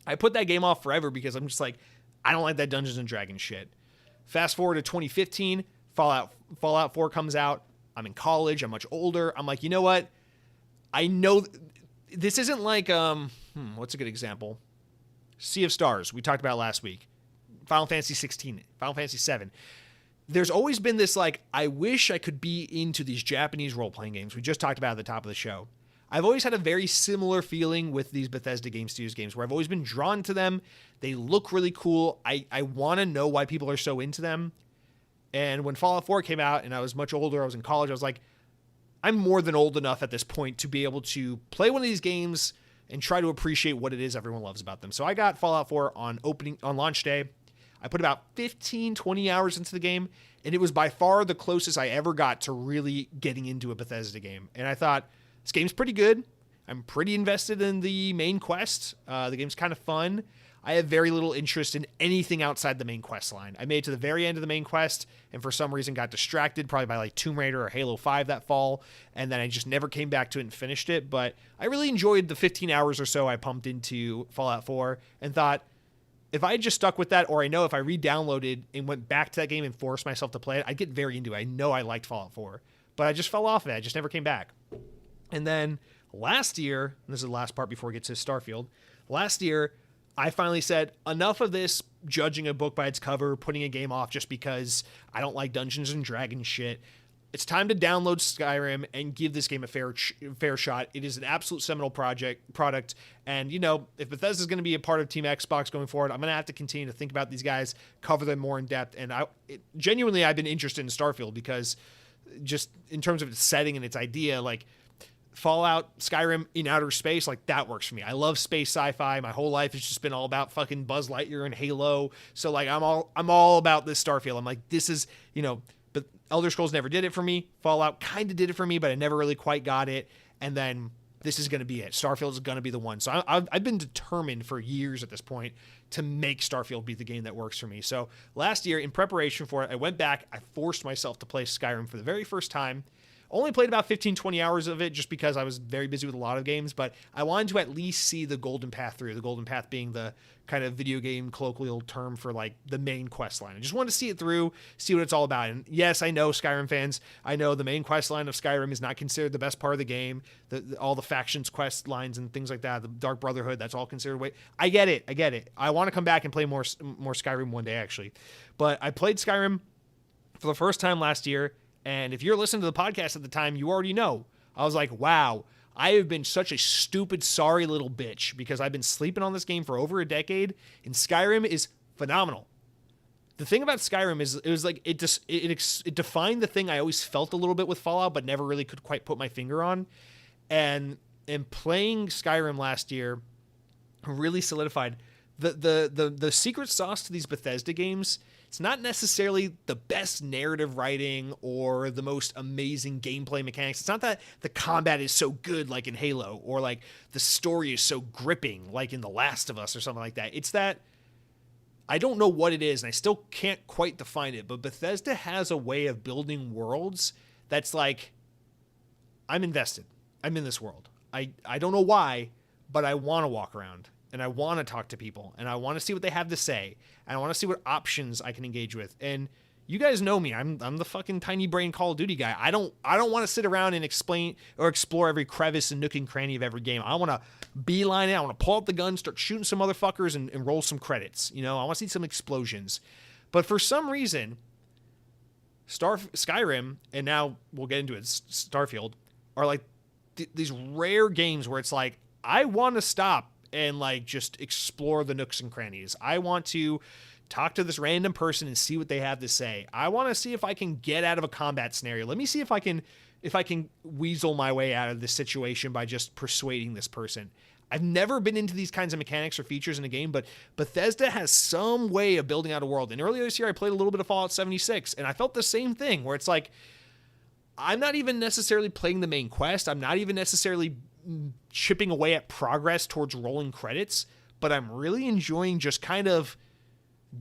I put that game off forever because I'm just like, I don't like that Dungeons and Dragons shit. Fast forward to 2015, Fallout 4 comes out. I'm in college. I'm much older. I'm like, you know what? I know this isn't like, what's a good example? Sea of Stars, we talked about last week. Final Fantasy 16, Final Fantasy 7. There's always been this like, I wish I could be into these Japanese role-playing games. We just talked about at the top of the show. I've always had a very similar feeling with these Bethesda Game Studios games where I've always been drawn to them. They look really cool. I want to know why people are so into them. And when Fallout 4 came out and I was much older, I was in college, I was like, I'm more than old enough at this point to be able to play one of these games and try to appreciate what it is everyone loves about them. So I got Fallout 4 on launch day. I put about 15, 20 hours into the game, and it was by far the closest I ever got to really getting into a Bethesda game. And I thought, this game's pretty good. I'm pretty invested in the main quest. The game's kind of fun. I have very little interest in anything outside the main quest line. I made it to the very end of the main quest and for some reason got distracted, probably by like Tomb Raider or Halo 5 that fall, and then I just never came back to it and finished it. But I really enjoyed the 15 hours or so I pumped into Fallout 4 and thought, if I had just stuck with that, or I know if I re-downloaded and went back to that game and forced myself to play it, I'd get very into it. I know I liked Fallout 4, but I just fell off of it. I just never came back. And then last year, and this is the last part before we get to Starfield, last year, I finally said, enough of this judging a book by its cover, putting a game off just because I don't like Dungeons and Dragons shit. It's time to download Skyrim and give this game a fair shot. It is an absolute seminal product. And, you know, if Bethesda is going to be a part of Team Xbox going forward, I'm going to have to continue to think about these guys, cover them more in depth. And genuinely, I've been interested in Starfield because just in terms of its setting and its idea, like Fallout, Skyrim in outer space, like that works for me. I love space sci-fi. My whole life has just been all about fucking Buzz Lightyear and Halo. So like I'm all about this Starfield. I'm like, this is, you know, but Elder Scrolls never did it for me. Fallout kind of did it for me, but I never really quite got it. And then this is going to be it. Starfield is going to be the one. So I've been determined for years at this point to make Starfield be the game that works for me. So last year, in preparation for it, I went back. I forced myself to play Skyrim for the very first time. Only played about 15, 20 hours of it just because I was very busy with a lot of games, but I wanted to at least see the Golden Path through. The Golden Path being the kind of video game colloquial term for like the main quest line. I just wanted to see it through, see what it's all about. And yes, I know Skyrim fans, I know the main quest line of Skyrim is not considered the best part of the game. All the factions quest lines and things like that, the Dark Brotherhood, that's all considered way. I get it. I want to come back and play more Skyrim one day actually. But I played Skyrim for the first time last year. And if you're listening to the podcast at the time, you already know. I was like, wow, I have been such a stupid, sorry little bitch because I've been sleeping on this game for over a decade, and Skyrim is phenomenal. The thing about Skyrim is it was like it defined the thing I always felt a little bit with Fallout, but never really could quite put my finger on. And playing Skyrim last year really solidified the secret sauce to these Bethesda games. It's not necessarily the best narrative writing or the most amazing gameplay mechanics. It's not that the combat is so good like in Halo or like the story is so gripping like in The Last of Us or something like that. It's that I don't know what it is, and I still can't quite define it, but Bethesda has a way of building worlds that's like, I'm invested. I'm in this world. I don't know why, but I want to walk around. And I want to talk to people, and I want to see what they have to say, and I want to see what options I can engage with. And you guys know me. I'm the fucking tiny brain Call of Duty guy. I don't want to sit around and explain or explore every crevice and nook and cranny of every game. I want to beeline it. I want to pull out the gun, start shooting some motherfuckers, and roll some credits. You know, I want to see some explosions. But for some reason, Skyrim, and now we'll get into it, Starfield, are like these rare games where it's like, I want to stop and like just explore the nooks and crannies. I want to talk to this random person and see what they have to say. I want to see if I can get out of a combat scenario. Let me see if I can weasel my way out of this situation by just persuading this person. I've never been into these kinds of mechanics or features in a game, but Bethesda has some way of building out a world. And earlier this year, I played a little bit of Fallout 76, and I felt the same thing where it's like, I'm not even necessarily playing the main quest. I'm not even necessarily chipping away at progress towards rolling credits, but I'm really enjoying just kind of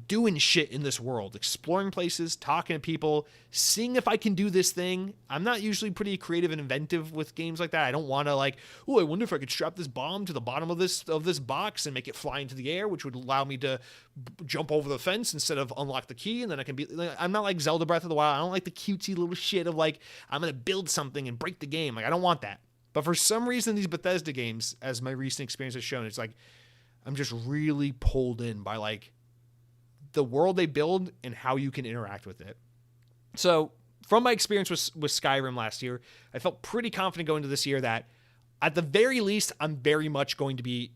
doing shit in this world, exploring places, talking to people, seeing if I can do this thing. I'm not usually pretty creative and inventive with games like that. I don't want to like, oh, I wonder if I could strap this bomb to the bottom of this box and make it fly into the air, which would allow me to jump over the fence instead of unlock the key, and then I can be. I'm not like Zelda Breath of the Wild. I don't like the cutesy little shit of like I'm gonna build something and break the game. Like I don't want that. But for some reason, these Bethesda games, as my recent experience has shown, it's like I'm just really pulled in by like the world they build and how you can interact with it. So from my experience with Skyrim last year, I felt pretty confident going into this year that at the very least, I'm very much going to be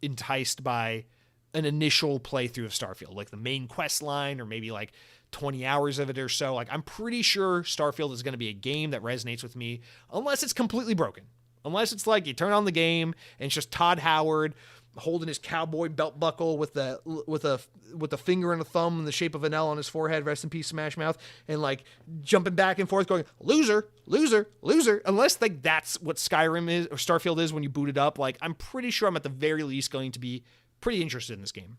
enticed by an initial playthrough of Starfield, like the main quest line or maybe like 20 hours of it or so. Like I'm pretty sure Starfield is going to be a game that resonates with me unless it's completely broken. Unless it's like you turn on the game and it's just Todd Howard holding his cowboy belt buckle with a finger and a thumb in the shape of an L on his forehead, rest in peace Smash Mouth, and like jumping back and forth going loser, loser, loser. Unless like that's what Skyrim is or Starfield is when you boot it up, like I'm pretty sure I'm at the very least going to be pretty interested in this game.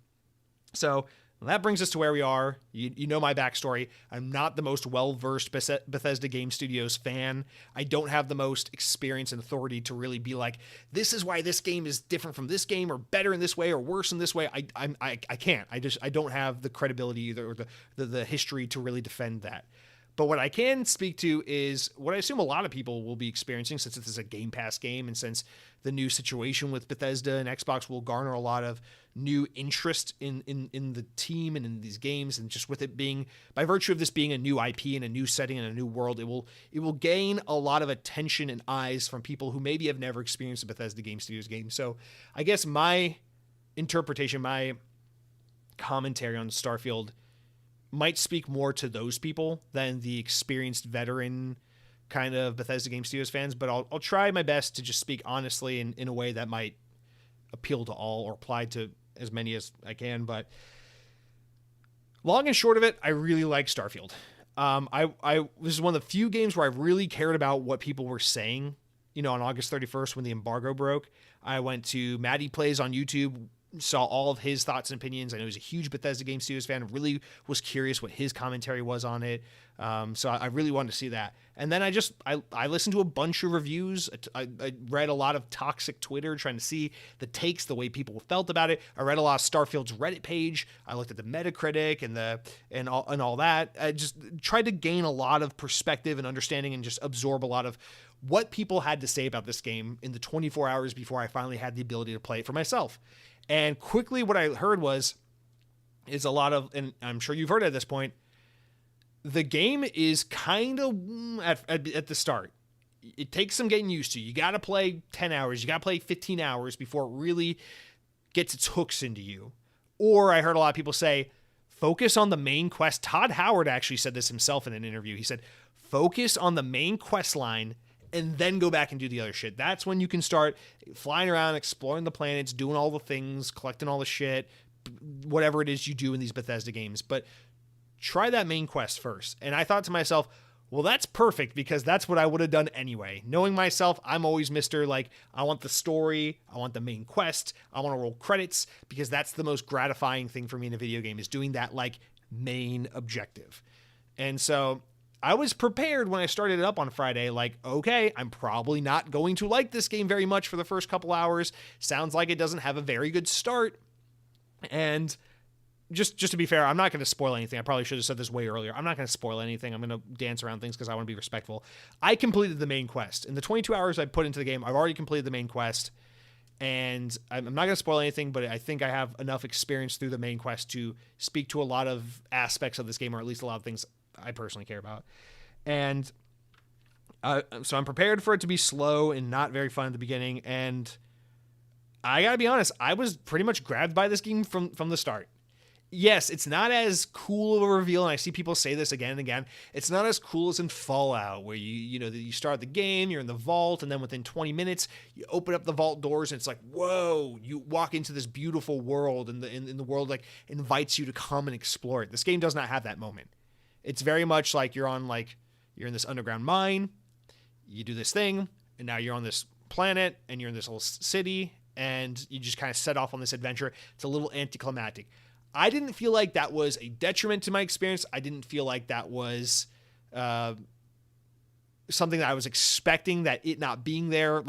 So that brings us to where we are. You know my backstory. I'm not the most well-versed Bethesda Game Studios fan. I don't have the most experience and authority to really be like, this is why this game is different from this game, or better in this way, or worse in this way. I can't. I don't have the credibility either, or the history to really defend that. But what I can speak to is what I assume a lot of people will be experiencing, since this is a Game Pass game, and since the new situation with Bethesda and Xbox will garner a lot of new interest in the team and in these games, and just with it being, by virtue of this being a new IP and a new setting and a new world, it will gain a lot of attention and eyes from people who maybe have never experienced a Bethesda Game Studios game. So I guess my interpretation, my commentary on Starfield might speak more to those people than the experienced veteran kind of Bethesda Game Studios fans, but I'll try my best to just speak honestly in a way that might appeal to all, or apply to as many as I can. But long and short of it, I really like Starfield. This is one of the few games where I really cared about what people were saying. On August 31st, when the embargo broke, I went to Matty Plays on YouTube, saw all of his thoughts and opinions. I know he's a huge Bethesda Game Studios fan. Really was curious what his commentary was on it. So I really wanted to see that. And then I listened to a bunch of reviews. I read a lot of toxic Twitter, trying to see the takes, the way people felt about it. I read a lot of Starfield's Reddit page. I looked at the Metacritic and all that. I just tried to gain a lot of perspective and understanding, and just absorb a lot of what people had to say about this game in the 24 hours before I finally had the ability to play it for myself. And quickly what I heard is a lot of, and I'm sure you've heard it at this point, the game is kind of at the start. It takes some getting used to. You got to play 10 hours. You got to play 15 hours before it really gets its hooks into you. Or I heard a lot of people say, focus on the main quest. Todd Howard actually said this himself in an interview. He said, focus on the main quest line and then go back and do the other shit. That's when you can start flying around, exploring the planets, doing all the things, collecting all the shit, whatever it is you do in these Bethesda games. But try that main quest first. And I thought to myself, well, that's perfect, because that's what I would have done anyway. Knowing myself, I'm always Mr. I want the story, I want the main quest, I want to roll credits, because that's the most gratifying thing for me in a video game, is doing that main objective. And so I was prepared when I started it up on Friday, okay, I'm probably not going to like this game very much for the first couple hours. Sounds like it doesn't have a very good start. And just to be fair, I'm not going to spoil anything. I probably should have said this way earlier. I'm not going to spoil anything. I'm going to dance around things because I want to be respectful. I completed the main quest. In the 22 hours I put into the game, I've already completed the main quest. And I'm not going to spoil anything, but I think I have enough experience through the main quest to speak to a lot of aspects of this game, or at least a lot of things I personally care about. And so I'm prepared for it to be slow and not very fun at the beginning. And I gotta be honest, I was pretty much grabbed by this game from the start. Yes, it's not as cool of a reveal, and I see people say this again and again. It's not as cool as in Fallout, where you start the game, you're in the vault, and then within 20 minutes you open up the vault doors, and it's like, whoa! You walk into this beautiful world, and the world invites you to come and explore it. This game does not have that moment. It's very much like you're in this underground mine, you do this thing, and now you're on this planet, and you're in this little city, and you just kind of set off on this adventure. It's a little anticlimactic. I didn't feel like that was a detriment to my experience. I didn't feel like that was something that I was expecting, that it not being there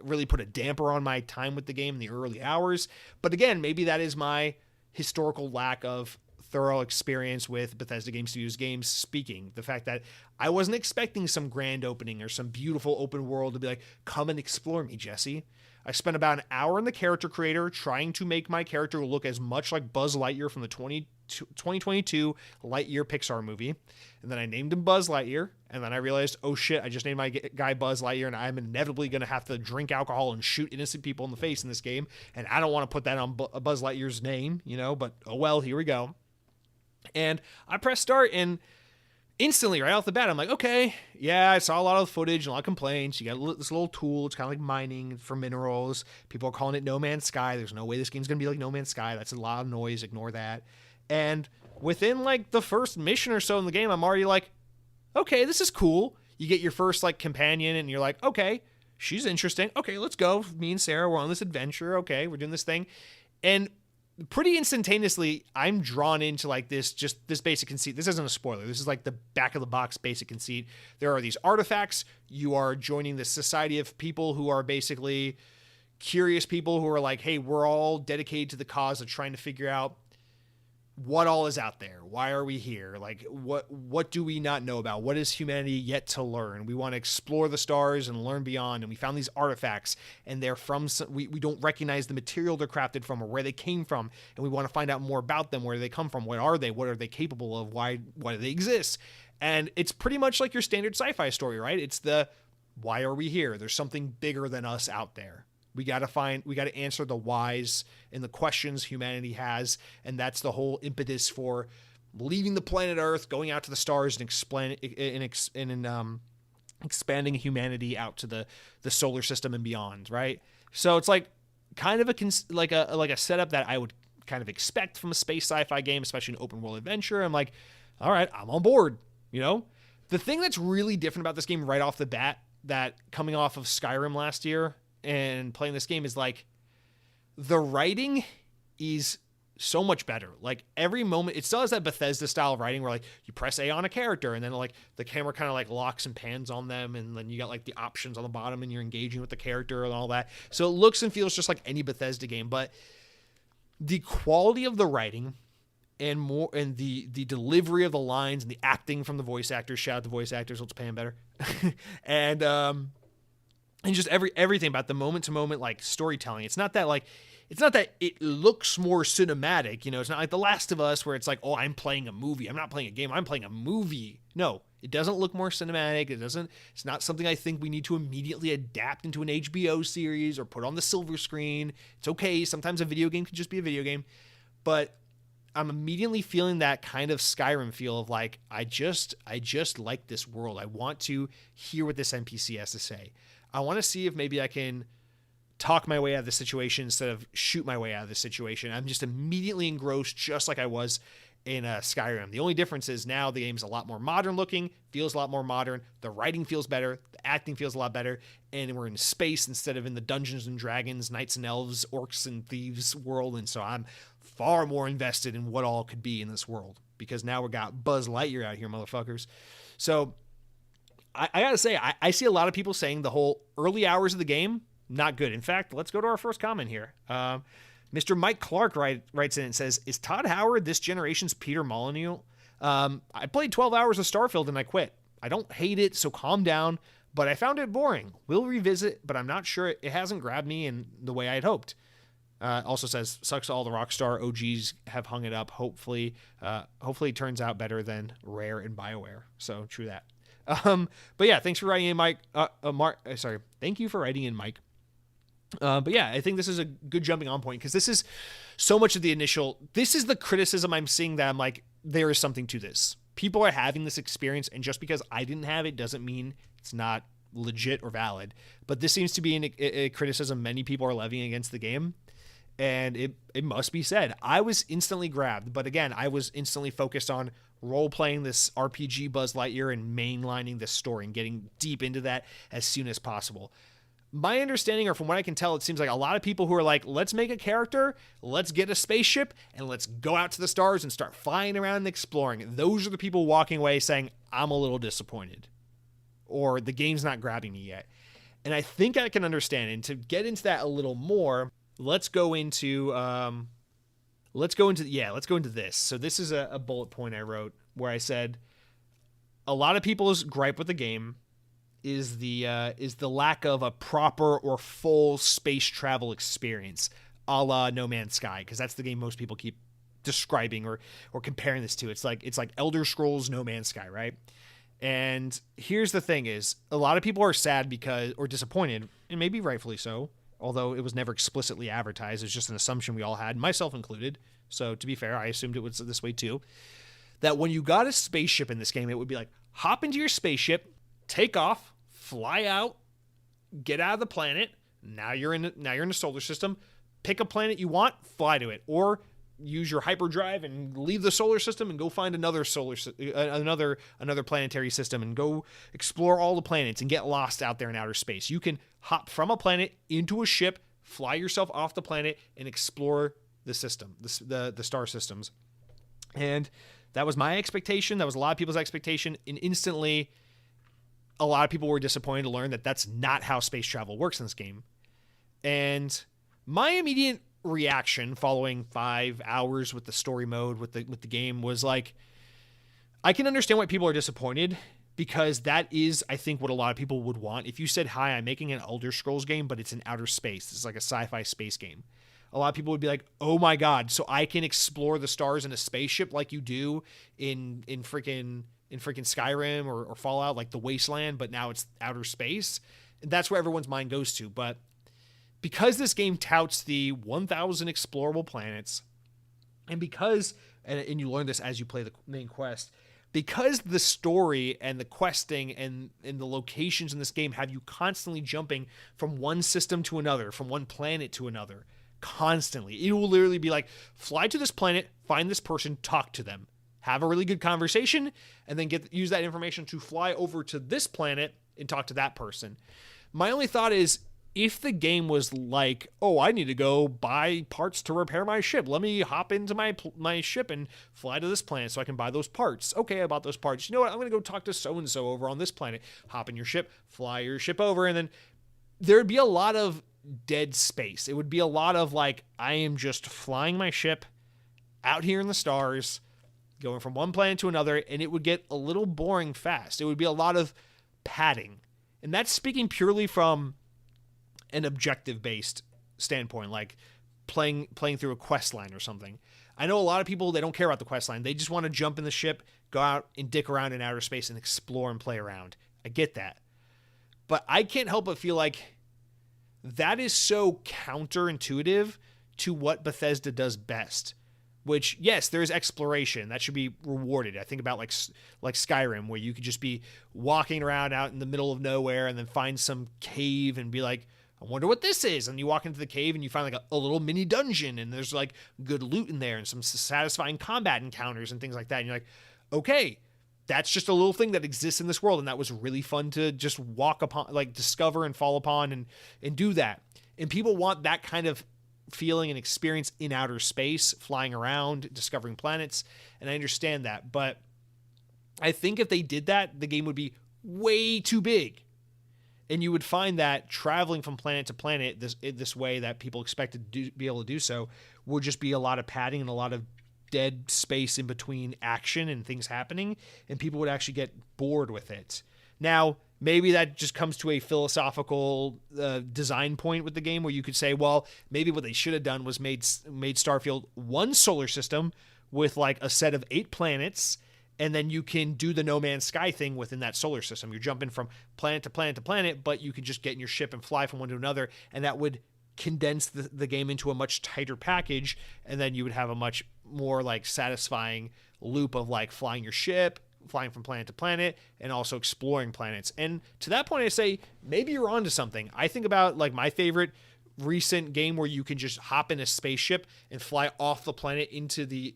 really put a damper on my time with the game in the early hours. But again, maybe that is my historical lack of thorough experience with Bethesda Game Studios games speaking. The fact that I wasn't expecting some grand opening or some beautiful open world to be like, come and explore me, Jesse. I spent about an hour in the character creator trying to make my character look as much like Buzz Lightyear from the 2022 Lightyear Pixar movie. And then I named him Buzz Lightyear. And then I realized, oh shit, I just named my guy Buzz Lightyear, and I'm inevitably going to have to drink alcohol and shoot innocent people in the face in this game. And I don't want to put that on Buzz Lightyear's name, but oh well, here we go. And I press start, and instantly, right off the bat, I'm like, okay, yeah, I saw a lot of footage and a lot of complaints. You got this little tool. It's kind of like mining for minerals. People are calling it No Man's Sky. There's no way this game's going to be like No Man's Sky. That's a lot of noise. Ignore that. And within the first mission or so in the game, I'm already like, okay, this is cool. You get your first companion, and you're like, okay, she's interesting. Okay, let's go. Me and Sarah, we're on this adventure. Okay, we're doing this thing. And pretty instantaneously, I'm drawn into like this basic conceit. This isn't a spoiler. This is like the back of the box basic conceit. There are these artifacts. You are joining this society of people who are basically curious people who are like, hey, we're all dedicated to the cause of trying to figure out what all is out there. Why are we here? Like, what do we not know about? What is humanity yet to learn? We want to explore the stars and learn beyond. And we found these artifacts, and they're from we don't recognize the material they're crafted from or where they came from, and we want to find out more about them. Where do they come from? What are they? What are they capable of? Why do they exist? And it's pretty much like your standard sci-fi story, right? It's the why are we here? There's something bigger than us out there. We got to answer the whys and the questions humanity has. And that's the whole impetus for leaving the planet Earth, going out to the stars and expanding humanity out to the solar system and beyond. Right. So it's like kind of a setup that I would kind of expect from a space sci-fi game, especially an open world adventure. I'm like, all right, I'm on board. You know, the thing that's really different about this game right off the bat, that coming off of Skyrim last year and playing this game, is like the writing is so much better. Like every moment, it still has that Bethesda style of writing where like you press A on a character and then like the camera kind of like locks and pans on them, and then you got like the options on the bottom and you're engaging with the character and all that. So it looks and feels just like any Bethesda game, but the quality of the writing and more, and the delivery of the lines and the acting from the voice actors, shout out to voice actors, let's pay them better. And just everything about the moment to moment like storytelling. It's not that it looks more cinematic, you know. It's not like The Last of Us where it's like, oh, I'm playing a movie. I'm not playing a game. I'm playing a movie. No, it doesn't look more cinematic. It's not something I think we need to immediately adapt into an HBO series or put on the silver screen. It's okay. Sometimes a video game can just be a video game, but I'm immediately feeling that kind of Skyrim feel of like, I just like this world. I want to hear what this NPC has to say. I want to see if maybe I can talk my way out of the situation instead of shoot my way out of the situation. I'm just immediately engrossed, just like I was in Skyrim. The only difference is now the game's a lot more modern looking, feels a lot more modern. The writing feels better. The acting feels a lot better. And we're in space instead of in the Dungeons and Dragons, Knights and Elves, Orcs and Thieves world. And so I'm far more invested in what all could be in this world, because now we got Buzz Lightyear out here, motherfuckers. So I gotta say, I see a lot of people saying the whole early hours of the game, not good. In fact, let's go to our first comment here. Mr. Mike Clark writes in and says, is Todd Howard this generation's Peter Molyneux? I played 12 hours of Starfield and I quit. I don't hate it, so calm down, but I found it boring. We'll revisit, but I'm not sure it hasn't grabbed me in the way I had hoped. Also says, sucks all the Rockstar OGs have hung it up. Hopefully it turns out better than Rare and BioWare. So true that. But yeah, thanks for writing in, Mike. Thank you for writing in, Mike. But yeah, I think this is a good jumping on point, because this is so much of this is the criticism I'm seeing, that I'm like, there is something to this. People are having this experience, and just because I didn't have it doesn't mean it's not legit or valid. But this seems to be a criticism many people are levying against the game. And it must be said, I was instantly grabbed, but again, I was instantly focused on role-playing this RPG Buzz Lightyear and mainlining this story and getting deep into that as soon as possible. My understanding, or from what I can tell, it seems like a lot of people who are like, let's make a character, let's get a spaceship, and let's go out to the stars and start flying around and exploring. Those are the people walking away saying, I'm a little disappointed, or the game's not grabbing me yet. And I think I can understand. And to get into that a little more, let's go into this. So this is a bullet point I wrote where I said a lot of people's gripe with the game is the lack of a proper or full space travel experience, a la No Man's Sky, because that's the game most people keep describing or comparing this to. It's like Elder Scrolls No Man's Sky, right? And here's the thing: is a lot of people are sad or disappointed, and maybe rightfully so, although it was never explicitly advertised. It's just an assumption we all had, myself included. So to be fair, I assumed it was this way too, that when you got a spaceship in this game, it would be like, hop into your spaceship, take off, fly out, get out of the planet. Now you're in the solar system. Pick a planet you want, fly to it, or use your hyperdrive and leave the solar system and go find another planetary system and go explore all the planets and get lost out there in outer space. You can hop from a planet into a ship, fly yourself off the planet, and explore the system, the star systems. And that was my expectation. That was a lot of people's expectation. And instantly, a lot of people were disappointed to learn that that's not how space travel works in this game. And my immediate reaction following 5 hours with the story mode with the game was like, I can understand why people are disappointed, because that is, I think, what a lot of people would want. If you said, hi, I'm making an Elder Scrolls game, but it's in outer space. It's like a sci-fi space game. A lot of people would be like, oh my God, so I can explore the stars in a spaceship like you do in freaking Skyrim or Fallout, like the Wasteland, but now it's outer space. And that's where everyone's mind goes to. But because this game touts the 1,000 explorable planets, and because, and you learn this as you play the main quest, because the story and the questing and the locations in this game have you constantly jumping from one system to another, from one planet to another, constantly. It will literally be like, fly to this planet, find this person, talk to them, have a really good conversation, and then use that information to fly over to this planet and talk to that person. My only thought is, if the game was like, oh, I need to go buy parts to repair my ship, let me hop into my ship and fly to this planet so I can buy those parts. Okay, I bought those parts. You know what? I'm going to go talk to so-and-so over on this planet. Hop in your ship, fly your ship over, and then there'd be a lot of dead space. It would be a lot of like, I am just flying my ship out here in the stars, going from one planet to another, and it would get a little boring fast. It would be a lot of padding. And that's speaking purely from an objective-based standpoint, like playing through a quest line or something. I know a lot of people, they don't care about the quest line. They just want to jump in the ship, go out and dick around in outer space and explore and play around. I get that. But I can't help but feel like that is so counterintuitive to what Bethesda does best. Which, yes, there is exploration. That should be rewarded. I think about like Skyrim, where you could just be walking around out in the middle of nowhere and then find some cave and be like, I wonder what this is. And you walk into the cave and you find like a little mini dungeon, and there's like good loot in there and some satisfying combat encounters and things like that. And you're like, okay, that's just a little thing that exists in this world. And that was really fun to just walk upon, like discover and fall upon and do that. And people want that kind of feeling and experience in outer space, flying around, discovering planets. And I understand that. But I think if they did that, the game would be way too big. And you would find that traveling from planet to planet this way that people expect to be able to do so would just be a lot of padding and a lot of dead space in between action and things happening, and people would actually get bored with it. Now, maybe that just comes to a philosophical design point with the game where you could say, well, maybe what they should have done was made Starfield one solar system with like a set of 8 planets, and then you can do the No Man's Sky thing within that solar system. You're jumping from planet to planet to planet, but you can just get in your ship and fly from one to another, and that would condense the game into a much tighter package, and then you would have a much more like satisfying loop of like flying your ship, flying from planet to planet, and also exploring planets. And to that point, I say maybe you're onto something. I think about like my favorite recent game where you can just hop in a spaceship and fly off the planet into the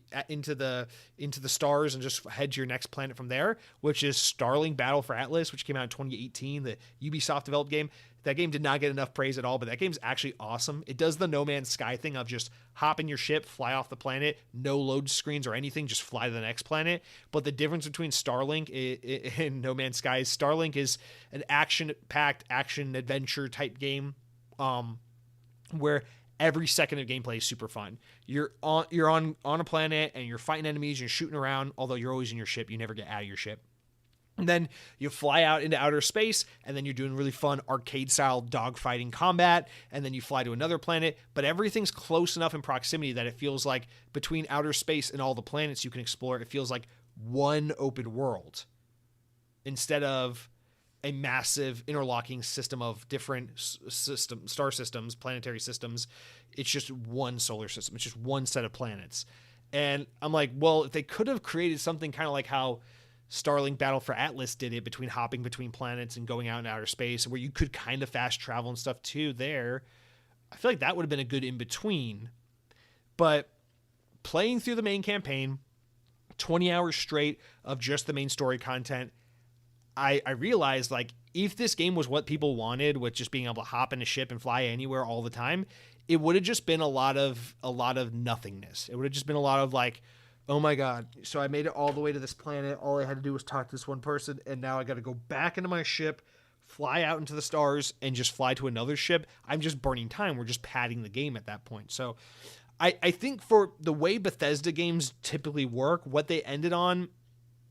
stars and just head to your next planet from there, which is Starlink Battle for Atlas, which came out in 2018, the Ubisoft developed game. That game did not get enough praise at all, but that game's actually awesome. It does the No Man's Sky thing of just hop in your ship, fly off the planet, no load screens or anything, just fly to the next planet. But the difference between Starlink and No Man's Sky is Starlink is an action-packed, action-adventure type game, where every second of gameplay is super fun. You're on a planet and you're fighting enemies, you're shooting around, although you're always in your ship, you never get out of your ship. And then you fly out into outer space, and then you're doing really fun arcade-style dogfighting combat, and then you fly to another planet, but everything's close enough in proximity that it feels like between outer space and all the planets you can explore, it feels like one open world instead of a massive interlocking system of different star systems, planetary systems. It's just one solar system. It's just one set of planets. And I'm like, well, if they could have created something kind of like how Starlink Battle for Atlas did it, between hopping between planets and going out in outer space, where you could kind of fast travel and stuff too there, I feel like that would have been a good in-between. But playing through the main campaign, 20 hours straight of just the main story content, I realized like if this game was what people wanted, with just being able to hop in a ship and fly anywhere all the time, it would have just been a lot of nothingness. It would have just been a lot of like, oh my god, so I made it all the way to this planet. All I had to do was talk to this one person, and now I got to go back into my ship, fly out into the stars, and just fly to another ship. I'm just burning time. We're just padding the game at that point. So I think for the way Bethesda games typically work, what they ended on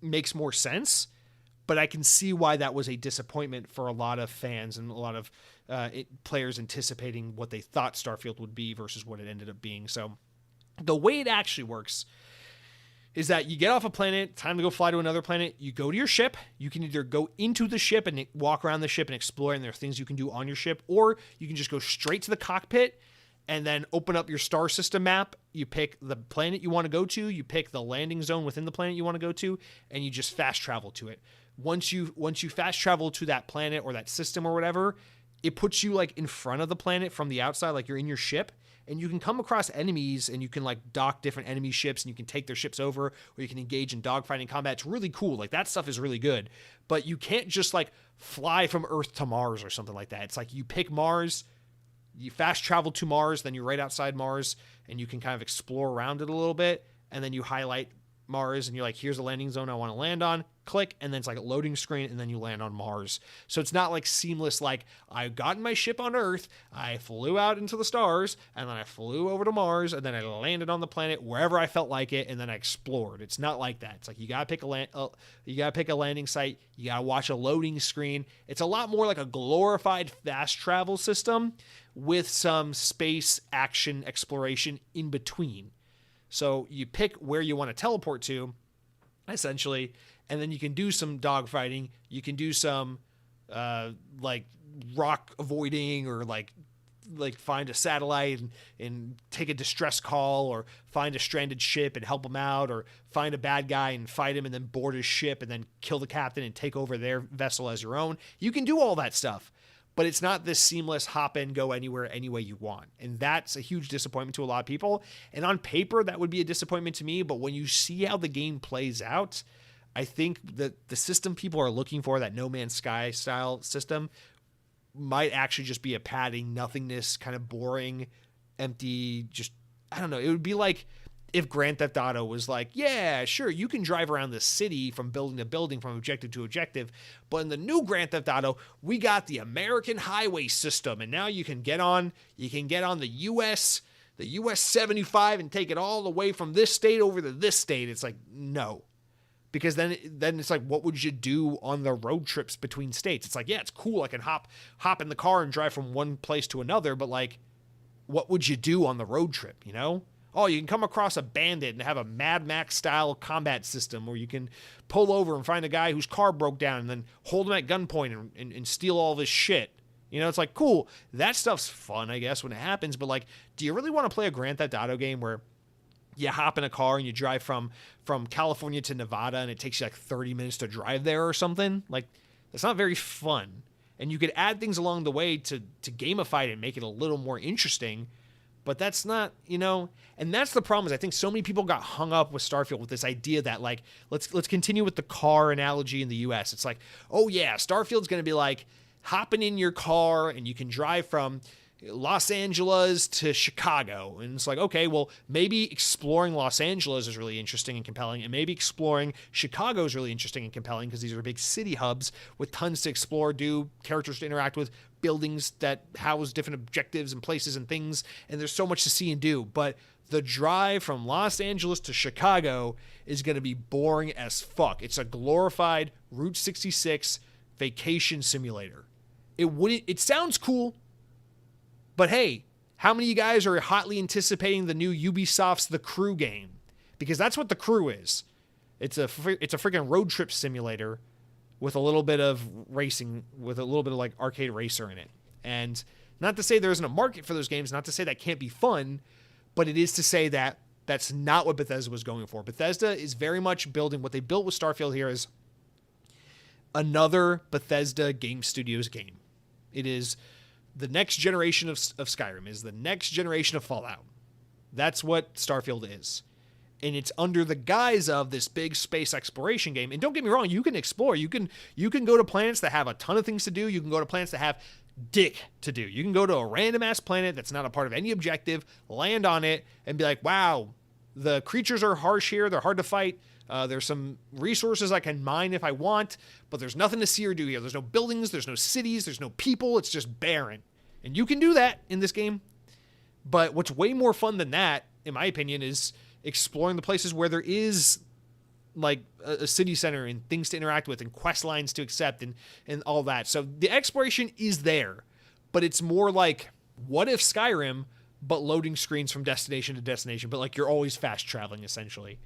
makes more sense, but I can see why that was a disappointment for a lot of fans and a lot of players anticipating what they thought Starfield would be versus what it ended up being. So the way it actually works is that you get off a planet, time to go fly to another planet, you go to your ship, you can either go into the ship and walk around the ship and explore, and there are things you can do on your ship, or you can just go straight to the cockpit and then open up your star system map. You pick the planet you want to go to, you pick the landing zone within the planet you want to go to, and you just fast travel to it. Once you fast travel to that planet or that system or whatever, it puts you like in front of the planet from the outside, like you're in your ship, and you can come across enemies and you can like dock different enemy ships and you can take their ships over, or you can engage in dogfighting combat. It's really cool. Like that stuff is really good, but you can't just like fly from Earth to Mars or something like that. It's like you pick Mars, you fast travel to Mars, then you're right outside Mars and you can kind of explore around it a little bit. And then you highlight Mars and you're like, here's a landing zone I want to land on, click, and then it's like a loading screen and then you land on Mars. So it's not like seamless, like I got in my ship on Earth, I flew out into the stars, and then I flew over to Mars, and then I landed on the planet wherever I felt like it, and then I explored. It's not like that. It's like you gotta pick a landing site, you gotta watch a loading screen. It's a lot more like a glorified fast travel system with some space action exploration in between. So you pick where you want to teleport to, essentially, and then you can do some dogfighting. You can do some like rock avoiding, or like find a satellite and take a distress call, or find a stranded ship and help them out, or find a bad guy and fight him and then board his ship and then kill the captain and take over their vessel as your own. You can do all that stuff. But it's not this seamless hop in, go anywhere, any way you want. And that's a huge disappointment to a lot of people. And on paper, that would be a disappointment to me. But when you see how the game plays out, I think that the system people are looking for, that No Man's Sky style system, might actually just be a padding, nothingness, kind of boring, empty, just, I don't know. It would be like if Grand Theft Auto was like, yeah, sure, you can drive around the city from building to building, from objective to objective, but in the new Grand Theft Auto, we got the American highway system, and now you can get on the US 75 and take it all the way from this state over to this state. It's like, no. Because then it's like, what would you do on the road trips between states? It's like, yeah, it's cool, I can hop in the car and drive from one place to another, but like, what would you do on the road trip, you know? Oh, you can come across a bandit and have a Mad Max style combat system, or you can pull over and find a guy whose car broke down and then hold him at gunpoint and steal all of his shit. You know, it's like, cool. That stuff's fun, I guess, when it happens. But like, do you really want to play a Grand Theft Auto game where you hop in a car and you drive from California to Nevada and it takes you like 30 minutes to drive there or something? Like, that's not very fun. And you could add things along the way to gamify it and make it a little more interesting. But that's not, you know, and that's the problem, is I think so many people got hung up with Starfield with this idea that like, let's continue with the car analogy in the US. It's like, oh yeah, Starfield's going to be like hopping in your car and you can drive from Los Angeles to Chicago. And it's like, okay, well, maybe exploring Los Angeles is really interesting and compelling, and maybe exploring Chicago is really interesting and compelling, because these are big city hubs with tons to explore, do, characters to interact with, buildings that house different objectives and places and things, and there's so much to see and do. But the drive from Los Angeles to Chicago is going to be boring as fuck. It's a glorified Route 66 vacation simulator. It sounds cool, but hey, how many of you guys are hotly anticipating the new Ubisoft's The Crew game? Because that's what The Crew is. It's a freaking road trip simulator with a little bit of racing, with a little bit of like arcade racer in it. And not to say there isn't a market for those games, not to say that can't be fun, but it is to say that that's not what Bethesda was going for. Bethesda is very much building, what they built with Starfield here is another Bethesda Game Studios game. It is the next generation of Skyrim, is the next generation of Fallout. That's what Starfield is. and it's under the guise of this big space exploration game. And don't get me wrong, you can explore. You can go to planets that have a ton of things to do. You can go to planets that have dick to do. You can go to a random ass planet that's not a part of any objective, land on it, and be like, wow, the creatures are harsh here. They're hard to fight. There's some resources I can mine if I want, but there's nothing to see or do here. There's no buildings, there's no cities, there's no people. It's just barren. And you can do that in this game. But what's way more fun than that, in my opinion, is exploring the places where there is like a city center and things to interact with and quest lines to accept and all that. So the exploration is there, but it's more like, what if Skyrim, but loading screens from destination to destination, but like you're always fast traveling essentially.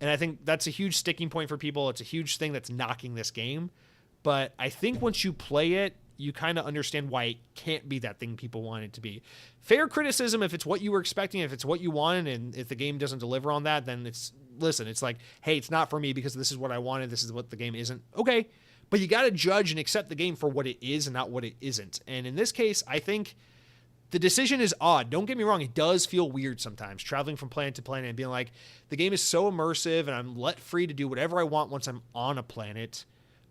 And I think that's a huge sticking point for people. It's a huge thing that's knocking this game. But I think once you play it, you kind of understand why it can't be that thing people want it to be. Fair criticism if it's what you were expecting, if it's what you wanted, and if the game doesn't deliver on that, then it's like, hey, it's not for me because this is what I wanted, this is what the game isn't. Okay, but you got to judge and accept the game for what it is and not what it isn't. And in this case, I think the decision is odd. Don't get me wrong, it does feel weird sometimes, traveling from planet to planet and being like, the game is so immersive and I'm let free to do whatever I want once I'm on a planet.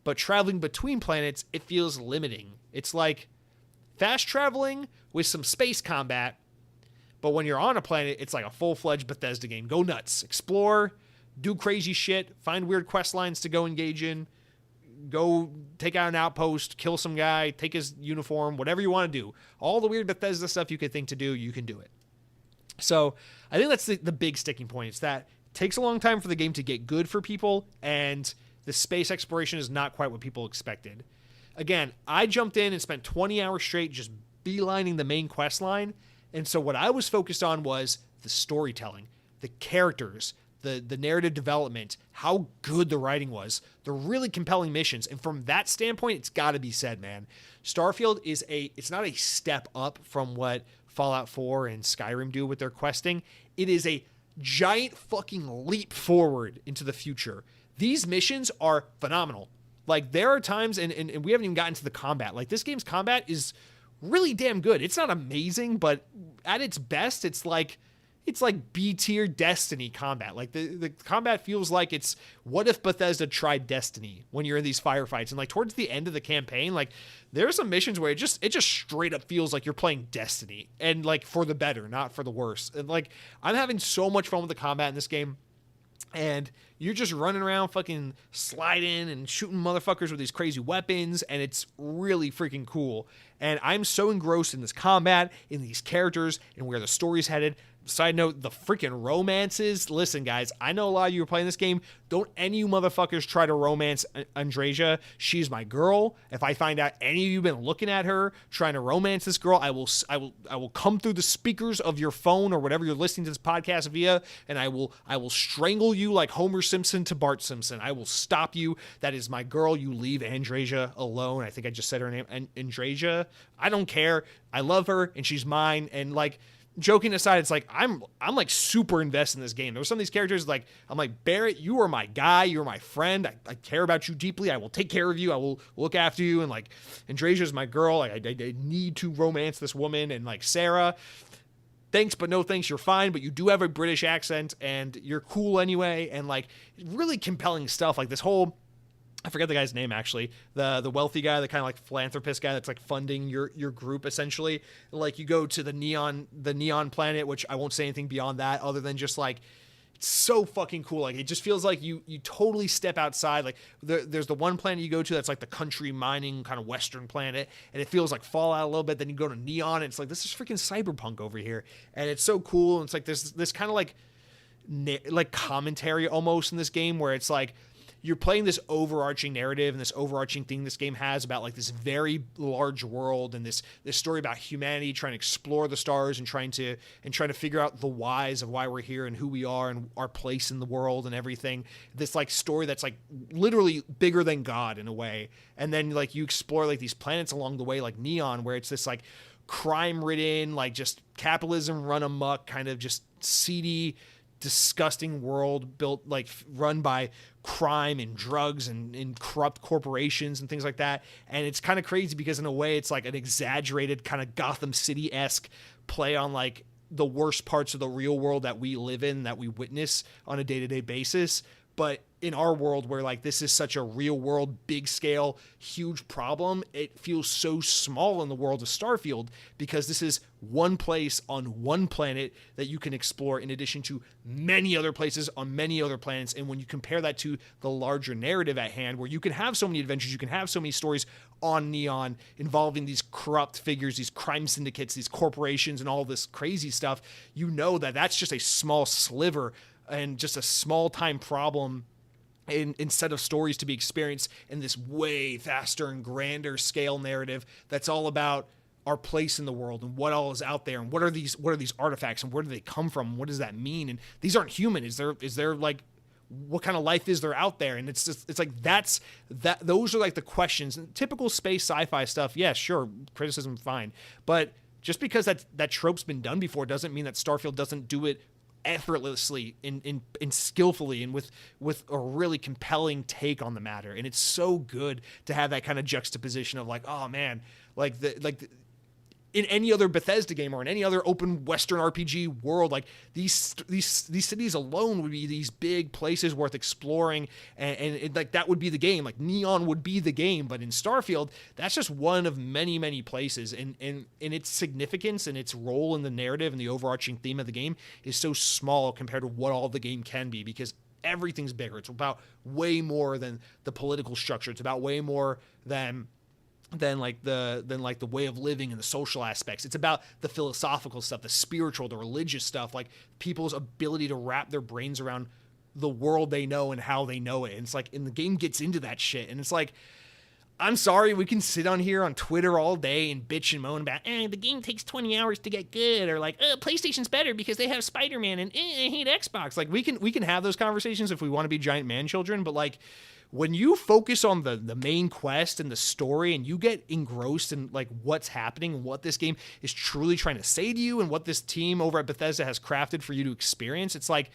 But traveling between planets, it feels limiting. It's like fast traveling with some space combat, but when you're on a planet, it's like a full-fledged Bethesda game. Go nuts. Explore, do crazy shit, find weird quest lines to go engage in, go take out an outpost, kill some guy, take his uniform, whatever you want to do. All the weird Bethesda stuff you could think to do, you can do it. So I think that's the big sticking point. It's that it takes a long time for the game to get good for people, and the space exploration is not quite what people expected. Again, I jumped in and spent 20 hours straight just beelining the main quest line. And so what I was focused on was the storytelling, the characters, the narrative development, how good the writing was, the really compelling missions. And from that standpoint, it's got to be said, man, Starfield it's not a step up from what Fallout 4 and Skyrim do with their questing. It is a giant fucking leap forward into the future. These missions are phenomenal. Like, there are times, and we haven't even gotten to the combat. Like, this game's combat is really damn good. It's not amazing, but at its best, it's like B-tier Destiny combat. Like, the combat feels like it's, what if Bethesda tried Destiny when you're in these firefights? And like towards the end of the campaign, like there are some missions where it just straight up feels like you're playing Destiny, and like for the better, not for the worse. And like, I'm having so much fun with the combat in this game. And you're just running around fucking sliding and shooting motherfuckers with these crazy weapons, and it's really freaking cool. And I'm so engrossed in this combat, in these characters, and where the story's headed. Side note, the freaking romances. Listen, guys, I know a lot of you are playing this game. Don't any of you motherfuckers try to romance Andreja. She's my girl. If I find out any of you have been looking at her, trying to romance this girl, I will come through the speakers of your phone or whatever you're listening to this podcast via, and I will strangle you like Homer Simpson to Bart Simpson. I will stop you. That is my girl. You leave Andreja alone. I think I just said her name. Andreja. I don't care. I love her, and she's mine. And like, joking aside, it's like I'm like super invested in this game. There were some of these characters like, I'm like, Barrett, you are my guy, you're my friend, I care about you deeply, I will take care of you, I will look after you. And like, Andreja's my girl, like I need to romance this woman. And like, Sarah, thanks but no thanks, you're fine, but you do have a British accent and you're cool anyway. And like, really compelling stuff. Like this whole, I forget the guy's name actually, the wealthy guy, the kind of like philanthropist guy that's like funding your group essentially. Like, you go to the neon planet, which I won't say anything beyond that other than just like, it's so fucking cool. Like, it just feels like you totally step outside. Like there's the one planet you go to that's like the country mining kind of western planet, and it feels like Fallout a little bit. Then you go to Neon, and it's like, this is freaking cyberpunk over here, and it's so cool. And it's like there's this kind of like commentary almost in this game where it's like, you're playing this overarching narrative and this overarching thing this game has about like this very large world and this story about humanity trying to explore the stars and trying to figure out the whys of why we're here and who we are and our place in the world and everything. This like story that's like literally bigger than God in a way. And then like you explore like these planets along the way, like Neon, where it's this like crime ridden, like just capitalism run amok, kind of just seedy, disgusting world built like run by crime and drugs and corrupt corporations and things like that. And it's kind of crazy because in a way it's like an exaggerated kind of Gotham City-esque play on like the worst parts of the real world that we live in, that we witness on a day-to-day basis. But in our world where like this is such a real world, big scale, huge problem, it feels so small in the world of Starfield because this is one place on one planet that you can explore in addition to many other places on many other planets. And when you compare that to the larger narrative at hand, where you can have so many adventures, you can have so many stories on Neon involving these corrupt figures, these crime syndicates, these corporations, and all this crazy stuff, you know that that's just a small sliver and just a small time problem instead of stories to be experienced in this way faster and grander scale narrative that's all about our place in the world and what all is out there and what are these artifacts and where do they come from? What does that mean? And these aren't human. Is there like, what kind of life is there out there? And it's just, it's like, those are like the questions. And typical space sci-fi stuff. Yeah, sure. Criticism, fine. But just because that trope's been done before doesn't mean that Starfield doesn't do it effortlessly and skillfully and with a really compelling take on the matter. And it's so good to have that kind of juxtaposition of like, oh man, in any other Bethesda game or in any other open Western RPG world, like these cities alone would be these big places worth exploring, and like that would be the game. Like Neon would be the game, but in Starfield, that's just one of many places, and its significance and its role in the narrative and the overarching theme of the game is so small compared to what all the game can be, because everything's bigger. It's about way more than the political structure. It's about way more than the way of living and the social aspects. It's about the philosophical stuff, the spiritual, the religious stuff, like people's ability to wrap their brains around the world they know and how they know it. And it's like, and the game gets into that shit. And it's like, I'm sorry, we can sit on here on Twitter all day and bitch and moan about, the game takes 20 hours to get good, or like, PlayStation's better because they have Spider-Man, and I hate Xbox. Like we can have those conversations if we want to be giant man children, but like, when you focus on the main quest and the story and you get engrossed in like what's happening and what this game is truly trying to say to you and what this team over at Bethesda has crafted for you to experience, it's like,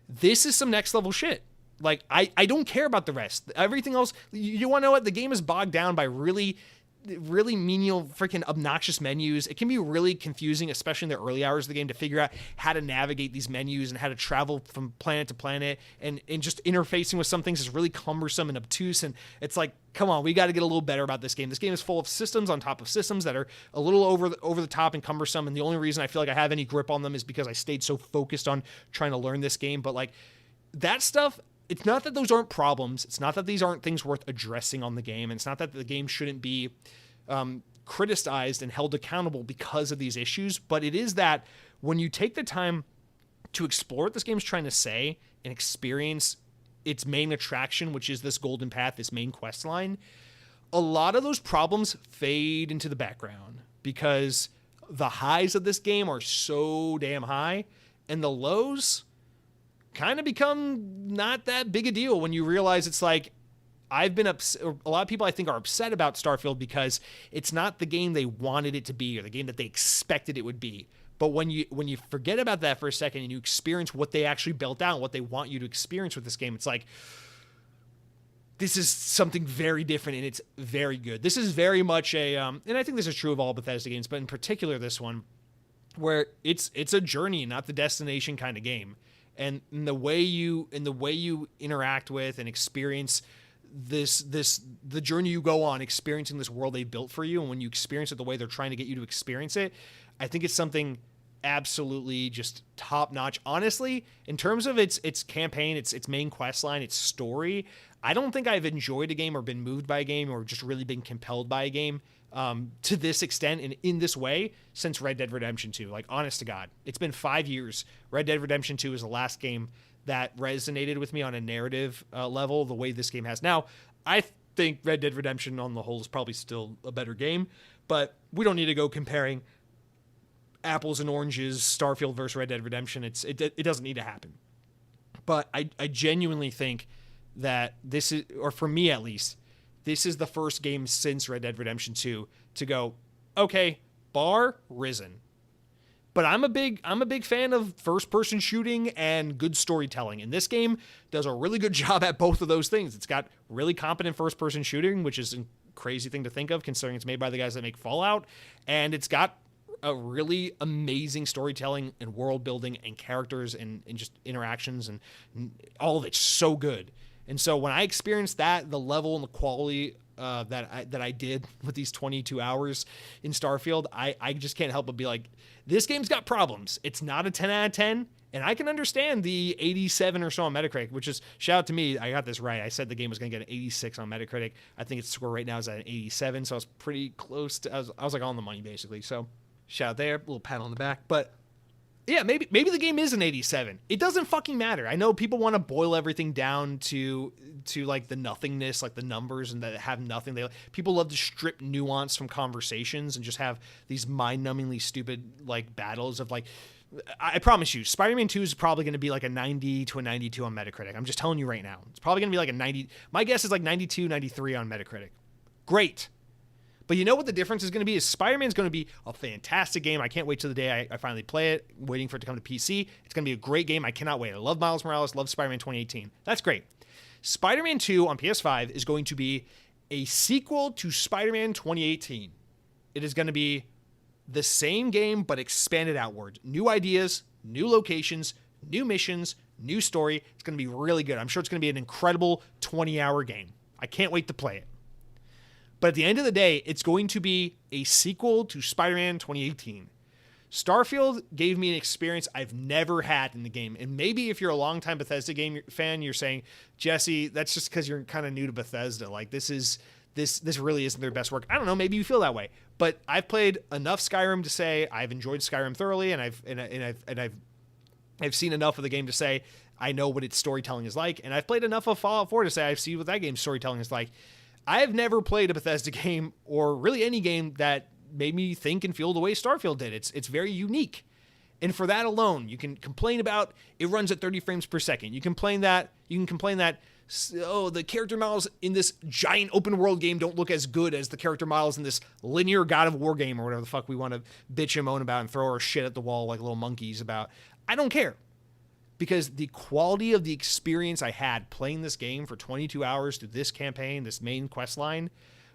this is some next level shit. Like, I don't care about the rest. Everything else, you want to know what? The game is bogged down by really menial, freaking obnoxious menus. It can be really confusing, especially in the early hours of the game, to figure out how to navigate these menus and how to travel from planet to planet, and just interfacing with some things is really cumbersome and obtuse. And it's like, come on, we got to get a little better about this game. This game is full of systems on top of systems that are a little over the top and cumbersome. And the only reason I feel like I have any grip on them is because I stayed so focused on trying to learn this game. But like that stuff, it's not that those aren't problems. It's not that these aren't things worth addressing on the game. And it's not that the game shouldn't be criticized and held accountable because of these issues. But it is that when you take the time to explore what this game's trying to say and experience its main attraction, which is this golden path, this main quest line, a lot of those problems fade into the background because the highs of this game are so damn high, and the lows kind of become not that big a deal when you realize it's like, I've been upset. A lot of people I think are upset about Starfield because it's not the game they wanted it to be or the game that they expected it would be. But when you forget about that for a second and you experience what they actually built out, what they want you to experience with this game, it's like, this is something very different and it's very good. This is very much and I think this is true of all Bethesda games, but in particular this one, where it's a journey, not the destination kind of game. And the way you interact with and experience the journey you go on, experiencing this world they built for you, and when you experience it the way they're trying to get you to experience it, I think it's something absolutely just top notch. Honestly, in terms of its campaign, its main quest line, its story, I don't think I've enjoyed a game or been moved by a game or just really been compelled by a game to this extent and in this way since Red Dead Redemption 2. Like, honest to God, it's been 5 years. Red Dead Redemption 2 is the last game that resonated with me on a narrative level the way this game has. Now, I think Red Dead Redemption on the whole is probably still a better game, but we don't need to go comparing apples and oranges, Starfield versus Red Dead Redemption. It doesn't need to happen. But I genuinely think that this is, or for me at least, this is the first game since Red Dead Redemption 2 to go, okay, bar risen. But I'm a big fan of first-person shooting and good storytelling, and this game does a really good job at both of those things. It's got really competent first-person shooting, which is a crazy thing to think of considering it's made by the guys that make Fallout, and it's got a really amazing storytelling and world building and characters and just interactions and all of it's so good. And so when I experienced that, the level and the quality that I did with these 22 hours in Starfield, I just can't help but be like, this game's got problems. It's not a 10 out of 10. And I can understand the 87 or so on Metacritic, which is, shout out to me, I got this right. I said the game was going to get an 86 on Metacritic. I think its score right now is at an 87, so I was pretty close to, I was like on the money basically. So shout out there, a little pat on the back. But yeah, maybe the game is an 87. It doesn't fucking matter. I know people want to boil everything down to like the nothingness, like the numbers, and that have nothing. People love to strip nuance from conversations and just have these mind-numbingly stupid like battles of like, I promise you, Spider-Man 2 is probably going to be like a 90 to a 92 on Metacritic. I'm just telling you right now. It's probably going to be like a 90. My guess is like 92, 93 on Metacritic. Great. But you know what the difference is going to be? Is Spider-Man's going to be a fantastic game. I can't wait till the day I finally play it, waiting for it to come to PC. It's going to be a great game. I cannot wait. I love Miles Morales, love Spider-Man 2018. That's great. Spider-Man 2 on PS5 is going to be a sequel to Spider-Man 2018. It is going to be the same game, but expanded outward. New ideas, new locations, new missions, new story. It's going to be really good. I'm sure it's going to be an incredible 20-hour game. I can't wait to play it. But at the end of the day, it's going to be a sequel to Spider-Man 2018. Starfield gave me an experience I've never had in the game. And maybe if you're a longtime Bethesda game fan, you're saying, Jesse, that's just because you're kind of new to Bethesda. Like, this really isn't their best work. I don't know. Maybe you feel that way. But I've played enough Skyrim to say I've enjoyed Skyrim thoroughly, and I've seen enough of the game to say I know what its storytelling is like, and I've played enough of Fallout 4 to say I've seen what that game's storytelling is like. I have never played a Bethesda game, or really any game, that made me think and feel the way Starfield did. It's very unique. And for that alone, you can complain about it runs at 30 frames per second. You can complain that the character models in this giant open world game don't look as good as the character models in this linear God of War game, or whatever the fuck we want to bitch and moan about and throw our shit at the wall like little monkeys about. I don't care. Because the quality of the experience I had playing this game for 22 hours through this campaign, this main quest line,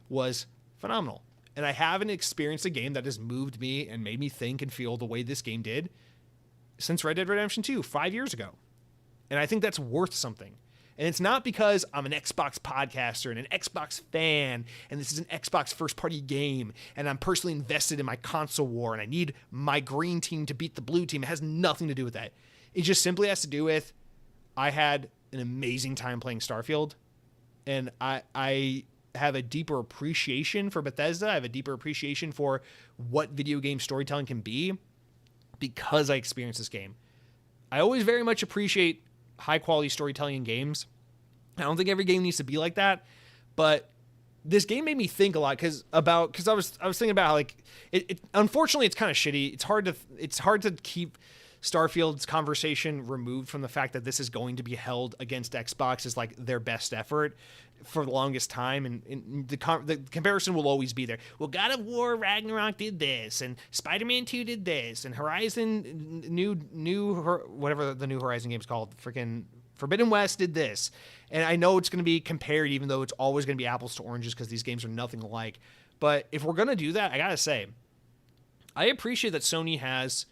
was phenomenal. And I haven't experienced a game that has moved me and made me think and feel the way this game did since Red Dead Redemption 2, 5 years ago. And I think that's worth something. And it's not because I'm an Xbox podcaster and an Xbox fan, and this is an Xbox first-party game, and I'm personally invested in my console war, and I need my green team to beat the blue team. It has nothing to do with that. It just simply has to do with I had an amazing time playing Starfield, and I have a deeper appreciation for Bethesda. I have a deeper appreciation for what video game storytelling can be because I experienced this game. I always very much appreciate high-quality storytelling in games. I don't think every game needs to be like that, but this game made me think a lot because I was thinking about how, like, it unfortunately it's kind of shitty. It's hard to keep Starfield's conversation removed from the fact that this is going to be held against Xbox as like their best effort for the longest time, and the comparison will always be there. Well, God of War Ragnarok did this, and Spider-Man 2 did this, and Horizon whatever the new Horizon game's called, freaking Forbidden West did this. And I know it's going to be compared, even though it's always going to be apples to oranges because these games are nothing alike. But if we're going to do that, I gotta say, I appreciate that Sony has,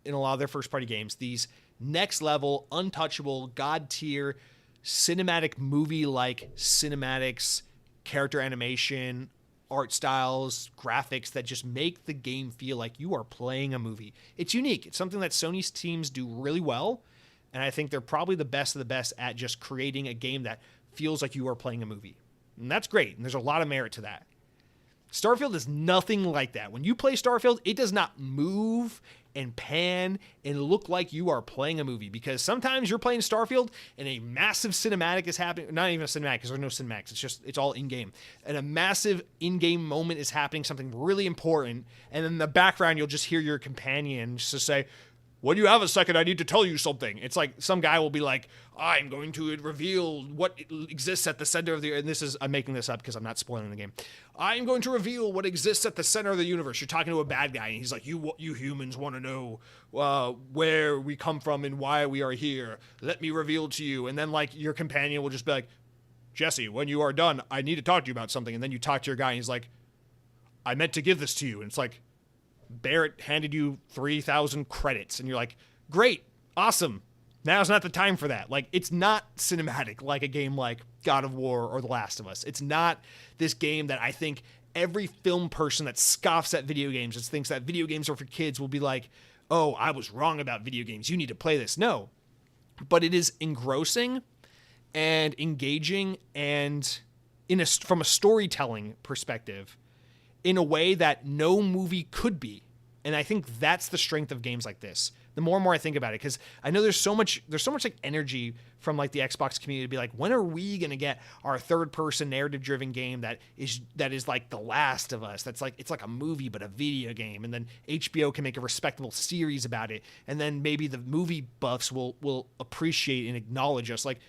in a lot of their first-party games, these next-level, untouchable, god-tier, cinematic movie-like cinematics, character animation, art styles, graphics that just make the game feel like you are playing a movie. It's unique. It's something that Sony's teams do really well, and I think they're probably the best of the best at just creating a game that feels like you are playing a movie. And that's great, and there's a lot of merit to that. Starfield is nothing like that. When you play Starfield, it does not move and pan and look like you are playing a movie, because sometimes you're playing Starfield and a massive cinematic is happening. Not even a cinematic, because there's no cinematics. It's all in-game. And a massive in-game moment is happening, something really important. And in the background, you'll just hear your companion just say, "When you have a second, I need to tell you something." It's like some guy will be like, "I'm going to reveal what exists at the center of the," and I'm making this up because I'm not spoiling the game. "I'm going to reveal what exists at the center of the universe." You're talking to a bad guy, and he's like, you humans want to know where we come from and why we are here. Let me reveal to you. And then, like, your companion will just be like, "Jesse, when you are done, I need to talk to you about something." And then you talk to your guy, and he's like, "I meant to give this to you." And it's like, Barrett handed you 3,000 credits, and you're like, great, awesome. Now's not the time for that. Like, it's not cinematic like a game like God of War or The Last of Us. It's not this game that I think every film person that scoffs at video games and thinks that video games are for kids will be like, oh, I was wrong about video games. You need to play this. No. But it is engrossing and engaging and from a storytelling perspective in a way that no movie could be. And I think that's the strength of games like this. The more and more I think about it, because I know there's so much like energy from like the Xbox community to be like, when are we gonna get our third person narrative driven game that is like The Last of Us? That's like, it's like a movie but a video game, and then HBO can make a respectable series about it, and then maybe the movie buffs will appreciate and acknowledge us. Like,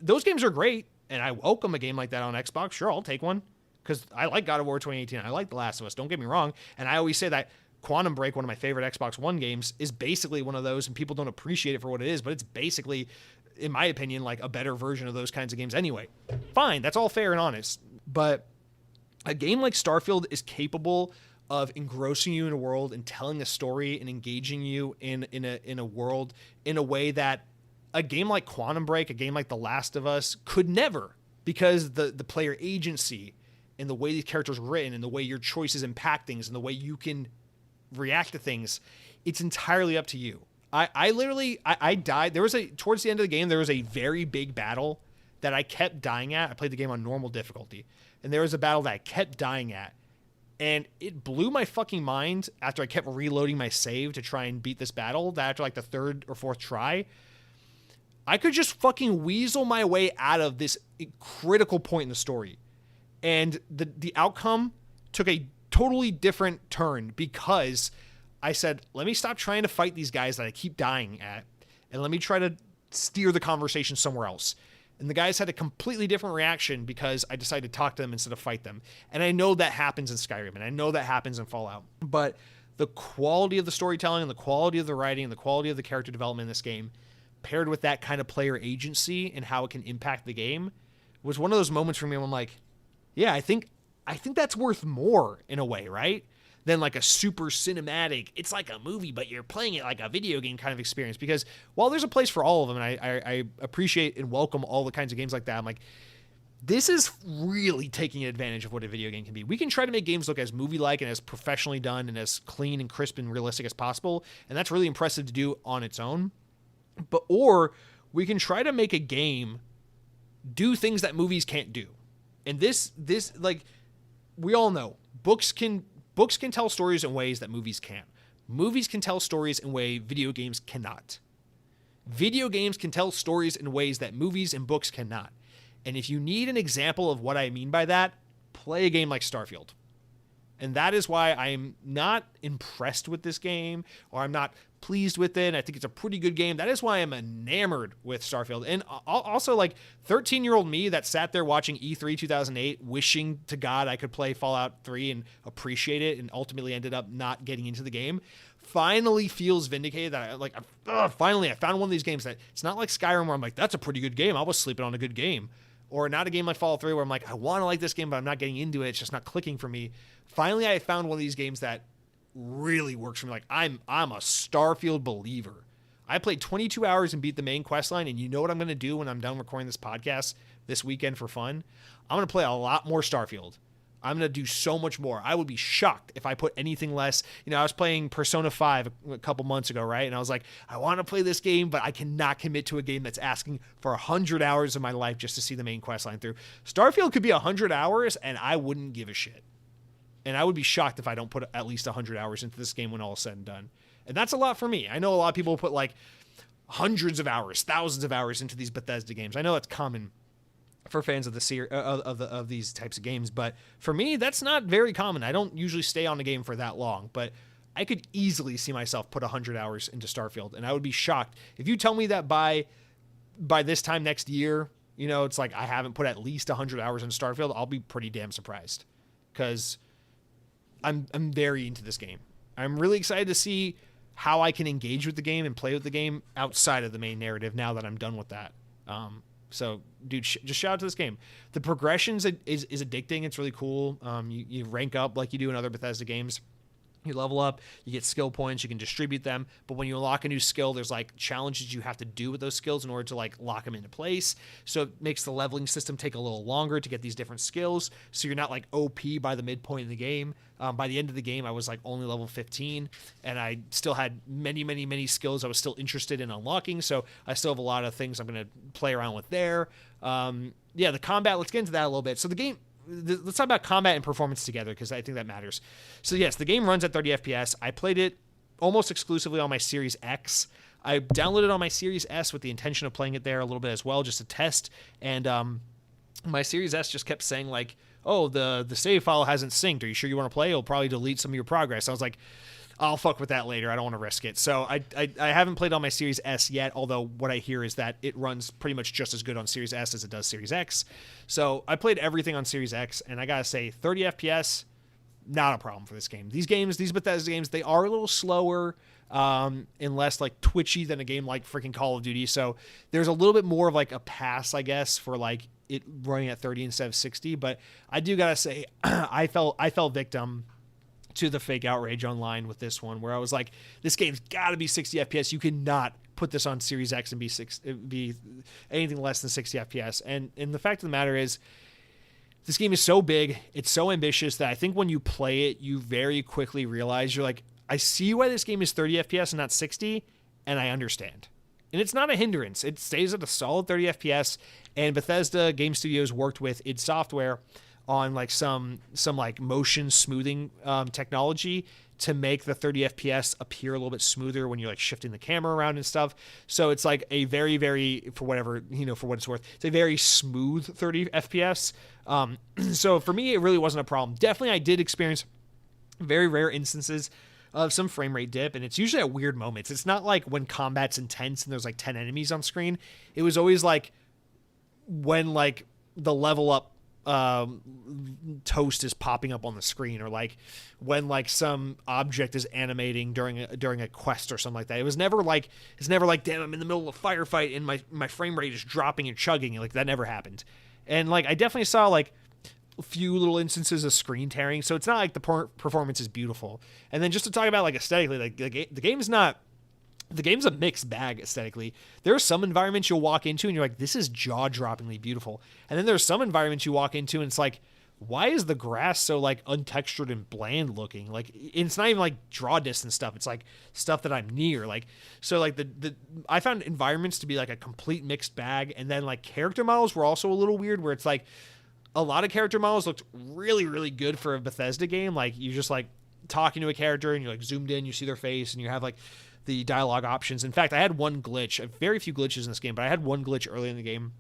those games are great, and I welcome a game like that on Xbox. Sure, I'll take one, because I like God of War 2018. I like The Last of Us. Don't get me wrong. And I always say that Quantum Break, one of my favorite Xbox One games, is basically one of those, and people don't appreciate it for what it is, but it's basically, in my opinion, like a better version of those kinds of games anyway. Fine, that's all fair and honest. But a game like Starfield is capable of engrossing you in a world and telling a story and engaging you in a world in a way that a game like Quantum Break, a game like The Last of Us could never, because the player agency and the way these characters are written and the way your choices impact things and the way you can react to things, it's entirely up to you. I literally died. Towards the end of the game, there was a very big battle that I kept dying at. I played the game on normal difficulty, and there was a battle that I kept dying at, and it blew my fucking mind after I kept reloading my save to try and beat this battle, that after like the third or fourth try, I could just fucking weasel my way out of this critical point in the story. And the outcome took a totally different turn, because I said, let me stop trying to fight these guys that I keep dying at, and let me try to steer the conversation somewhere else. And the guys had a completely different reaction because I decided to talk to them instead of fight them. And I know that happens in Skyrim, and I know that happens in Fallout. But the quality of the storytelling and the quality of the writing and the quality of the character development in this game, paired with that kind of player agency and how it can impact the game, was one of those moments for me where I'm like, yeah, I think that's worth more in a way, right? Than like a super cinematic, it's like a movie, but you're playing it like a video game kind of experience. Because while there's a place for all of them, and I appreciate and welcome all the kinds of games like that, I'm like, this is really taking advantage of what a video game can be. We can try to make games look as movie-like and as professionally done and as clean and crisp and realistic as possible, and that's really impressive to do on its own. Or we can try to make a game do things that movies can't do. And this like, we all know books can tell stories in ways that movies can't. Movies can tell stories in ways video games cannot. Video games can tell stories in ways that movies and books cannot. And if you need an example of what I mean by that, play a game like Starfield. And that is why I'm not impressed with this game, or I'm not pleased with it. I think it's a pretty good game. That is why I'm enamored with Starfield. And also, like, 13-year-old me that sat there watching E3 2008, wishing to God I could play Fallout 3 and appreciate it, and ultimately ended up not getting into the game, finally feels vindicated that finally I found one of these games that it's not like Skyrim where I'm like, that's a pretty good game, I was sleeping on a good game. Or not a game like Fallout 3 where I'm like, I want to like this game, but I'm not getting into it. It's just not clicking for me. Finally, I found one of these games that really works for me. Like, I'm a Starfield believer. I played 22 hours and beat the main quest line, and you know what I'm going to do when I'm done recording this podcast this weekend for fun? I'm going to play a lot more Starfield. I'm going to do so much more. I would be shocked if I put anything less. You know, I was playing Persona 5 a couple months ago, right? And I was like, I want to play this game, but I cannot commit to a game that's asking for 100 hours of my life just to see the main quest line through. Starfield could be 100 hours, and I wouldn't give a shit. And I would be shocked if I don't put at least 100 hours into this game when all is said and done. And that's a lot for me. I know a lot of people put like hundreds of hours, thousands of hours into these Bethesda games. I know that's common for fans of the of these types of games, but for me, that's not very common. I don't usually stay on a game for that long, but I could easily see myself put 100 hours into Starfield, and I would be shocked if you tell me that by this time next year, you know, it's like I haven't put at least 100 hours into Starfield. I'll be pretty damn surprised, because I'm very into this game. I'm really excited to see how I can engage with the game and play with the game outside of the main narrative now that I'm done with that. So, dude, just shout out to this game. The progressions is addicting. It's really cool. You rank up like you do in other Bethesda games. You level up, you get skill points, you can distribute them. But when you unlock a new skill, there's like challenges you have to do with those skills in order to like lock them into place. So it makes the leveling system take a little longer to get these different skills. So you're not like OP by the midpoint in the game. By the end of the game, I was like only level 15, and I still had many skills I was still interested in unlocking. So I still have a lot of things I'm going to play around with there. The combat, let's get into that a little bit. So the game, let's talk about combat and performance together, because I think that matters. So yes, the game runs at 30 FPS. I played it almost exclusively on my Series X. I downloaded it on my Series S with the intention of playing it there a little bit as well, just to test. And my Series S just kept saying like, oh, the save file hasn't synced. Are you sure you want to play? It'll probably delete some of your progress. I was like, I'll fuck with that later. I don't want to risk it. So I haven't played on my Series S yet, although what I hear is that it runs pretty much just as good on Series S as it does Series X. So I played everything on Series X, and I gotta say, 30 FPS, not a problem for this game. These Bethesda games, they are a little slower and less like twitchy than a game like freaking Call of Duty. So there's a little bit more of like a pass, I guess, for like it running at 30 instead of 60. But I do gotta say, I fell victim to the fake outrage online with this one, where I was like, this game's got to be 60 FPS. You cannot put this on Series X and be anything less than 60 FPS. And the fact of the matter is, this game is so big, it's so ambitious, that I think when you play it, you very quickly realize, you're like, I see why this game is 30 FPS and not 60, and I understand. And it's not a hindrance. It stays at a solid 30 FPS, and Bethesda Game Studios worked with id Software on like some like motion smoothing technology to make the 30 FPS appear a little bit smoother when you're like shifting the camera around and stuff. So it's like a very, for what it's worth, it's a very smooth 30 FPS. So for me, it really wasn't a problem. Definitely, I did experience very rare instances of some frame rate dip, and it's usually at weird moments. It's not like when combat's intense and there's like 10 enemies on screen. It was always like when like the level up toast is popping up on the screen, or like when like some object is animating during a quest or something like that. It's never like damn, I'm in the middle of a firefight and my frame rate is dropping and chugging. Like that never happened. And like I definitely saw like a few little instances of screen tearing, so it's not like the performance is beautiful. And then just to talk about like aesthetically, like the game's a mixed bag aesthetically. There are some environments you'll walk into and you're like, this is jaw-droppingly beautiful. And then there's some environments you walk into and it's like, why is the grass so like untextured and bland looking? Like it's not even like draw distance stuff. It's like stuff that I'm near. Like, so like I found environments to be like a complete mixed bag. And then like character models were also a little weird, where it's like a lot of character models looked really, really good for a Bethesda game. Like you just like talking to a character and you're like zoomed in, you see their face, and you have like the dialogue options. In fact, I had one glitch, very few glitches in this game, but I had one glitch early in the game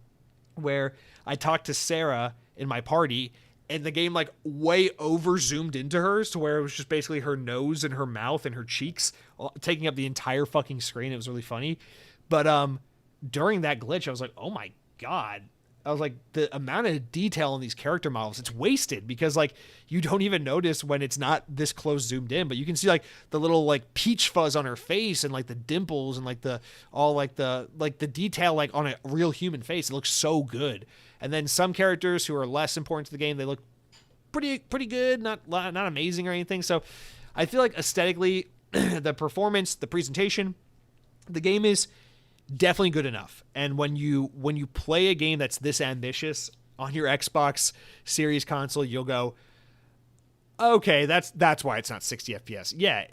where I talked to Sarah in my party, and the game like way over zoomed into hers to where it was just basically her nose and her mouth and her cheeks taking up the entire fucking screen. It was really funny. But during that glitch, I was like, oh my God. I was like, the amount of detail in these character models, it's wasted, because like you don't even notice when it's not this close zoomed in, but you can see like the little like peach fuzz on her face and like the dimples and like the detail like on a real human face. It looks so good. And then some characters who are less important to the game, they look pretty good, not amazing or anything. So I feel like aesthetically, the performance, the presentation, the game is definitely good enough. And when you play a game that's this ambitious on your Xbox Series console, you'll go, okay, that's why it's not 60 FPS. Yeah,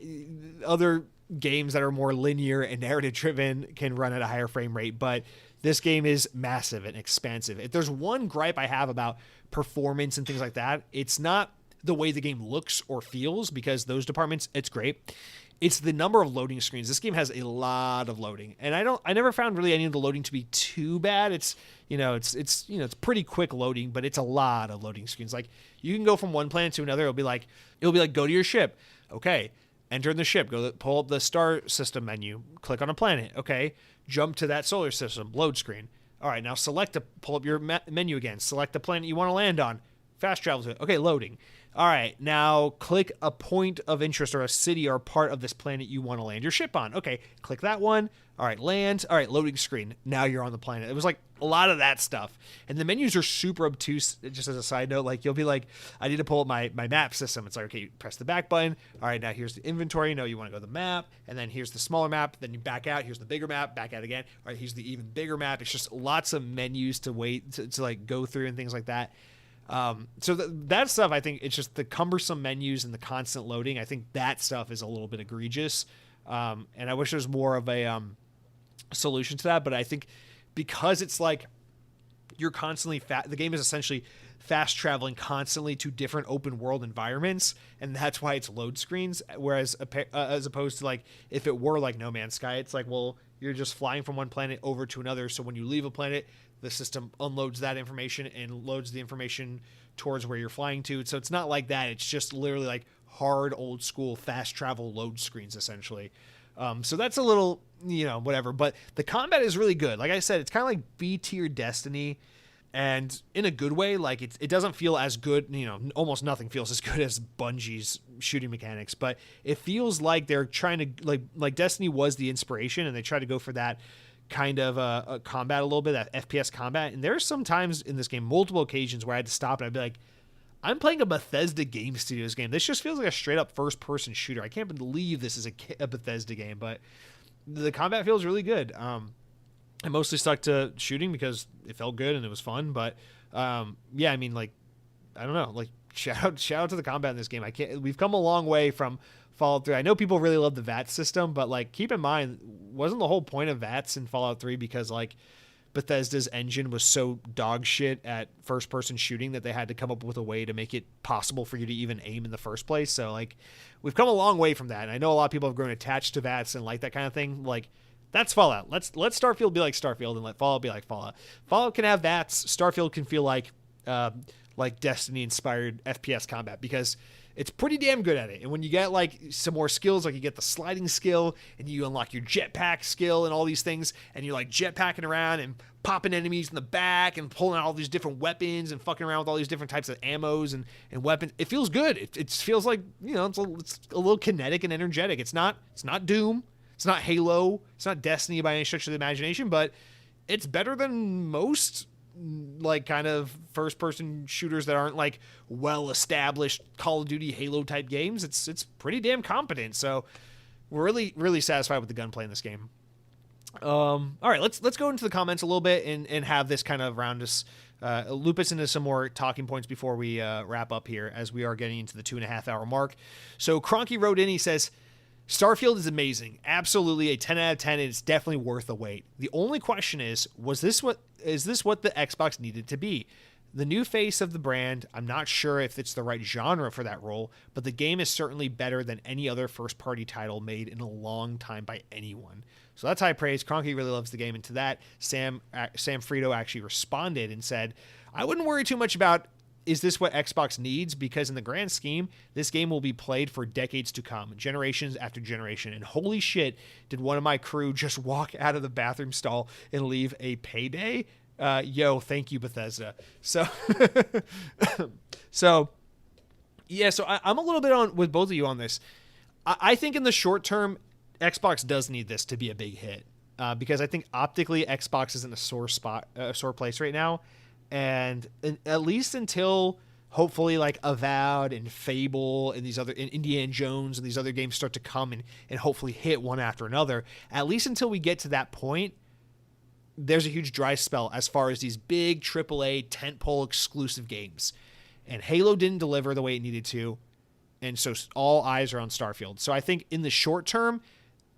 other games that are more linear and narrative driven can run at a higher frame rate, but this game is massive and expansive. If there's one gripe I have about performance and things like that, it's not the way the game looks or feels, because those departments, it's great. It's the number of loading screens. This game has a lot of loading, and I never found really any of the loading to be too bad. It's pretty quick loading, but it's a lot of loading screens. Like you can go from one planet to another. It'll be like go to your ship. Okay. Enter in the ship. Pull up the star system menu. Click on a planet. Okay. Jump to that solar system. Load screen. All right. Now pull up your menu again. Select the planet you want to land on. Fast travel to it. Okay. Loading. all right, now click a point of interest or a city or a part of this planet you want to land your ship on. Okay, click that one. All right, land. All right, loading screen. Now you're on the planet. It was like a lot of that stuff. And the menus are super obtuse, just as a side note. Like, you'll be like, I need to pull up my map system. It's like, okay, you press the back button. All right, now here's the inventory. No, you want to go to the map. And then here's the smaller map. Then you back out. Here's the bigger map. Back out again. All right, here's the even bigger map. It's just lots of menus to wait to like go through and things like that. So that stuff, I think it's just the cumbersome menus and the constant loading. I think that stuff is a little bit egregious. And I wish there was more of a solution to that. But I think because it's like you're constantly the game is essentially fast traveling constantly to different open world environments. And that's why it's load screens. Whereas as opposed to like if it were like No Man's Sky, it's like, well, you're just flying from one planet over to another. So when you leave a planet, the system unloads that information and loads the information towards where you're flying to. So it's not like that. It's just literally like hard, old school, fast travel load screens, essentially. So that's a little, whatever. But the combat is really good. Like I said, it's kind of like B-tier Destiny. And in a good way, like it doesn't feel as good, almost nothing feels as good as Bungie's shooting mechanics. But it feels like they're trying to, like Destiny was the inspiration, and they try to go for that kind of a combat a little bit, that FPS combat. And there's some times in this game, multiple occasions where I had to stop and I'd be like, I'm playing a Bethesda Game Studios game. This just feels like a straight up first person shooter. I can't believe this is a Bethesda game, but the combat feels really good. I mostly stuck to shooting because it felt good and it was fun. But yeah, I mean, like, I don't know, like shout out to the combat in this game. We've come a long way from Fallout 3. I know people really love the VATS system, but like keep in mind, wasn't the whole point of VATS in Fallout 3 because like Bethesda's engine was so dog shit at first person shooting that they had to come up with a way to make it possible for you to even aim in the first place. So like we've come a long way from that. And I know a lot of people have grown attached to VATS and like that kind of thing. Like that's Fallout. Let Starfield be like Starfield and let Fallout be like Fallout. Fallout can have VATS. Starfield can feel like Destiny inspired FPS combat because it's pretty damn good at it. And when you get like some more skills, like you get the sliding skill and you unlock your jetpack skill and all these things, and you're like jetpacking around and popping enemies in the back and pulling out all these different weapons and fucking around with all these different types of ammos and weapons. It feels good. It feels like, it's a little kinetic and energetic. It's not Doom. It's not Halo. It's not Destiny by any stretch of the imagination, but it's better than most like kind of first person shooters that aren't like well established Call of Duty Halo type games. It's pretty damn competent. So we're really, really satisfied with the gunplay in this game. All right, let's go into the comments a little bit and have this kind of round us, loop us into some more talking points before we wrap up here, as we are getting into the 2.5 hour mark. So Cronky wrote in, he says, Starfield is amazing. Absolutely a 10 out of 10, and it's definitely worth the wait. The only question is this what the Xbox needed to be? The new face of the brand, I'm not sure if it's the right genre for that role, but the game is certainly better than any other first-party title made in a long time by anyone. So that's high praise. Cronky really loves the game, and to that, Sam Frito actually responded and said, I wouldn't worry too much about is this what Xbox needs? Because in the grand scheme, this game will be played for decades to come, generations after generation. And holy shit, did one of my crew just walk out of the bathroom stall and leave a payday? Yo, thank you, Bethesda. So, yeah, so I'm a little bit on with both of you on this. I think in the short term, Xbox does need this to be a big hit because I think optically Xbox is in a sore place right now. And at least until hopefully like Avowed and Fable and these other and Indiana Jones and these other games start to come and hopefully hit one after another, at least until we get to that point, there's a huge dry spell as far as these big AAA tentpole exclusive games. And Halo didn't deliver the way it needed to. And so all eyes are on Starfield. So I think in the short term,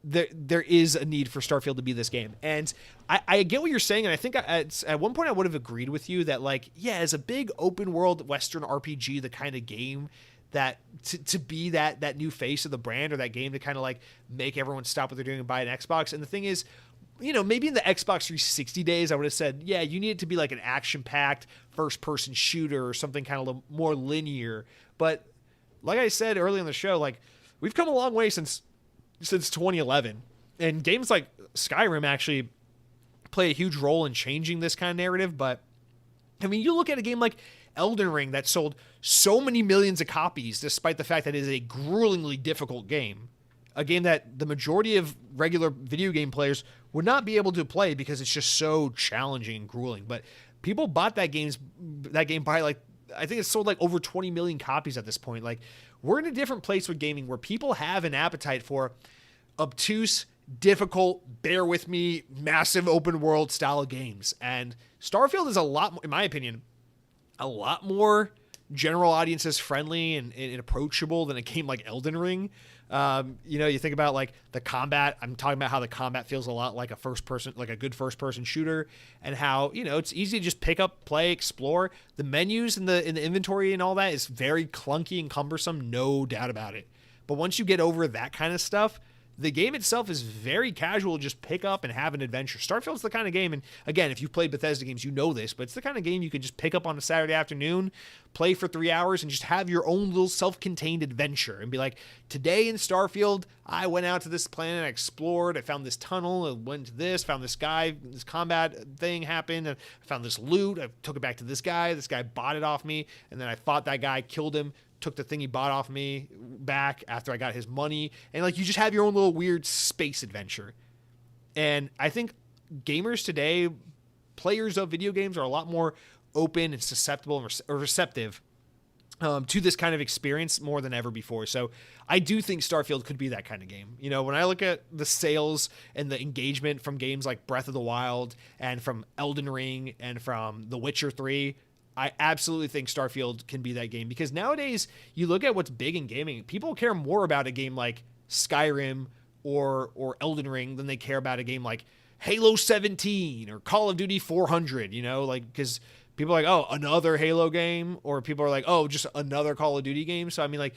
there is a need for Starfield to be this game. And I get what you're saying, and I think at one point I would have agreed with you that, like, yeah, as a big open world Western RPG, the kind of game that to be that new face of the brand, or that game to kind of like make everyone stop what they're doing and buy an Xbox. And the thing is, maybe in the Xbox 360 days, I would have said, yeah, you need it to be like an action-packed first-person shooter or something kind of more linear. But like I said early in the show, like, we've come a long way since 2011, and games like Skyrim actually play a huge role in changing this kind of narrative. But I mean, you look at a game like Elden Ring that sold so many millions of copies, despite the fact that it is a gruelingly difficult game. A game that the majority of regular video game players would not be able to play because it's just so challenging and grueling. But people bought that game by like, I think it's sold like over 20 million copies at this point. Like, we're in a different place with gaming where people have an appetite for obtuse, difficult, bear with me, massive open world style games. And Starfield is a lot more, in my opinion, a lot more general audiences friendly and approachable than a game like Elden Ring. You think about like the combat. I'm talking about how the combat feels a lot like a good first person shooter, and how, it's easy to just pick up, play, explore. The menus in the inventory and all that is very clunky and cumbersome, no doubt about it. But once you get over that kind of stuff, the game itself is very casual. Just pick up and have an adventure. Starfield's the kind of game, and again, if you've played Bethesda games, you know this, but it's the kind of game you could just pick up on a Saturday afternoon, play for 3 hours, and just have your own little self-contained adventure and be like, today in Starfield, I went out to this planet, I explored, I found this tunnel, I went to this, found this guy, this combat thing happened, and I found this loot, I took it back to this guy bought it off me, and then I fought that guy, killed him, took the thing he bought off me back after I got his money. And like, you just have your own little weird space adventure. And I think gamers today, players of video games, are a lot more open and susceptible and receptive to this kind of experience more than ever before. So I do think Starfield could be that kind of game. When I look at the sales and the engagement from games like Breath of the Wild and from Elden Ring and from The Witcher 3, I absolutely think Starfield can be that game, because nowadays you look at what's big in gaming, people care more about a game like Skyrim or Elden Ring than they care about a game like Halo 17 or Call of Duty 400, because people are like, oh, another Halo game, or people are like, oh, just another Call of Duty game. So I mean, like,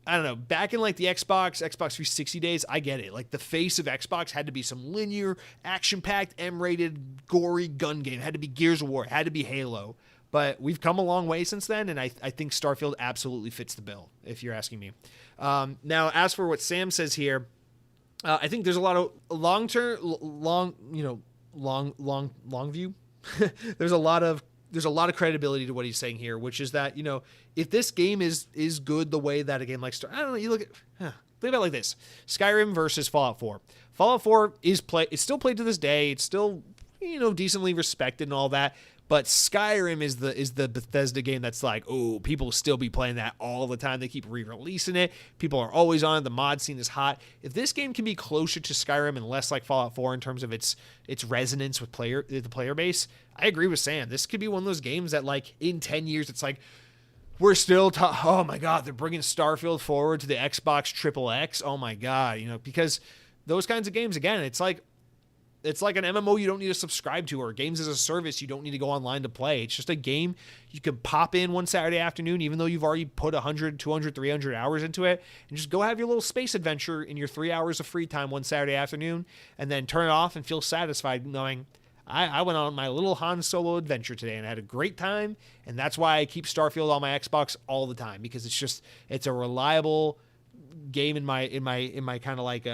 I don't know, back in like the Xbox 360 days, I get it. Like, the face of Xbox had to be some linear, action-packed, M-rated, gory gun game. It had to be Gears of War. It had to be Halo. But we've come a long way since then, and I think Starfield absolutely fits the bill, if you're asking me. Now, as for what Sam says here, I think there's a lot of long view. There's a lot of credibility to what he's saying here, which is that, if this game is good the way that a game like I don't know, you look at think about it like this: Skyrim versus Fallout 4. Fallout 4 it's still played to this day. It's still, decently respected and all that. But Skyrim is the Bethesda game that's like, oh, people still be playing that all the time. They keep re-releasing it. People are always on it. The mod scene is hot. If this game can be closer to Skyrim and less like Fallout 4 in terms of its resonance with the player base, I agree with Sam. This could be one of those games that, like, in 10 years, it's like, we're still oh my God, they're bringing Starfield forward to the Xbox XXX. Oh my God, because those kinds of games, again, it's like an MMO you don't need to subscribe to, or games as a service you don't need to go online to play. It's just a game you can pop in one Saturday afternoon, even though you've already put 100, 200, 300 hours into it, and just go have your little space adventure in your 3 hours of free time one Saturday afternoon, and then turn it off and feel satisfied knowing I went on my little Han Solo adventure today and I had a great time. And that's why I keep Starfield on my Xbox all the time, because it's a reliable game in my kind of like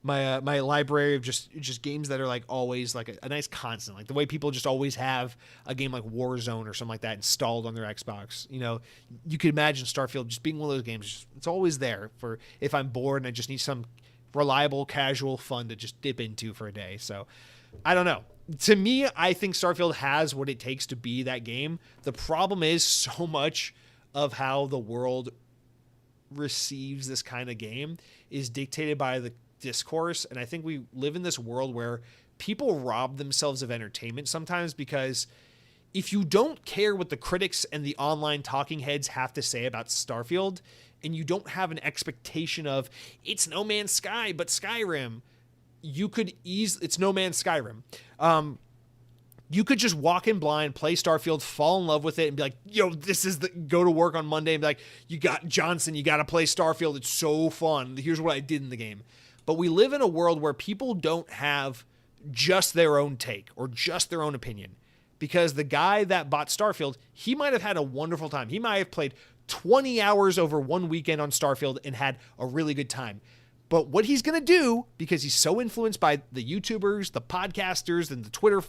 my library of just games that are like always like a nice constant, like the way people just always have a game like Warzone or something like that installed on their Xbox. You could imagine Starfield just being one of those games. It's always there for if I'm bored and I just need some reliable, casual fun to just dip into for a day. So I don't know. To me, I think Starfield has what it takes to be that game. The problem is so much of how the world receives this kind of game is dictated by the discourse, and I think we live in this world where people rob themselves of entertainment sometimes, because if you don't care what the critics and the online talking heads have to say about Starfield, and you don't have an expectation of it's No Man's Sky but Skyrim, it's No Man's Skyrim. You could just walk in blind, play Starfield, fall in love with it, and be like, yo, go to work on Monday and be like, you got to play Starfield. It's so fun. Here's what I did in the game. But we live in a world where people don't have just their own take or just their own opinion, because the guy that bought Starfield, he might have had a wonderful time. He might have played 20 hours over one weekend on Starfield and had a really good time. But what he's going to do, because he's so influenced by the YouTubers, the podcasters, and the Twitter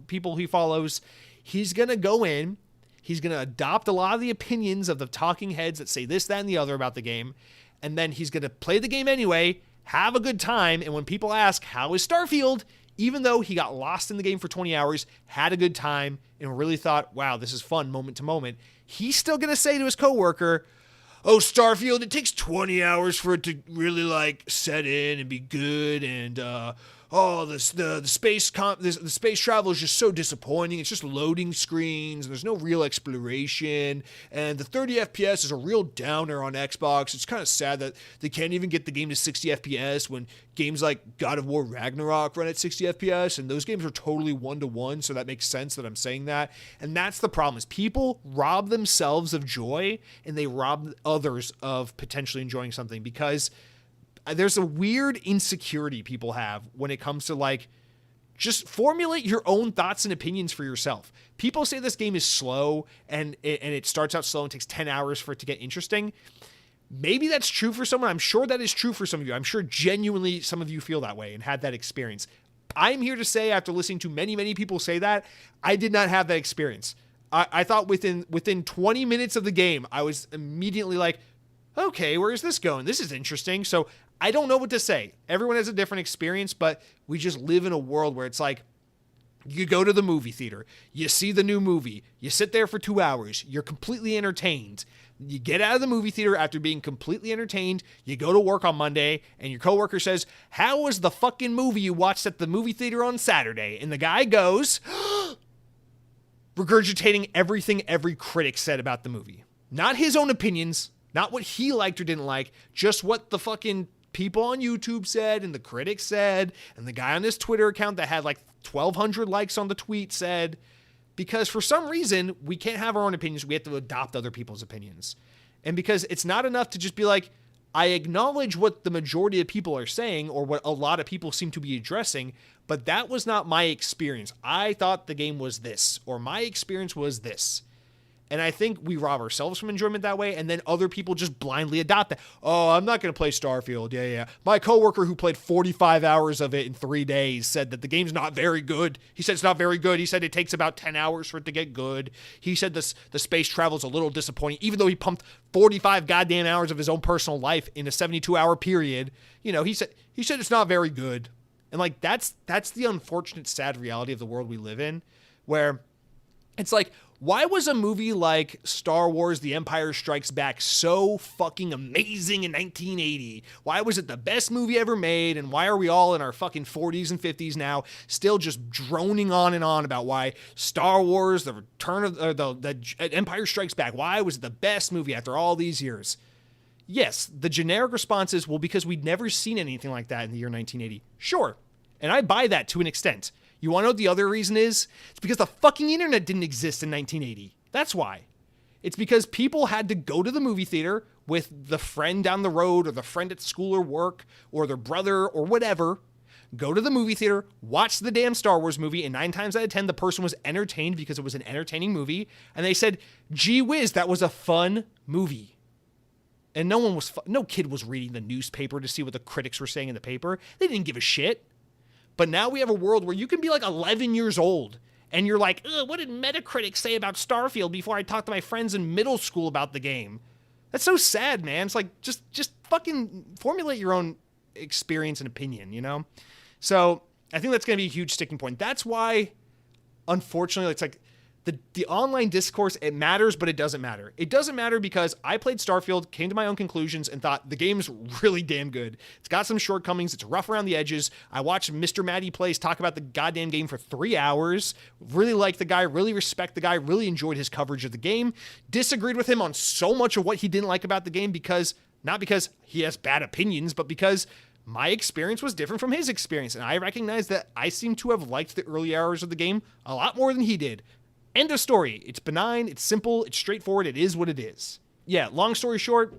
people he follows, He's going to go in, he's going to adopt a lot of the opinions of the talking heads that say this, that, and the other about the game, and then he's going to play the game anyway, have a good time, and when people ask, how is Starfield? Even though he got lost in the game for 20 hours, had a good time, and really thought, wow, this is fun moment to moment, he's still going to say to his coworker, oh, Starfield, it takes 20 hours for it to really, like, set in and be good, and, the space travel is just so disappointing. It's just loading screens, and there's no real exploration, and the 30 FPS is a real downer on Xbox. It's kind of sad that they can't even get the game to 60 FPS when games like God of War Ragnarok run at 60 FPS, and those games are totally one-to-one, so that makes sense that I'm saying that. And that's the problem, is people rob themselves of joy, and they rob others of potentially enjoying something, because there's a weird insecurity people have when it comes to, like, just formulate your own thoughts and opinions for yourself. People say this game is slow and it starts out slow and takes 10 hours for it to get interesting. Maybe that's true for someone. I'm sure that is true for some of you. I'm sure genuinely some of you feel that way and had that experience. I'm here to say, after listening to many, many people say that, I did not have that experience. I thought within 20 minutes of the game, I was immediately like, okay, where is this going? This is interesting. So I don't know what to say. Everyone has a different experience, but we just live in a world where it's like, you go to the movie theater, you see the new movie, you sit there for 2 hours, you're completely entertained. You get out of the movie theater after being completely entertained, you go to work on Monday, and your coworker says, how was the fucking movie you watched at the movie theater on Saturday? And the guy goes, regurgitating everything every critic said about the movie. Not his own opinions, not what he liked or didn't like, just what the fucking people on YouTube said, and the critics said, and the guy on his Twitter account that had like 1,200 likes on the tweet said, because for some reason, we can't have our own opinions. We have to adopt other people's opinions. And because it's not enough to just be like, I acknowledge what the majority of people are saying, or what a lot of people seem to be addressing, but that was not my experience. I thought the game was this, or my experience was this. And I think we rob ourselves from enjoyment that way, and then other people just blindly adopt that. Oh, I'm not going to play Starfield. Yeah. My coworker who played 45 hours of it in 3 days said that the game's not very good. He said it's not very good. He said it takes about 10 hours for it to get good. He said the space travel's a little disappointing, even though he pumped 45 goddamn hours of his own personal life in a 72-hour period. You know, he said it's not very good. And like that's the unfortunate, sad reality of the world we live in, where it's like, why was a movie like Star Wars The Empire Strikes Back so fucking amazing in 1980? Why was it the best movie ever made? And why are we all in our fucking 40s and 50s now still just droning on and on about why Star Wars, the return of the Empire Strikes Back, why was it the best movie after all these years? Yes, the generic response is, well, because we'd never seen anything like that in the year 1980. Sure. And I buy that to an extent. You want to know what the other reason is? It's because the fucking internet didn't exist in 1980. That's why. It's because people had to go to the movie theater with the friend down the road, or the friend at school or work, or their brother or whatever. Go to the movie theater, watch the damn Star Wars movie, and 9 times out of 10, the person was entertained because it was an entertaining movie. And they said, gee whiz, that was a fun movie. And no kid was reading the newspaper to see what the critics were saying in the paper. They didn't give a shit. But now we have a world where you can be like 11 years old and you're like, what did Metacritic say about Starfield before I talked to my friends in middle school about the game? That's so sad, man. It's like, just fucking formulate your own experience and opinion, you know? So I think that's going to be a huge sticking point. That's why, unfortunately, it's like the online discourse, it matters, but it doesn't matter. It doesn't matter because I played Starfield, came to my own conclusions, and thought the game's really damn good. It's got some shortcomings. It's rough around the edges. I watched Mr. Matty Plays talk about the goddamn game for 3 hours. Really liked the guy, really respect the guy, really enjoyed his coverage of the game. Disagreed with him on so much of what he didn't like about the game not because he has bad opinions, but because my experience was different from his experience. And I recognize that I seem to have liked the early hours of the game a lot more than he did. End of story. It's benign, it's simple, it's straightforward, it is what it is. Yeah, long story short,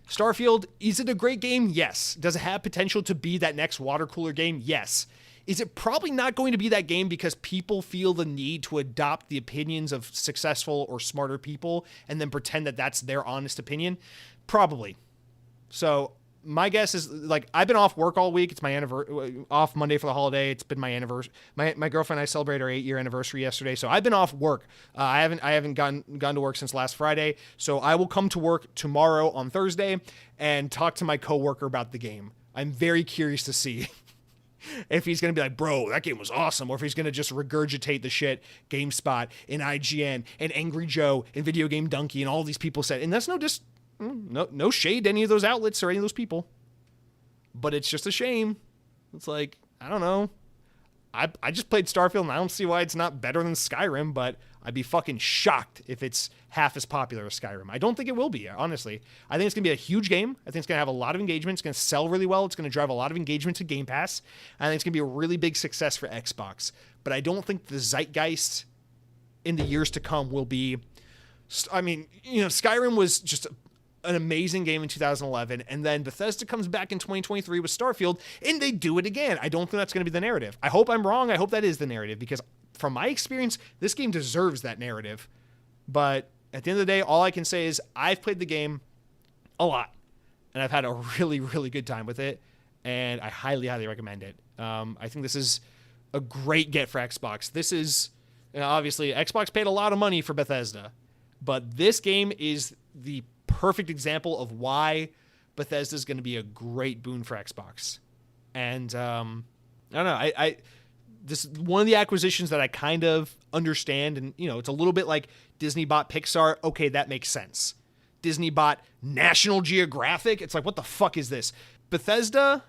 Starfield, is it a great game? Yes. Does it have potential to be that next water cooler game? Yes. Is it probably not going to be that game because people feel the need to adopt the opinions of successful or smarter people and then pretend that that's their honest opinion? Probably. So my guess is like I've been off work all week. It's my anniversary, off Monday for the holiday. It's been my anniversary. My girlfriend and I celebrated our 8-year anniversary yesterday, so I've been off work. I haven't gone to work since last Friday. So I will come to work tomorrow on Thursday and talk to my coworker about the game. I'm very curious to see if he's going to be like, bro, that game was awesome, or if he's going to just regurgitate the shit GameSpot and IGN and Angry Joe and Video Game Donkey and all these people said. And that's no shade to any of those outlets or any of those people, but it's just a shame. It's like, I don't know. I just played Starfield and I don't see why it's not better than Skyrim, but I'd be fucking shocked if it's half as popular as Skyrim. I don't think it will be, honestly. I think it's going to be a huge game. I think it's going to have a lot of engagement. It's going to sell really well. It's going to drive a lot of engagement to Game Pass. I think it's going to be a really big success for Xbox. But I don't think the zeitgeist in the years to come will be... I mean, Skyrim was just an amazing game in 2011, and then Bethesda comes back in 2023 with Starfield, and they do it again. I don't think that's going to be the narrative. I hope I'm wrong. I hope that is the narrative, because from my experience, this game deserves that narrative. But at the end of the day, all I can say is I've played the game a lot, and I've had a really, really good time with it, and I highly, highly recommend it. I think this is a great get for Xbox. This is, obviously, Xbox paid a lot of money for Bethesda, but this game is the perfect example of why Bethesda is going to be a great boon for Xbox. And I don't know. This is one of the acquisitions that I kind of understand, and it's a little bit like Disney bought Pixar. Okay, that makes sense. Disney bought National Geographic. It's like, what the fuck is this? Bethesda.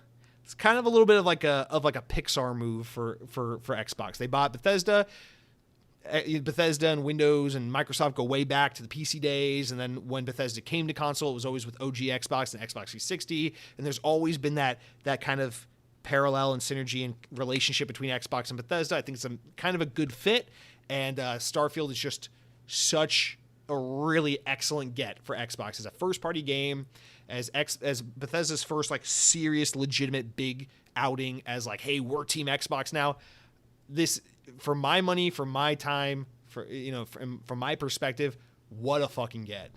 It's kind of a little bit of like a Pixar move for Xbox. They bought Bethesda. Bethesda and Windows and Microsoft go way back to the PC days, and then when Bethesda came to console, it was always with OG Xbox and Xbox 360, and there's always been that kind of parallel and synergy and relationship between Xbox and Bethesda. I think it's kind of a good fit, and Starfield is just such a really excellent get for Xbox as a first-party game, as Bethesda's first like serious, legitimate, big outing as like, hey, we're Team Xbox now. This, for my money, for my time, from my perspective, what a fucking get.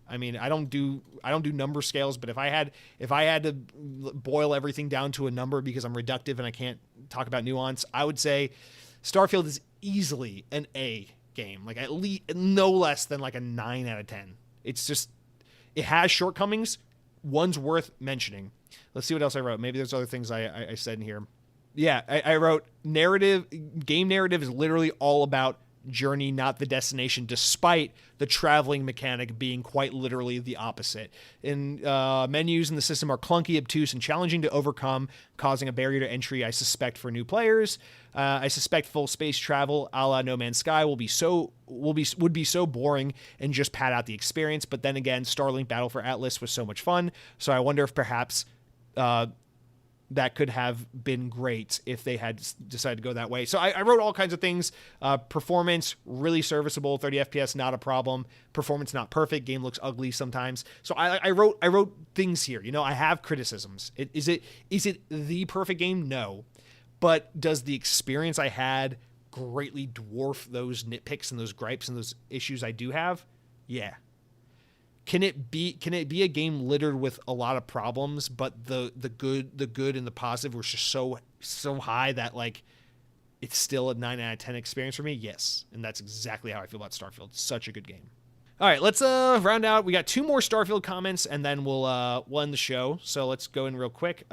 I mean, I don't do number scales, but if I had to boil everything down to a number because I'm reductive and I can't talk about nuance, I would say Starfield is easily an A game, like at least no less than like a 9 out of 10. It's just, it has shortcomings. One's worth mentioning. Let's see what else I wrote. Maybe there's other things I said in here. Yeah, I wrote game narrative is literally all about journey, not the destination, despite the traveling mechanic being quite literally the opposite. Menus in the system are clunky, obtuse, and challenging to overcome, causing a barrier to entry, I suspect, for new players. I suspect full space travel a la No Man's Sky would be so boring and just pad out the experience. But then again, Starlink Battle for Atlas was so much fun, so I wonder if perhaps that could have been great if they had decided to go that way. So I wrote all kinds of things. Performance, really serviceable. 30 FPS, not a problem. Performance, not perfect. Game looks ugly sometimes. So I wrote things here. I have criticisms. Is it the perfect game? No. But does the experience I had greatly dwarf those nitpicks and those gripes and those issues I do have? Yeah. Can it be a game littered with a lot of problems, but the good and the positive were just so high that like it's still a 9 out of 10 experience for me? Yes. And that's exactly how I feel about Starfield. Such a good game. All right, let's round out. We got 2 more Starfield comments, and then we'll end the show. So let's go in real quick.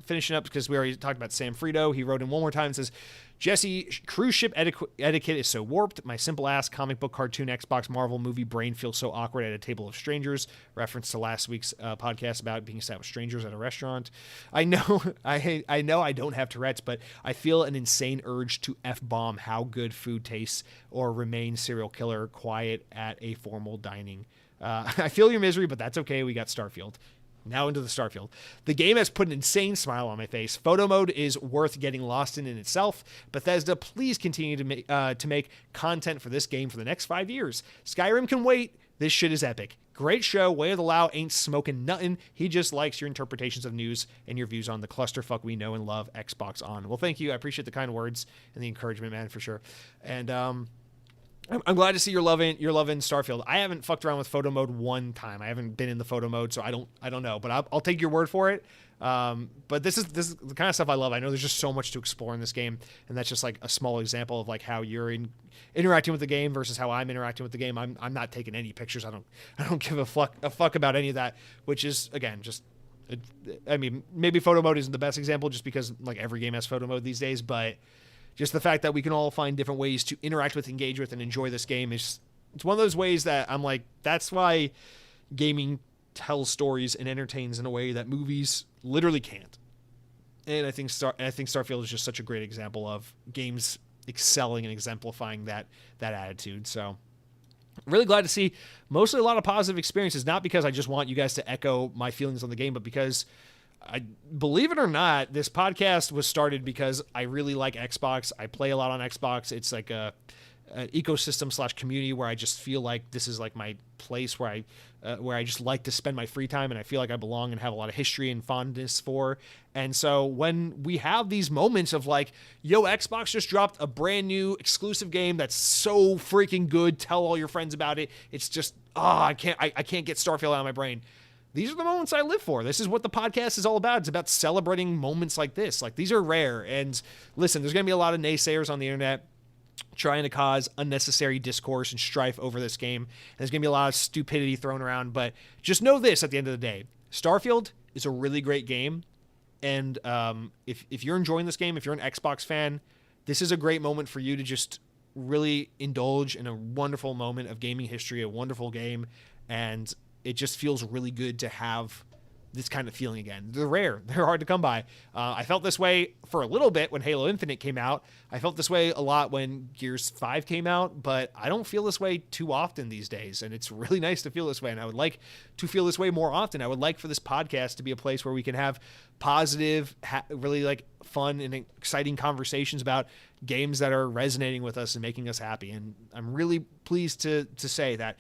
Finishing up because we already talked about Sam Frito. He wrote in one more time and says, Jesse, cruise ship etiquette is so warped. My simple ass comic book, cartoon, Xbox, Marvel movie brain feels so awkward at a table of strangers. Reference to last week's podcast about being sat with strangers at a restaurant. I know I don't have Tourette's, but I feel an insane urge to F-bomb how good food tastes or remain serial killer quiet at a formal dining. I feel your misery, but that's okay. We got Starfield. Now into the Starfield. The game has put an insane smile on my face. Photo mode is worth getting lost in itself. Bethesda, please continue to make content for this game for the next 5 years. Skyrim can wait. This shit is epic. Great show. Way of the Loud ain't smoking nothing. He just likes your interpretations of news and your views on the clusterfuck we know and love Xbox on. Well, thank you. I appreciate the kind words and the encouragement, man, for sure. And I'm glad to see you're loving Starfield. I haven't fucked around with photo mode one time. I haven't been in the photo mode, so I don't know. But I'll take your word for it. But this is the kind of stuff I love. I know there's just so much to explore in this game, and that's just like a small example of like how you're interacting with the game versus how I'm interacting with the game. I'm not taking any pictures. I don't give a fuck about any of that. Which is again just. I mean, maybe photo mode isn't the best example, just because like every game has photo mode these days, but. Just the fact that we can all find different ways to interact with, engage with, and enjoy this game it's one of those ways that I'm like, that's why gaming tells stories and entertains in a way that movies literally can't. And I think Starfield is just such a great example of games excelling and exemplifying that attitude. So really glad to see mostly a lot of positive experiences, not because I just want you guys to echo my feelings on the game, but because I believe it or not, this podcast was started because I really like Xbox. I play a lot on Xbox. It's like an ecosystem / community where I just feel like this is like my place where I just like to spend my free time, and I feel like I belong and have a lot of history and fondness for. And so when we have these moments of like, yo, Xbox just dropped a brand new exclusive game that's so freaking good, tell all your friends about it. It's just, I can't get Starfield out of my brain. These are the moments I live for. This is what the podcast is all about. It's about celebrating moments like this. Like, these are rare. And listen, there's going to be a lot of naysayers on the internet trying to cause unnecessary discourse and strife over this game. And there's going to be a lot of stupidity thrown around. But just know this at the end of the day. Starfield is a really great game. And if you're enjoying this game, if you're an Xbox fan, this is a great moment for you to just really indulge in a wonderful moment of gaming history, a wonderful game. And it just feels really good to have this kind of feeling again. They're rare. They're hard to come by. I felt this way for a little bit when Halo Infinite came out. I felt this way a lot when Gears 5 came out, but I don't feel this way too often these days, and it's really nice to feel this way, and I would like to feel this way more often. I would like for this podcast to be a place where we can have positive, really like fun and exciting conversations about games that are resonating with us and making us happy, and I'm really pleased to say that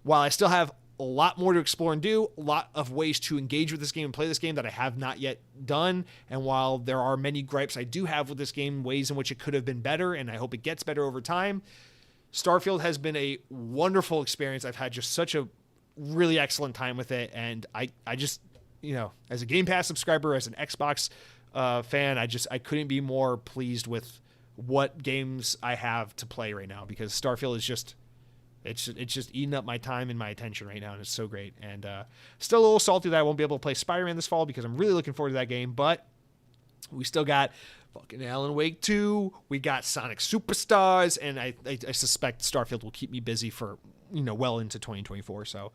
while I still have a lot more to explore and do, a lot of ways to engage with this game and play this game that I have not yet done. And while there are many gripes I do have with this game, ways in which it could have been better, and I hope it gets better over time, Starfield has been a wonderful experience. I've had just such a really excellent time with it. And I just, as a Game Pass subscriber, as an Xbox fan, I couldn't be more pleased with what games I have to play right now, because Starfield is just, it's just eating up my time and my attention right now, and it's so great. And still a little salty that I won't be able to play Spider-Man this fall, because I'm really looking forward to that game. But we still got fucking Alan Wake 2. We got Sonic Superstars, and I suspect Starfield will keep me busy for well into 2024. So,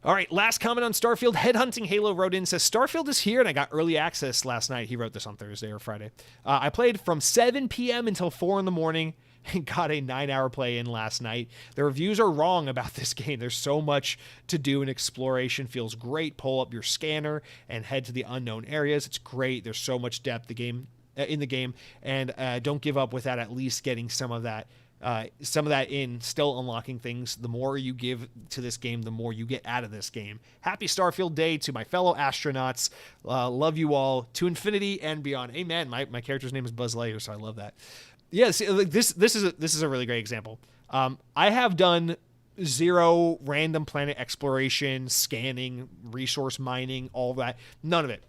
all right, last comment on Starfield. Headhunting Halo wrote in, says, Starfield is here, and I got early access last night. He wrote this on Thursday or Friday. I played from 7 p.m. until 4 in the morning. And got a 9-hour play in last night. The reviews are wrong about this game. There's so much to do, and exploration feels great. Pull up your scanner and head to the unknown areas. It's great. There's so much depth in the game, and don't give up without at least getting some of that in, still unlocking things. The more you give to this game, the more you get out of this game. Happy Starfield Day to my fellow astronauts. Love you all to infinity and beyond. Amen. My character's name is Buzz Lightyear, so I love that. Yeah, see, like this is a really great example. I have done 0 random planet exploration, scanning, resource mining, all that. None of it.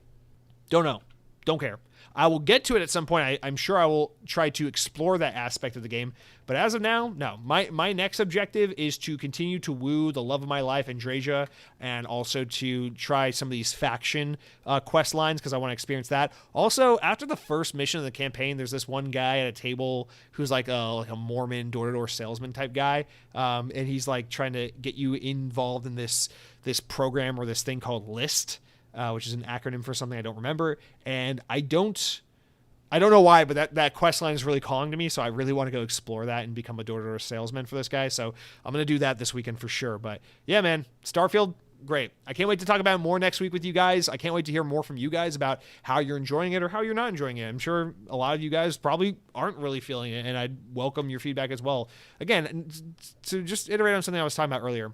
Don't know. Don't care. I will get to it at some point. I'm sure I will try to explore that aspect of the game. But as of now, no. My next objective is to continue to woo the love of my life, Andreja, and also to try some of these faction quest lines, because I want to experience that. Also, after the first mission of the campaign, there's this one guy at a table who's like a Mormon door-to-door salesman type guy, and he's like trying to get you involved in this program or this thing called LIST. Which is an acronym for something I don't remember. And I don't know why, but that quest line is really calling to me, so I really want to go explore that and become a door-to-door salesman for this guy. So I'm going to do that this weekend for sure. But yeah, man, Starfield, great. I can't wait to talk about it more next week with you guys. I can't wait to hear more from you guys about how you're enjoying it or how you're not enjoying it. I'm sure a lot of you guys probably aren't really feeling it, and I'd welcome your feedback as well. Again, to just iterate on something I was talking about earlier,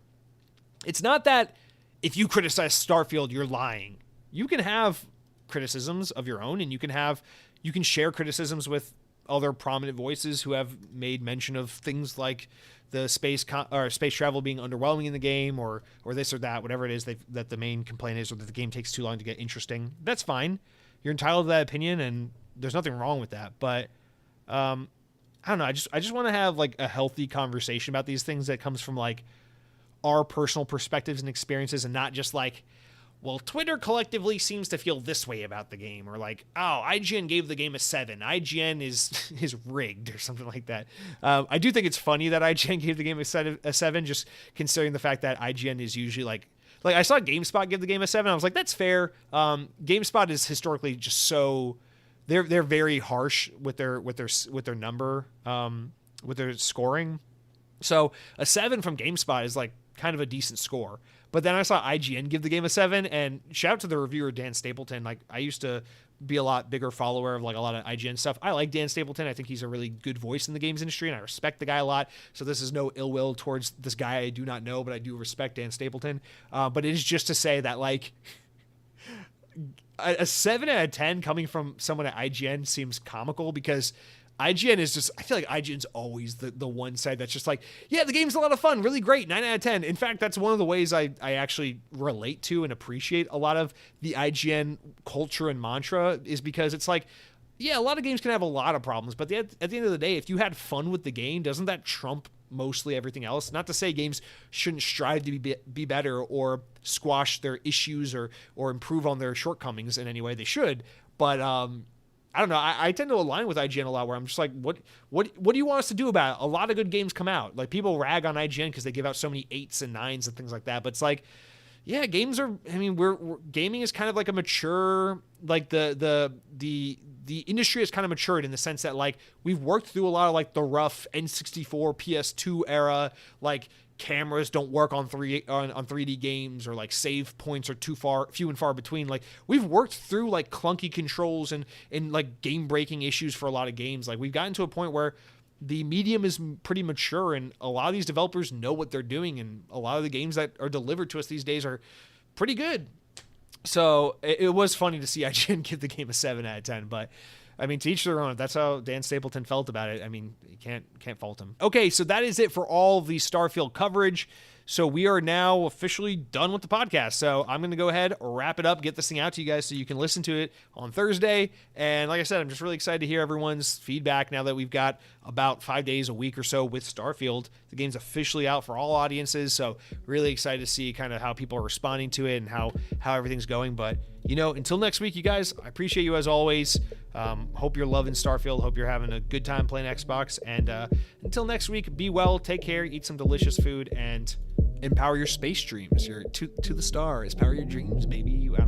it's not that if you criticize Starfield, you're lying. You can have criticisms of your own, and you can share criticisms with other prominent voices who have made mention of things like the space travel being underwhelming in the game, or this or that, whatever it is that the main complaint is, or that the game takes too long to get interesting. That's fine. You're entitled to that opinion, and there's nothing wrong with that. But I don't know. I just want to have like a healthy conversation about these things that comes from like our personal perspectives and experiences, and not just like, well, Twitter collectively seems to feel this way about the game, or like, oh, IGN gave the game a 7. IGN is rigged, or something like that. I do think it's funny that IGN gave the game a 7, just considering the fact that IGN is usually like I saw GameSpot give the game a 7. I was like, that's fair. GameSpot is historically just so they're very harsh with their number, with their scoring. So a 7 from GameSpot is like kind of a decent score. But then I saw IGN give the game a 7, and shout out to the reviewer Dan Stapleton. Like, I used to be a lot bigger follower of like a lot of IGN stuff. I like Dan Stapleton. I think he's a really good voice in the games industry, and I respect the guy a lot. So this is no ill will towards this guy I do not know, but I do respect Dan Stapleton. But it is just to say that like a 7 out of 10 coming from someone at IGN seems comical, because IGN is just, I feel like IGN's always the one side that's just like, yeah, the game's a lot of fun, really great, 9 out of 10. In fact, that's one of the ways I actually relate to and appreciate a lot of the IGN culture and mantra, is because it's like, yeah, a lot of games can have a lot of problems, but at the end of the day, if you had fun with the game, doesn't that trump mostly everything else? Not to say games shouldn't strive to be better or squash their issues or improve on their shortcomings in any way. They should, but I don't know. I tend to align with IGN a lot, where I'm just like, what do you want us to do about it? A lot of good games come out. Like, people rag on IGN because they give out so many 8s and 9s and things like that. But it's like, yeah, games are. I mean, gaming is kind of like a mature, like the industry has kind of matured in the sense that like we've worked through a lot of like the rough N64, PS2 era, like cameras don't work on 3D games, or like save points are few and far between. Like, we've worked through like clunky controls and like game breaking issues for a lot of games. Like, we've gotten to a point where the medium is pretty mature, and a lot of these developers know what they're doing, and a lot of the games that are delivered to us these days are pretty good. So it was funny to see IGN give the game a 7 out of 10, but I mean, to each their own. If that's how Dan Stapleton felt about it, I mean, you can't fault him. Okay, so that is it for all of the Starfield coverage. So we are now officially done with the podcast. So I'm going to go ahead, wrap it up, get this thing out to you guys so you can listen to it on Thursday. And like I said, I'm just really excited to hear everyone's feedback now that we've got about 5 days, a week or so with Starfield. The game's officially out for all audiences. So really excited to see kind of how people are responding to it and how everything's going. But, you know, until next week, you guys, I appreciate you as always. Hope you're loving Starfield. Hope you're having a good time playing Xbox. And until next week, be well, take care, eat some delicious food, and empower your space dreams. You're to the stars. Power your dreams, baby. I don't